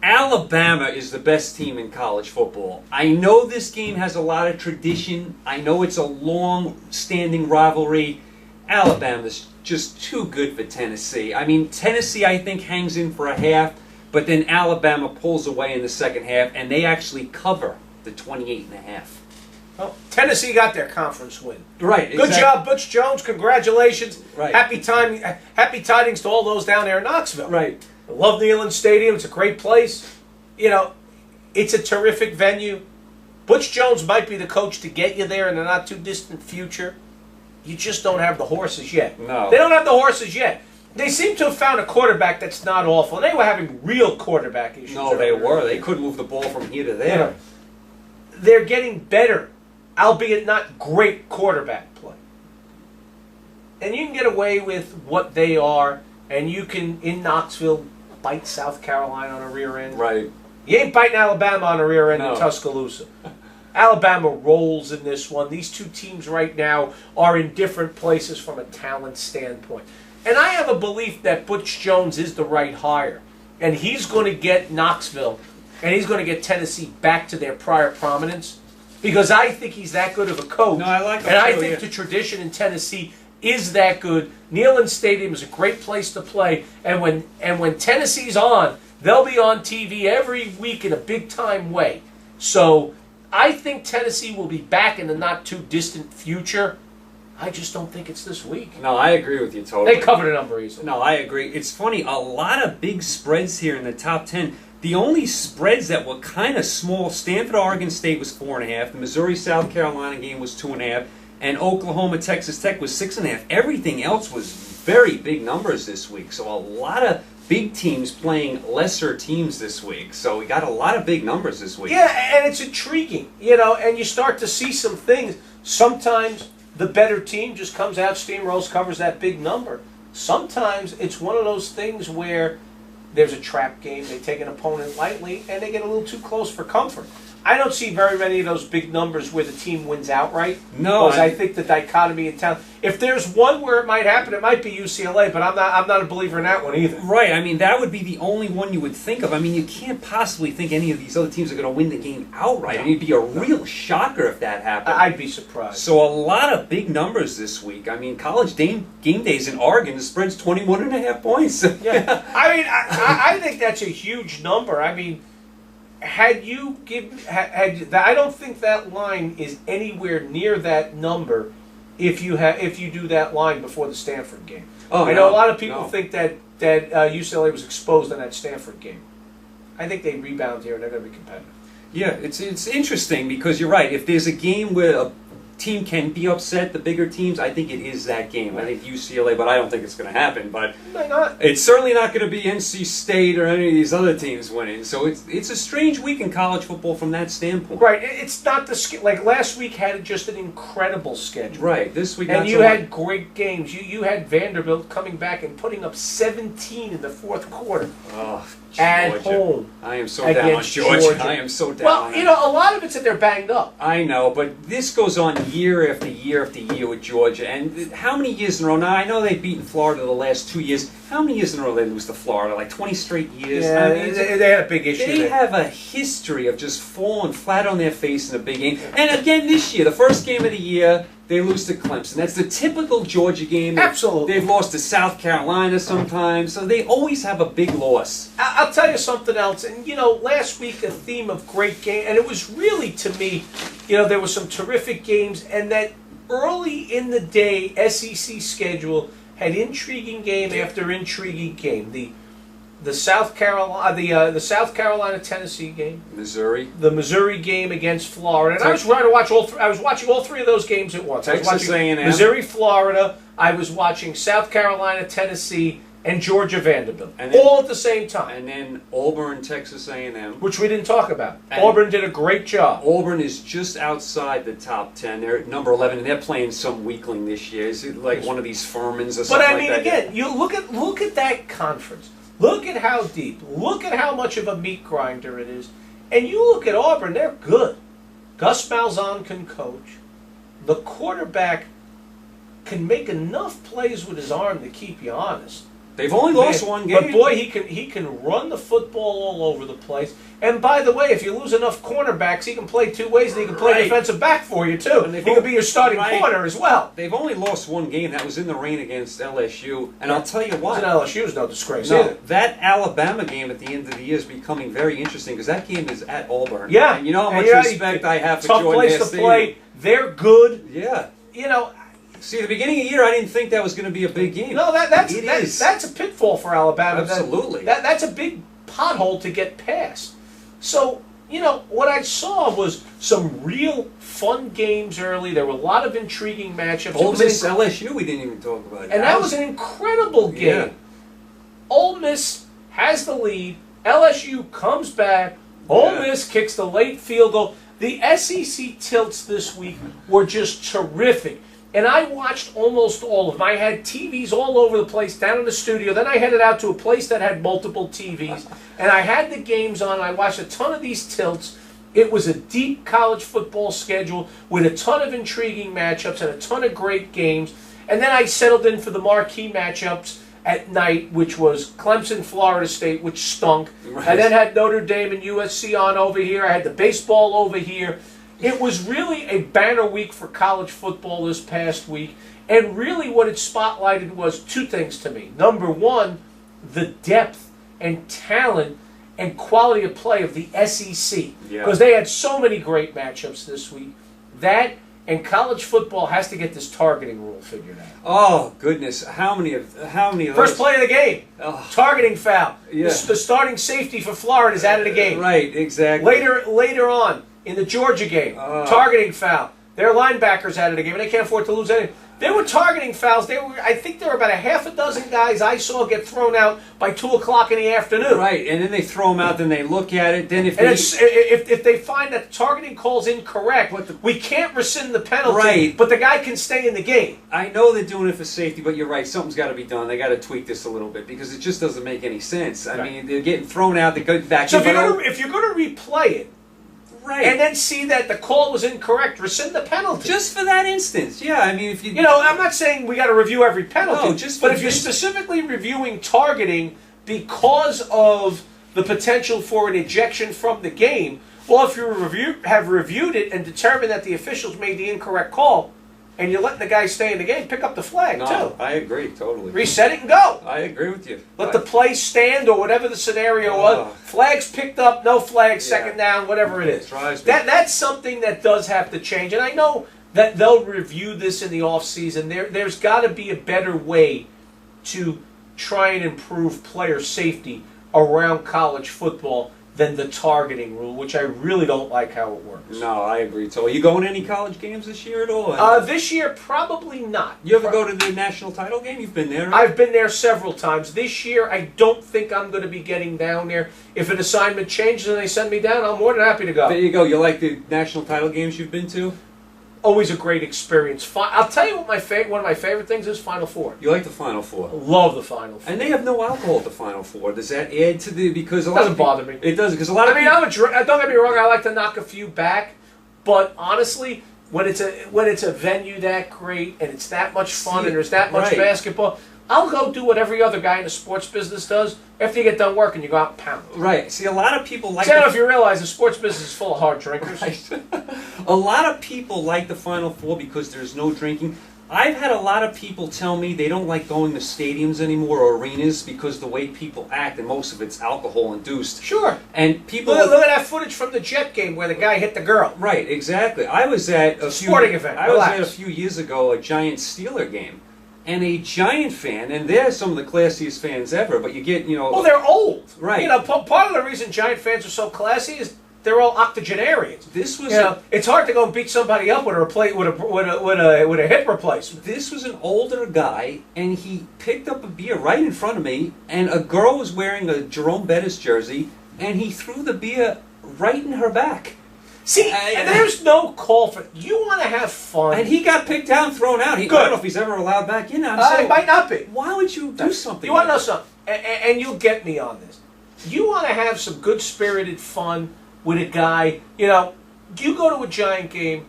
[SPEAKER 1] Alabama is the best team in college football. I know this game has a lot of tradition. I know it's a long-standing rivalry. Alabama's just too good for Tennessee. I mean, Tennessee, I think, hangs in for a half, but then Alabama pulls away in the second half, and they actually cover the 28.5.
[SPEAKER 2] Well, Tennessee got their conference win.
[SPEAKER 1] Right.
[SPEAKER 2] Good job, Butch Jones. Congratulations.
[SPEAKER 1] Right.
[SPEAKER 2] Happy tidings to all those down there in Knoxville.
[SPEAKER 1] Right.
[SPEAKER 2] I love Neyland Stadium. It's a great place. You know, it's a terrific venue. Butch Jones might be the coach to get you there in the not too distant future. You just don't have the horses yet.
[SPEAKER 1] No.
[SPEAKER 2] They don't have the horses yet. They seem to have found a quarterback that's not awful. They were having real quarterback issues.
[SPEAKER 1] No, they
[SPEAKER 2] earlier.
[SPEAKER 1] were. They couldn't move the ball from here to there.
[SPEAKER 2] Yeah. They're getting better, albeit not great quarterback play. And you can get away with what they are, and you can, in Knoxville, bite South Carolina on a rear end.
[SPEAKER 1] Right.
[SPEAKER 2] You ain't biting Alabama on a rear end
[SPEAKER 1] No.
[SPEAKER 2] in Tuscaloosa. Alabama rolls in this one. These two teams right now are in different places from a talent standpoint. And I have a belief that Butch Jones is the right hire. And he's going to get Knoxville and he's going to get Tennessee back to their prior prominence because I think he's that good of a coach.
[SPEAKER 1] No, I like him
[SPEAKER 2] And I
[SPEAKER 1] too,
[SPEAKER 2] think
[SPEAKER 1] yeah.
[SPEAKER 2] the tradition in Tennessee is that good. Neyland Stadium is a great place to play. And when Tennessee's on, they'll be on TV every week in a big-time way. So I think Tennessee will be back in the not-too-distant future. I just don't think it's this week.
[SPEAKER 1] No, I agree with you totally.
[SPEAKER 2] They covered a number easily.
[SPEAKER 1] No, I agree. It's funny, a lot of big spreads here in the top 10. The only spreads that were kind of small, Stanford, Oregon State was 4.5. The Missouri, South Carolina game was 2.5. And Oklahoma, Texas Tech was 6.5. Everything else was very big numbers this week. So a lot of big teams playing lesser teams this week. So we got a lot of big numbers this week.
[SPEAKER 2] Yeah, and it's intriguing, you know, and you start to see some things. Sometimes the better team just comes out, steamrolls, covers that big number. Sometimes it's one of those things where there's a trap game, they take an opponent lightly, and they get a little too close for comfort. I don't see very many of those big numbers where the team wins outright.
[SPEAKER 1] No,
[SPEAKER 2] because I think the dichotomy in town. If there's one where it might happen, it might be UCLA, but I'm not a believer in that one either.
[SPEAKER 1] Right, I mean, that would be the only one you would think of. I mean, you can't possibly think any of these other teams are going to win the game outright. I mean, it'd be a real shocker if that happened.
[SPEAKER 2] I'd be surprised.
[SPEAKER 1] So a lot of big numbers this week. I mean, college game days in Oregon, the spread's 21.5 points.
[SPEAKER 2] Yeah, I mean, I think that's a huge number. I mean, I don't think that line is anywhere near that number if you do that line before the Stanford game.
[SPEAKER 1] Oh,
[SPEAKER 2] I know
[SPEAKER 1] no,
[SPEAKER 2] a lot of people
[SPEAKER 1] no.
[SPEAKER 2] think that UCLA was exposed in that Stanford game. I think they rebound here and they're going to be competitive.
[SPEAKER 1] Yeah, it's interesting because you're right. If there's a game where a team can be upset, the bigger teams, I think it is that game. I think UCLA, but I don't think it's going to happen. But
[SPEAKER 2] Might not.
[SPEAKER 1] it's certainly not going to be NC State or any of these other teams winning. So it's a strange week in college football from that standpoint.
[SPEAKER 2] Right. It's not like last week had just an incredible schedule.
[SPEAKER 1] Right. This week,
[SPEAKER 2] And
[SPEAKER 1] not
[SPEAKER 2] you
[SPEAKER 1] so
[SPEAKER 2] had
[SPEAKER 1] much.
[SPEAKER 2] great games. You had Vanderbilt coming back and putting up 17 in the fourth quarter.
[SPEAKER 1] Oh,
[SPEAKER 2] At
[SPEAKER 1] Georgia.
[SPEAKER 2] home
[SPEAKER 1] I am so down on
[SPEAKER 2] against
[SPEAKER 1] Georgia.
[SPEAKER 2] Georgia.
[SPEAKER 1] I am so down.
[SPEAKER 2] Well,
[SPEAKER 1] on
[SPEAKER 2] you
[SPEAKER 1] it.
[SPEAKER 2] know, a lot of it's that they're banged up.
[SPEAKER 1] I know, but this goes on year after year after year with Georgia. And how many years in a row? Now, I know they've beaten Florida the last 2 years. How many years in a row they lose to Florida? Like 20 straight years?
[SPEAKER 2] Yeah,
[SPEAKER 1] I mean,
[SPEAKER 2] they had a big issue
[SPEAKER 1] they
[SPEAKER 2] there.
[SPEAKER 1] have a history of just falling flat on their face in a big game. And again, this year, the first game of the year, they lose to Clemson. That's the typical Georgia game.
[SPEAKER 2] Absolutely.
[SPEAKER 1] They've lost to South Carolina sometimes, so they always have a big loss.
[SPEAKER 2] I'll tell you something else. And, last week, a theme of great game, and it was really, to me, there were some terrific games, and that early in the day SEC schedule had intriguing game after intriguing game. The South Carolina Tennessee game,
[SPEAKER 1] Missouri,
[SPEAKER 2] the Missouri game against Florida, and I was watching all three of those games at once.
[SPEAKER 1] Texas
[SPEAKER 2] I was watching
[SPEAKER 1] A&M.
[SPEAKER 2] Missouri, Florida. I was watching South Carolina, Tennessee, and Georgia Vanderbilt,
[SPEAKER 1] And then-
[SPEAKER 2] all at the same time,
[SPEAKER 1] and then Auburn, Texas A&M.
[SPEAKER 2] which we didn't talk about.
[SPEAKER 1] And-
[SPEAKER 2] Auburn did a great job.
[SPEAKER 1] Auburn is just outside the top 10. They're at number 11, and they're playing some weakling this year. Is it like one of these Furmans or something
[SPEAKER 2] But I mean,
[SPEAKER 1] like that?
[SPEAKER 2] again, you look at that conference. Look at how deep. Look at how much of a meat grinder it is. And you look at Auburn, they're good. Gus Malzahn can coach. The quarterback can make enough plays with his arm to keep you honest.
[SPEAKER 1] They've only lost one game.
[SPEAKER 2] But boy, he can run the football all over the place. And by the way, if you lose enough cornerbacks, he can play two ways, and he can play
[SPEAKER 1] Right.
[SPEAKER 2] defensive back for you too.
[SPEAKER 1] And
[SPEAKER 2] He
[SPEAKER 1] they've
[SPEAKER 2] can be your starting
[SPEAKER 1] right.
[SPEAKER 2] corner as well.
[SPEAKER 1] They've only lost one game. That was in the rain against LSU. And I'll tell you what.
[SPEAKER 2] Wasn't LSU's no disgrace
[SPEAKER 1] No,
[SPEAKER 2] either.
[SPEAKER 1] that Alabama game at the end of the year is becoming very interesting because that game is at Auburn.
[SPEAKER 2] Yeah,
[SPEAKER 1] And you know how
[SPEAKER 2] And
[SPEAKER 1] much
[SPEAKER 2] yeah,
[SPEAKER 1] respect I have for
[SPEAKER 2] tough
[SPEAKER 1] Jordan
[SPEAKER 2] place to
[SPEAKER 1] Stadium.
[SPEAKER 2] play. They're good.
[SPEAKER 1] Yeah.
[SPEAKER 2] You know,
[SPEAKER 1] See, at the beginning of the year, I didn't think that was going to be a big game.
[SPEAKER 2] no,
[SPEAKER 1] It is.
[SPEAKER 2] that's a pitfall for Alabama.
[SPEAKER 1] Absolutely.
[SPEAKER 2] That's a big pothole to get past. So, what I saw was some real fun games early. There were a lot of intriguing matchups.
[SPEAKER 1] Ole
[SPEAKER 2] It was an
[SPEAKER 1] Miss, LSU, we didn't even talk about.
[SPEAKER 2] And that was an incredible game.
[SPEAKER 1] Yeah.
[SPEAKER 2] Ole Miss has the lead. LSU comes back. Ole
[SPEAKER 1] Yeah.
[SPEAKER 2] Miss kicks the late field goal. The SEC tilts this week were just terrific. And I watched almost all of them. I had TVs all over the place down in the studio. Then I headed out to a place that had multiple TVs. And I had the games on. I watched a ton of these tilts. It was a deep college football schedule with a ton of intriguing matchups and a ton of great games. And then I settled in for the marquee matchups at night, which was Clemson, Florida State, which stunk.
[SPEAKER 1] Right.
[SPEAKER 2] I then had Notre Dame and USC on over here. I had the baseball over here. It was really a banner week for college football this past week. And really what it spotlighted was two things to me. Number one, the depth and talent and quality of play of the SEC.
[SPEAKER 1] Yeah.
[SPEAKER 2] Because they had so many great matchups this week. That and college football has to get this targeting rule figured out.
[SPEAKER 1] Oh goodness, how many of
[SPEAKER 2] First
[SPEAKER 1] those?
[SPEAKER 2] play of the game,
[SPEAKER 1] Oh,
[SPEAKER 2] targeting foul.
[SPEAKER 1] Yeah.
[SPEAKER 2] The starting safety for Florida is out of the game.
[SPEAKER 1] Right, exactly.
[SPEAKER 2] Later on in the Georgia game,
[SPEAKER 1] Oh.
[SPEAKER 2] targeting foul. Their linebackers out of the game, and they can't afford to lose anything. They were targeting fouls. I think there were about a half a dozen guys I saw get thrown out by 2 o'clock in the afternoon.
[SPEAKER 1] Right, and then they throw them out. Then they look at it. Then if
[SPEAKER 2] And
[SPEAKER 1] they
[SPEAKER 2] if they find that the targeting call's incorrect, we can't rescind the penalty,
[SPEAKER 1] Right.
[SPEAKER 2] but the guy can stay in the game.
[SPEAKER 1] I know they're doing it for safety, but you're right. Something's got to be done. They got to tweak this a little bit because it just doesn't make any sense. I
[SPEAKER 2] Right.
[SPEAKER 1] mean, they're getting thrown out. They go back.
[SPEAKER 2] So
[SPEAKER 1] in, but
[SPEAKER 2] if you're going to replay it,
[SPEAKER 1] right,
[SPEAKER 2] and then see that the call was incorrect, rescind the penalty.
[SPEAKER 1] just for that instance, yeah. I mean, if you
[SPEAKER 2] I'm not saying we got to review every penalty,
[SPEAKER 1] No, just
[SPEAKER 2] but
[SPEAKER 1] for
[SPEAKER 2] if you're
[SPEAKER 1] this-
[SPEAKER 2] specifically reviewing targeting because of the potential for an ejection from the game, well, if you have reviewed it and determined that the officials made the incorrect call, and you're letting the guy stay in the game, pick up the flag
[SPEAKER 1] no,
[SPEAKER 2] too.
[SPEAKER 1] I agree totally.
[SPEAKER 2] Reset it and go.
[SPEAKER 1] I agree with you.
[SPEAKER 2] Let the play stand or whatever the scenario
[SPEAKER 1] Oh.
[SPEAKER 2] was. Flags picked up, no flags,
[SPEAKER 1] Yeah.
[SPEAKER 2] second down, whatever it is.
[SPEAKER 1] Drives me.
[SPEAKER 2] That's something that does have to change. And I know that they'll review this in the offseason. There's got to be a better way to try and improve player safety around college football than the targeting rule, which I really don't like how it works.
[SPEAKER 1] No, I agree. So, are you going to any college games this year at all?
[SPEAKER 2] This year, probably not.
[SPEAKER 1] You ever go to the national title game? You've been there, right?
[SPEAKER 2] I've been there several times. This year, I don't think I'm going to be getting down there. If an assignment changes and they send me down, I'm more than happy to go.
[SPEAKER 1] There you go. You like the national title games you've been to?
[SPEAKER 2] Always a great experience. I'll tell you what one of my favorite things is Final Four.
[SPEAKER 1] You like the Final Four?
[SPEAKER 2] Love the Final Four.
[SPEAKER 1] And they have no alcohol at the Final Four. Does that add to the because a lot
[SPEAKER 2] Doesn't
[SPEAKER 1] of people,
[SPEAKER 2] bother me.
[SPEAKER 1] It doesn't because a lot of
[SPEAKER 2] I mean,
[SPEAKER 1] people,
[SPEAKER 2] don't get me wrong, I like to knock a few back, but honestly, when it's a venue that great and it's that much fun
[SPEAKER 1] See,
[SPEAKER 2] and there's that much
[SPEAKER 1] right.
[SPEAKER 2] basketball, I'll go do what every other guy in the sports business does. After you get done working, you go out and pound.
[SPEAKER 1] Right. See, a lot of people like.
[SPEAKER 2] I don't know if you realize the sports business is full of hard drinkers.
[SPEAKER 1] Right. A lot of people like the Final Four because there's no drinking. I've had a lot of people tell me they don't like going to stadiums anymore or arenas because the way people act, and most of it's alcohol induced.
[SPEAKER 2] Sure.
[SPEAKER 1] And people.
[SPEAKER 2] Look at that footage from the Jet game where the guy hit the girl.
[SPEAKER 1] Right, exactly. I was at a
[SPEAKER 2] Sporting event.
[SPEAKER 1] I was
[SPEAKER 2] Relax.
[SPEAKER 1] at a few years ago a Giant Steeler game, and a Giant fan, and they're some of the classiest fans ever. But you get,
[SPEAKER 2] Well, they're old.
[SPEAKER 1] Right.
[SPEAKER 2] You know, part of the reason Giant fans are so classy is they're all octogenarians.
[SPEAKER 1] This was
[SPEAKER 2] It's hard to go and beat somebody up with a hip replacement.
[SPEAKER 1] This was an older guy, and he picked up a beer right in front of me, and a girl was wearing a Jerome Bettis jersey, and he threw the beer right in her back.
[SPEAKER 2] See, and there's no call for you want to have fun.
[SPEAKER 1] And he got picked out and thrown out. I don't know if he's ever allowed back in. I'm saying,
[SPEAKER 2] it might not be.
[SPEAKER 1] why would you do something?
[SPEAKER 2] You want to
[SPEAKER 1] like
[SPEAKER 2] know something? And you'll get me on this. You want to have some good-spirited fun with a guy. You go to a Giant game,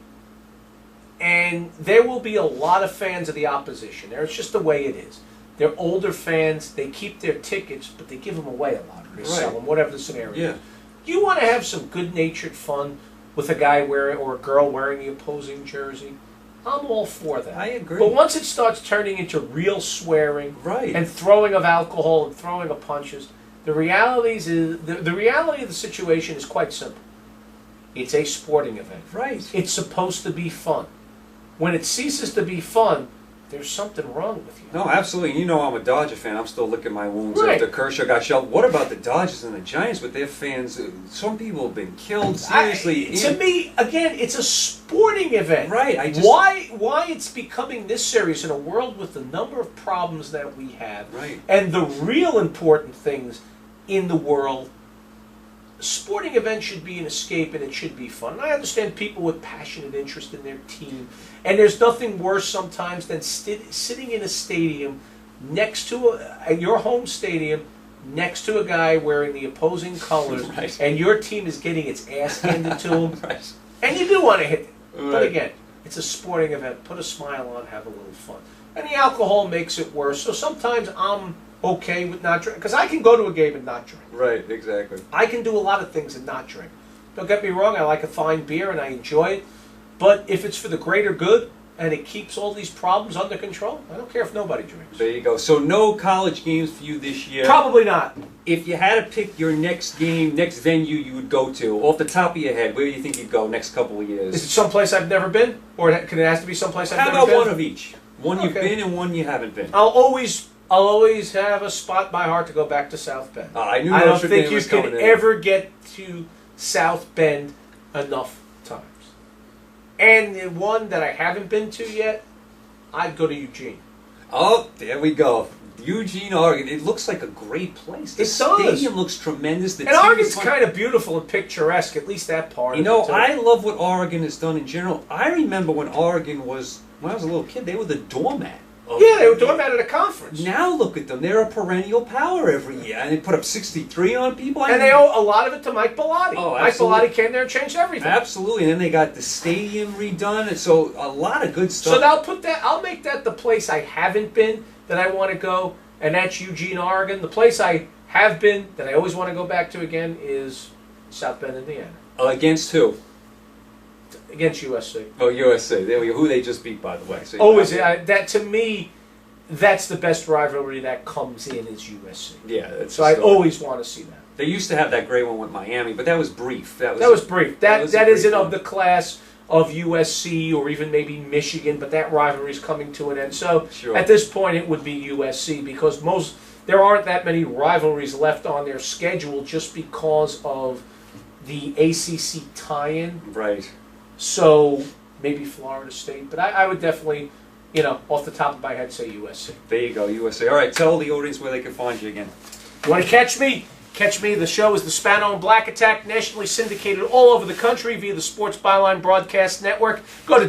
[SPEAKER 2] and there will be a lot of fans of the opposition. It's just the way it is. They're older fans. They keep their tickets, but they give them away a lot. Or they sell them, whatever the scenario.
[SPEAKER 1] Yeah.
[SPEAKER 2] You want to have some good-natured fun with a guy wearing or a girl wearing the opposing jersey. I'm all for that.
[SPEAKER 1] I agree.
[SPEAKER 2] But once it starts turning into real swearing
[SPEAKER 1] Right.
[SPEAKER 2] and throwing of alcohol and throwing of punches, the reality of the situation is quite simple. It's a sporting event.
[SPEAKER 1] Right.
[SPEAKER 2] It's supposed to be fun. When it ceases to be fun, there's something wrong with you.
[SPEAKER 1] No, absolutely. I'm a Dodger fan. I'm still licking my wounds
[SPEAKER 2] Right.
[SPEAKER 1] after Kershaw got shelled. What about the Dodgers and the Giants with their fans? Some people have been killed seriously.
[SPEAKER 2] To me, again, it's a sporting event.
[SPEAKER 1] Right.
[SPEAKER 2] Why it's becoming this serious in a world with the number of problems that we have,
[SPEAKER 1] Right.
[SPEAKER 2] and the real important things in the world. Sporting events should be an escape and it should be fun. And I understand people with passionate interest in their team. And there's nothing worse sometimes than sitting in a stadium next to your home stadium next to a guy wearing the opposing colors
[SPEAKER 1] Right.
[SPEAKER 2] and your team is getting its ass handed to him.
[SPEAKER 1] Right.
[SPEAKER 2] And you do want to hit it. But
[SPEAKER 1] Right.
[SPEAKER 2] again, it's a sporting event. Put a smile on, have a little fun. And the alcohol makes it worse. So sometimes I'm okay with not drinking. Because I can go to a game and not drink.
[SPEAKER 1] Right, exactly.
[SPEAKER 2] I can do a lot of things and not drink. Don't get me wrong, I like a fine beer and I enjoy it. But if it's for the greater good and it keeps all these problems under control, I don't care if nobody drinks.
[SPEAKER 1] There you go. So no college games for you this year.
[SPEAKER 2] Probably not.
[SPEAKER 1] If you had to pick your next game, next venue you would go to, off the top of your head, where do you think you'd go next couple of years?
[SPEAKER 2] Is it someplace I've never been? Or can it have to be someplace I've
[SPEAKER 1] How
[SPEAKER 2] never
[SPEAKER 1] about
[SPEAKER 2] been?
[SPEAKER 1] one of each? One you've
[SPEAKER 2] Okay.
[SPEAKER 1] been and one you haven't been.
[SPEAKER 2] I'll always have a spot by heart to go back to South Bend.
[SPEAKER 1] I knew
[SPEAKER 2] I don't
[SPEAKER 1] Notre
[SPEAKER 2] think
[SPEAKER 1] Dame
[SPEAKER 2] you
[SPEAKER 1] was
[SPEAKER 2] can
[SPEAKER 1] coming in.
[SPEAKER 2] ever get to South Bend enough times. And the one that I haven't been to yet, I'd go to Eugene.
[SPEAKER 1] Oh, there we go. Eugene, Oregon. It looks like a great place. The
[SPEAKER 2] It does.
[SPEAKER 1] stadium looks tremendous. The
[SPEAKER 2] And
[SPEAKER 1] team
[SPEAKER 2] Oregon's
[SPEAKER 1] is fun.
[SPEAKER 2] kind of beautiful and picturesque, at least that part.
[SPEAKER 1] You
[SPEAKER 2] of
[SPEAKER 1] know,
[SPEAKER 2] it, too.
[SPEAKER 1] I love what Oregon has done in general. I remember when Oregon was, when I was a little kid, they were the doormat.
[SPEAKER 2] Yeah, they were doing that at a conference.
[SPEAKER 1] Now look at them. They're a perennial power every year. And they put up 63 on people.
[SPEAKER 2] And they owe a lot of it to Mike Bellotti.
[SPEAKER 1] Oh,
[SPEAKER 2] Mike
[SPEAKER 1] absolutely.
[SPEAKER 2] Bellotti came there and changed everything.
[SPEAKER 1] Absolutely. And then they got the stadium redone. And so a lot of good stuff.
[SPEAKER 2] So I'll make that the place I haven't been that I want to go, and that's Eugene, Oregon. The place I have been that I always want to go back to again is South Bend, Indiana.
[SPEAKER 1] Against who?
[SPEAKER 2] Against USC.
[SPEAKER 1] Oh, USA. There we go. Who they just beat, by the way. So
[SPEAKER 2] Always, that to me, that's the best rivalry that comes in is USC.
[SPEAKER 1] Yeah. That's
[SPEAKER 2] So I always want to see that.
[SPEAKER 1] They used to have that great one with Miami, but that was brief. That
[SPEAKER 2] That was brief. That
[SPEAKER 1] was a
[SPEAKER 2] isn't
[SPEAKER 1] brief
[SPEAKER 2] of
[SPEAKER 1] one.
[SPEAKER 2] the class of USC or even maybe Michigan, but that rivalry is coming to an end. So
[SPEAKER 1] Sure.
[SPEAKER 2] at this point, it would be USC because there aren't that many rivalries left on their schedule just because of the ACC tie-in.
[SPEAKER 1] Right.
[SPEAKER 2] So maybe Florida State, but I would definitely, off the top of my head, say USC.
[SPEAKER 1] There you go, USA. All right, tell the audience where they can find you again.
[SPEAKER 2] You want to catch me? Catch me. The show is the Spano and Black Attack, nationally syndicated all over the country via the Sports Byline Broadcast Network. Go to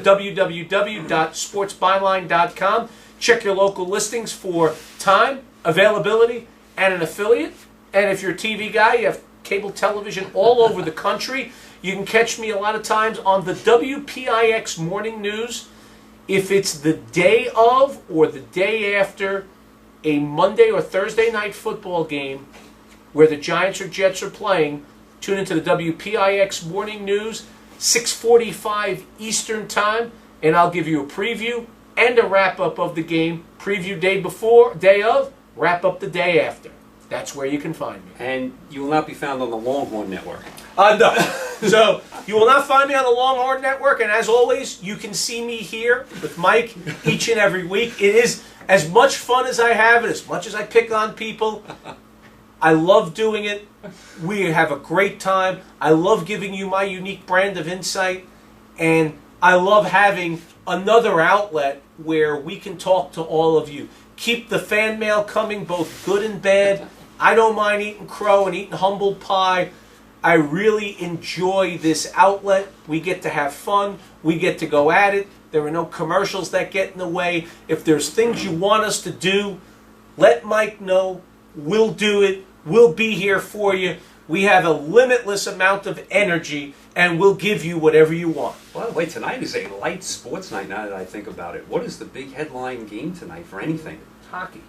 [SPEAKER 2] www.sportsbyline.com. Check your local listings for time, availability, and an affiliate. And if you're a TV guy, you have cable television all over the country. You can catch me a lot of times on the WPIX Morning News. If it's the day of or the day after a Monday or Thursday night football game where the Giants or Jets are playing, tune into the WPIX Morning News, 6:45 Eastern Time, and I'll give you a preview and a wrap-up of the game. Preview day before, day of, wrap up the day after. That's where you can find me.
[SPEAKER 1] And you will not be found on the Longhorn Network.
[SPEAKER 2] No. So you will not find me on the Longhorn Network, and as always, you can see me here with Mike each and every week. It is as much fun as I have it, as much as I pick on people. I love doing it. We have a great time. I love giving you my unique brand of insight, and I love having another outlet where we can talk to all of you. Keep the fan mail coming, both good and bad. I don't mind eating crow and eating humble pie. I really enjoy this outlet. We get to have fun. We get to go at it. There are no commercials that get in the way. If there's things you want us to do, let Mike know. We'll do it. We'll be here for you. We have a limitless amount of energy, and we'll give you whatever you want.
[SPEAKER 1] By the way, tonight is a light sports night now that I think about it. What is the big headline game tonight for anything?
[SPEAKER 2] Hockey.